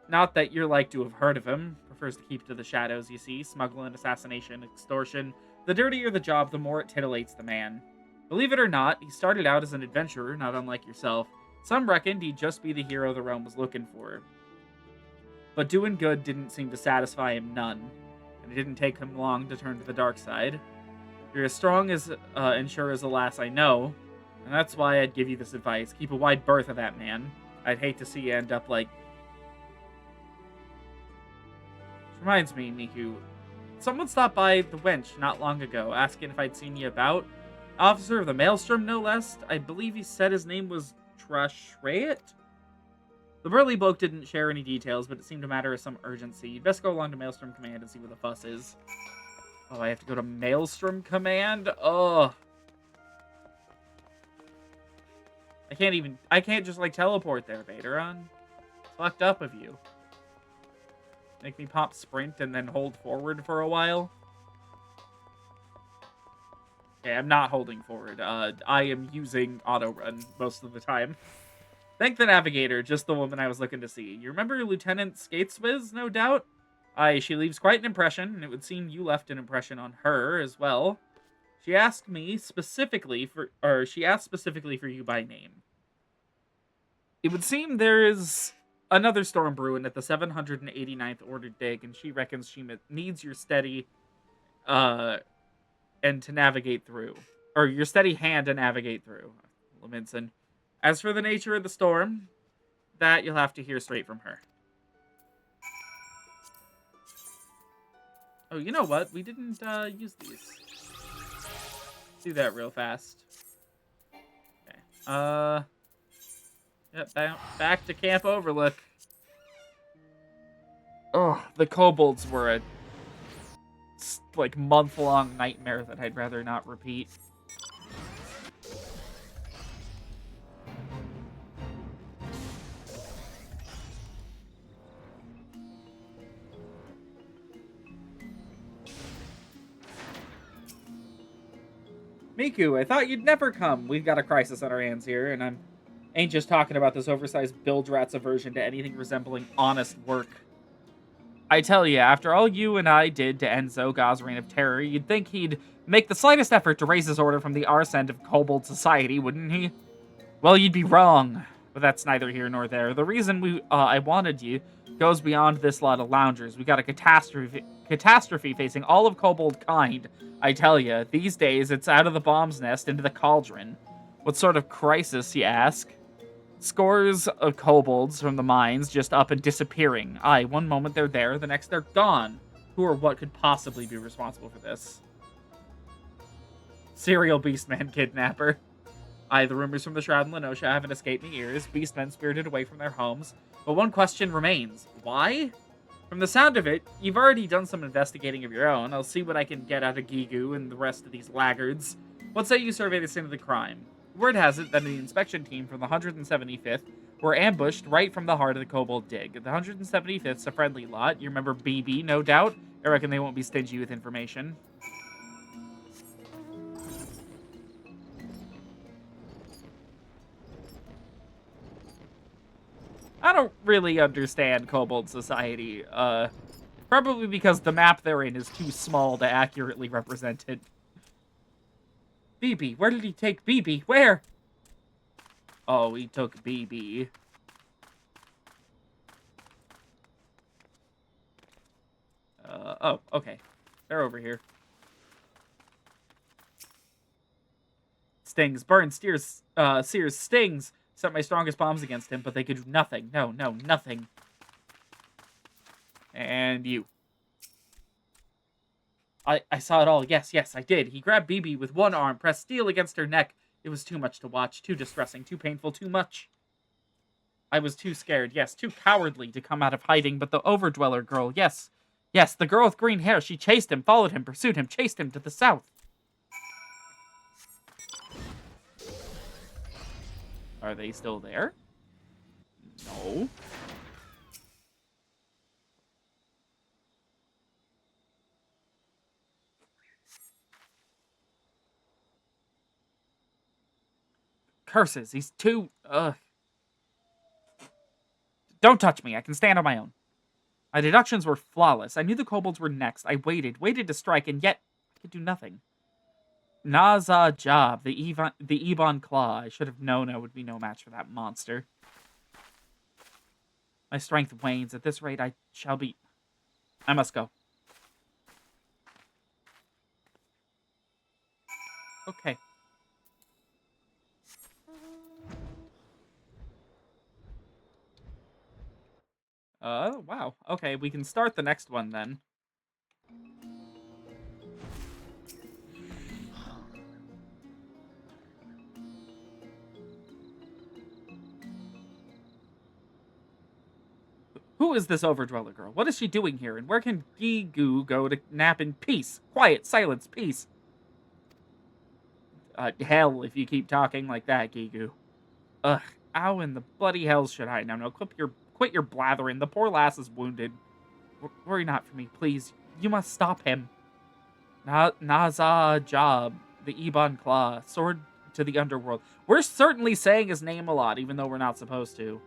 Not that you're like to have heard of him. Prefers to keep to the shadows, you see. Smuggling, assassination, extortion. The dirtier the job, the more it titillates the man. Believe it or not, he started out as an adventurer, not unlike yourself. Some reckoned he'd just be the hero the realm was looking for. But doing good didn't seem to satisfy him none. And it didn't take him long to turn to the dark side. You're as strong as and sure as the lass I know, and that's why I'd give you this advice. Keep a wide berth of that man. I'd hate to see you end up like... Which reminds me, Miku, someone stopped by the wench not long ago, asking if I'd seen you about. Officer of the Maelstrom, no less. I believe he said his name was Trashrayet? The burly bloke didn't share any details, but it seemed to matter of some urgency. You'd best go along to Maelstrom Command and see what the fuss is. Oh, I have to go to Maelstrom Command? Ugh. I can't just, like, teleport there, Bateron. It's fucked up of you. Make me pop sprint and then hold forward for a while. Okay, I'm not holding forward. I am using auto run most of the time. Thank the navigator, just the woman I was looking to see. You remember Lieutenant Skateswiz, no doubt? Aye, she leaves quite an impression, and it would seem you left an impression on her as well. She asked specifically for you by name. It would seem there is another storm brewing at the 789th ordered dig, and she reckons she needs your steady, and to navigate through. Or your steady hand to navigate through, Leminson. As for the nature of the storm, that you'll have to hear straight from her. Oh, you know what? We didn't use these. Let's do that real fast. Okay. Yep, back to Camp Overlook. Oh, the kobolds were a like month-long nightmare that I'd rather not repeat. Miku, I thought you'd never come. We've got a crisis on our hands here, and I ain't just talking about this oversized bilge rat's aversion to anything resembling honest work. I tell you, after all you and I did to end Zogar's reign of terror, you'd think he'd make the slightest effort to raise his order from the arse end of kobold society, wouldn't he? Well, you'd be wrong, but that's neither here nor there. The reason I wanted you goes beyond this lot of loungers. We got a catastrophe facing all of kobold kind. I tell you, these days it's out of the bomb's nest into the cauldron. What sort of crisis, you ask? Scores of kobolds from the mines just up and disappearing. Aye, one moment they're there, the next they're gone. Who or what could possibly be responsible for this? Serial Beastman kidnapper. Aye, the rumors from the Shroud and Lenosha haven't escaped me ears. Beastmen spirited away from their homes. But one question remains. Why? From the sound of it, you've already done some investigating of your own. I'll see what I can get out of Gigu and the rest of these laggards. What say you survey the scene of the crime? Word has it that the inspection team from the 175th were ambushed right from the heart of the Kobold Dig. The 175th's a friendly lot. You remember BB, no doubt? I reckon they won't be stingy with information. I don't really understand Kobold society, probably because the map they're in is too small to accurately represent it. BB, where did he take BB? Where? Oh, he took BB. Oh, okay. They're over here. Stings, burn, steers, sears, stings. Sent my strongest bombs against him, but they could do nothing. No, nothing. And you. I saw it all. Yes, I did. He grabbed BB with one arm, pressed steel against her neck. It was too much to watch, too distressing, too painful, too much. I was too scared, yes, too cowardly to come out of hiding, but the Overdweller girl, yes, the girl with green hair, she chased him, followed him, pursued him, chased him to the south. Are they still there? No. Curses, he's too, Don't touch me, I can stand on my own. My deductions were flawless. I knew the kobolds were next. I waited to strike, and yet I could do nothing. Naza Job, the Ebon Claw. I should have known I would be no match for that monster. My strength wanes. At this rate, I shall be... I must go. Okay. Wow. Okay, we can start the next one then. Who is this Overdweller girl? What is she doing here? And where can Gigu go to nap in peace? Quiet, silence, peace. Hell, if you keep talking like that, Gigu. Ugh, how in the bloody hell should I? No, quit your blathering. The poor lass is wounded. Worry not for me, please. You must stop him. Naza Job, the Ebon Claw, sword to the underworld. We're certainly saying his name a lot, even though we're not supposed to.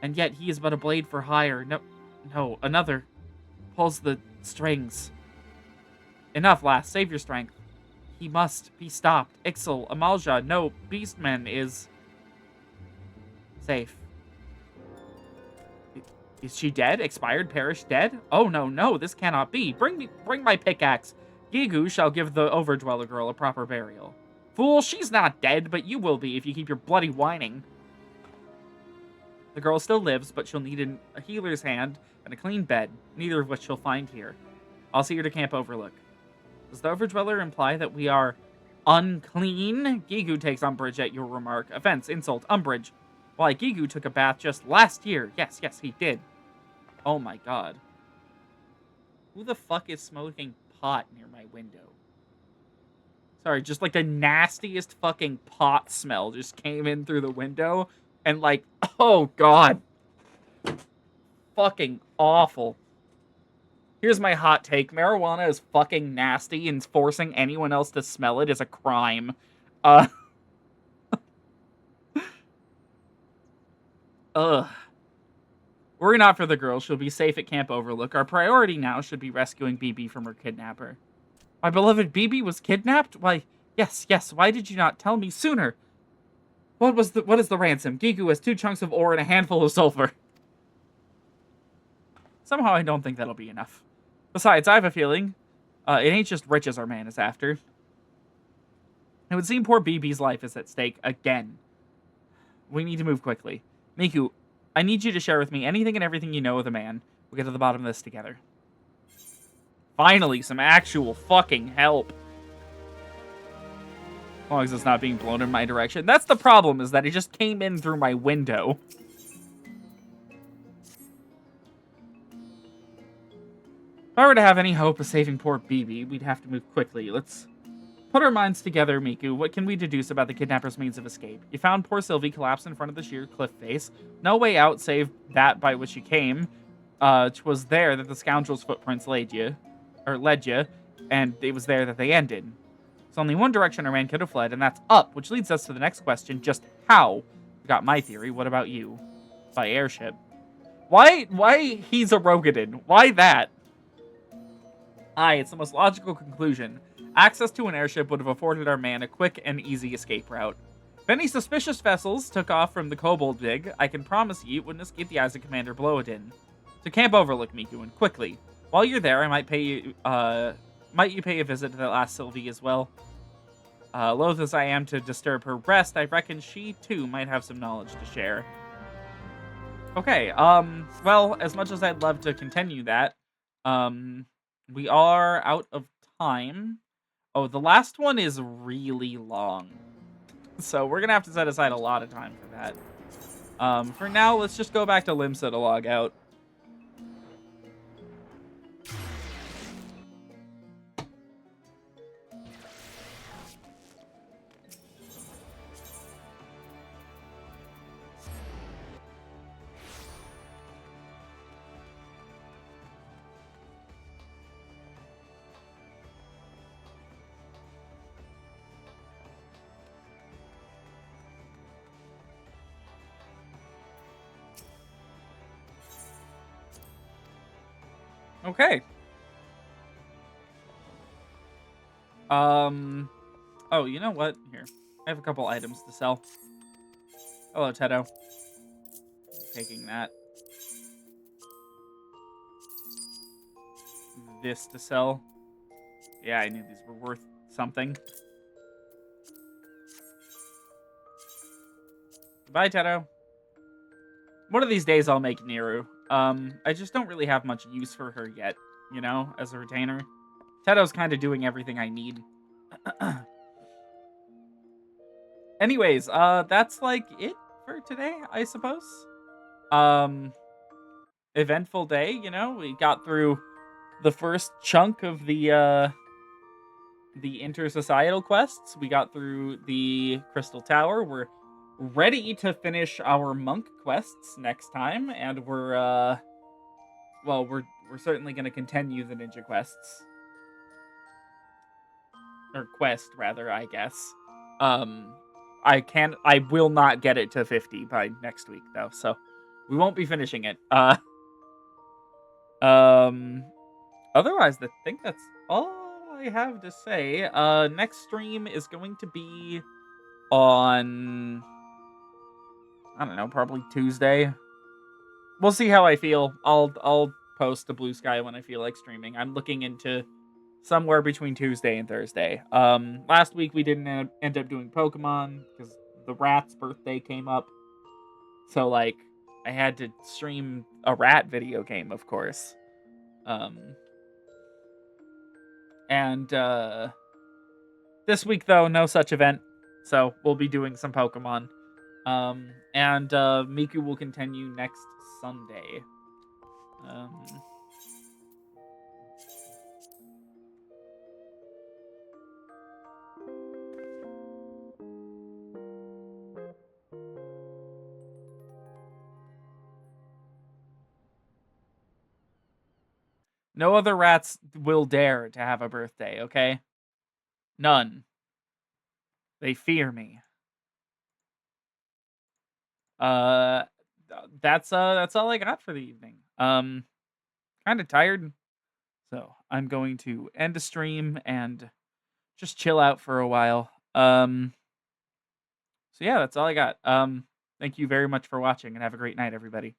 And yet he is but a blade for hire. No, another pulls the strings. Enough, lass. Save your strength. He must be stopped. Ixal, Amalja, no, Beastman is safe. Is she dead? Expired, perished, dead? Oh, no, this cannot be. Bring my pickaxe. Gigu shall give the Overdweller girl a proper burial. Fool, she's not dead, but you will be if you keep your bloody whining. The girl still lives, but she'll need a healer's hand and a clean bed, neither of which she'll find here. I'll see her to Camp Overlook. Does the Overdweller imply that we are unclean? Gigu takes umbrage at your remark. Offense, insult, umbrage. Why, Gigu took a bath just last year. Yes, he did. Oh my god. Who the fuck is smoking pot near my window? Sorry, just like the nastiest fucking pot smell just came in through the window. And like, oh god. Fucking awful. Here's my hot take. Marijuana is fucking nasty, and forcing anyone else to smell it is a crime. Ugh. Worry not for the girl. She'll be safe at Camp Overlook. Our priority now should be rescuing BB from her kidnapper. My beloved BB was kidnapped? Why, yes. Why did you not tell me sooner? What is the ransom? Gigu has 2 chunks of ore and a handful of sulfur. Somehow I don't think that'll be enough. Besides, I have a feeling it ain't just riches our man is after. It would seem poor BB's life is at stake again. We need to move quickly. Miku, I need you to share with me anything and everything you know of the man. We'll get to the bottom of this together. Finally, some actual fucking help. As long as it's not being blown in my direction. That's the problem, is that it just came in through my window. If I were to have any hope of saving poor BB, we'd have to move quickly. Let's put our minds together, Miku. What can we deduce about the kidnapper's means of escape? You found poor Sylvie collapsed in front of the sheer cliff face. No way out save that by which you came. 'Twas there that the scoundrel's footprints led you, and it was there that they ended. There's only one direction a man could have fled, and that's up, which leads us to the next question, just how? You got my theory, what about you? By airship. Why he's a Rogadin? Why that? Aye, it's the most logical conclusion. Access to an airship would have afforded our man a quick and easy escape route. If any suspicious vessels took off from the Kobold Dig, I can promise you it wouldn't escape the eyes of Commander Bloedin. So Camp Overlook, Miku, and quickly. While you're there, I might you pay a visit to that last Sylvie as well? Loath as I am to disturb her rest, I reckon she, too, might have some knowledge to share. Okay, well, as much as I'd love to continue that, we are out of time. Oh, the last one is really long. So we're gonna have to set aside a lot of time for that. For now, let's just go back to Limsa to log out. Okay. Oh, you know what? Here. I have a couple items to sell. Hello, Tedo. Taking that. This to sell. Yeah, I knew these were worth something. Goodbye, Tedo. One of these days I'll make Niru. I just don't really have much use for her yet, you know, as a retainer. Tedo's kind of doing everything I need. Anyways, that's like it for today, I suppose. Eventful day, you know. We got through the first chunk of the intersocietal quests. We got through the Crystal Tower. We're ready to finish our monk quests next time, and we're certainly going to continue the ninja quests. Or quest, rather, I guess. I will not get it to 50 by next week, though, so we won't be finishing it. Otherwise, I think that's all I have to say. Next stream is going to be on, I don't know, probably Tuesday. We'll see how I feel. I'll post to Blue Sky when I feel like streaming. I'm looking into somewhere between Tuesday and Thursday. Last week we didn't end up doing Pokemon because the rat's birthday came up. So, like, I had to stream a rat video game, of course. This week, though, no such event. So, we'll be doing some Pokemon. Miku will continue next Sunday. No other rats will dare to have a birthday, okay? None. They fear me. That's all I got for the evening. Kind of tired, so I'm going to end the stream and just chill out for a while. So yeah, that's all I got. Thank you very much for watching, and have a great night, everybody.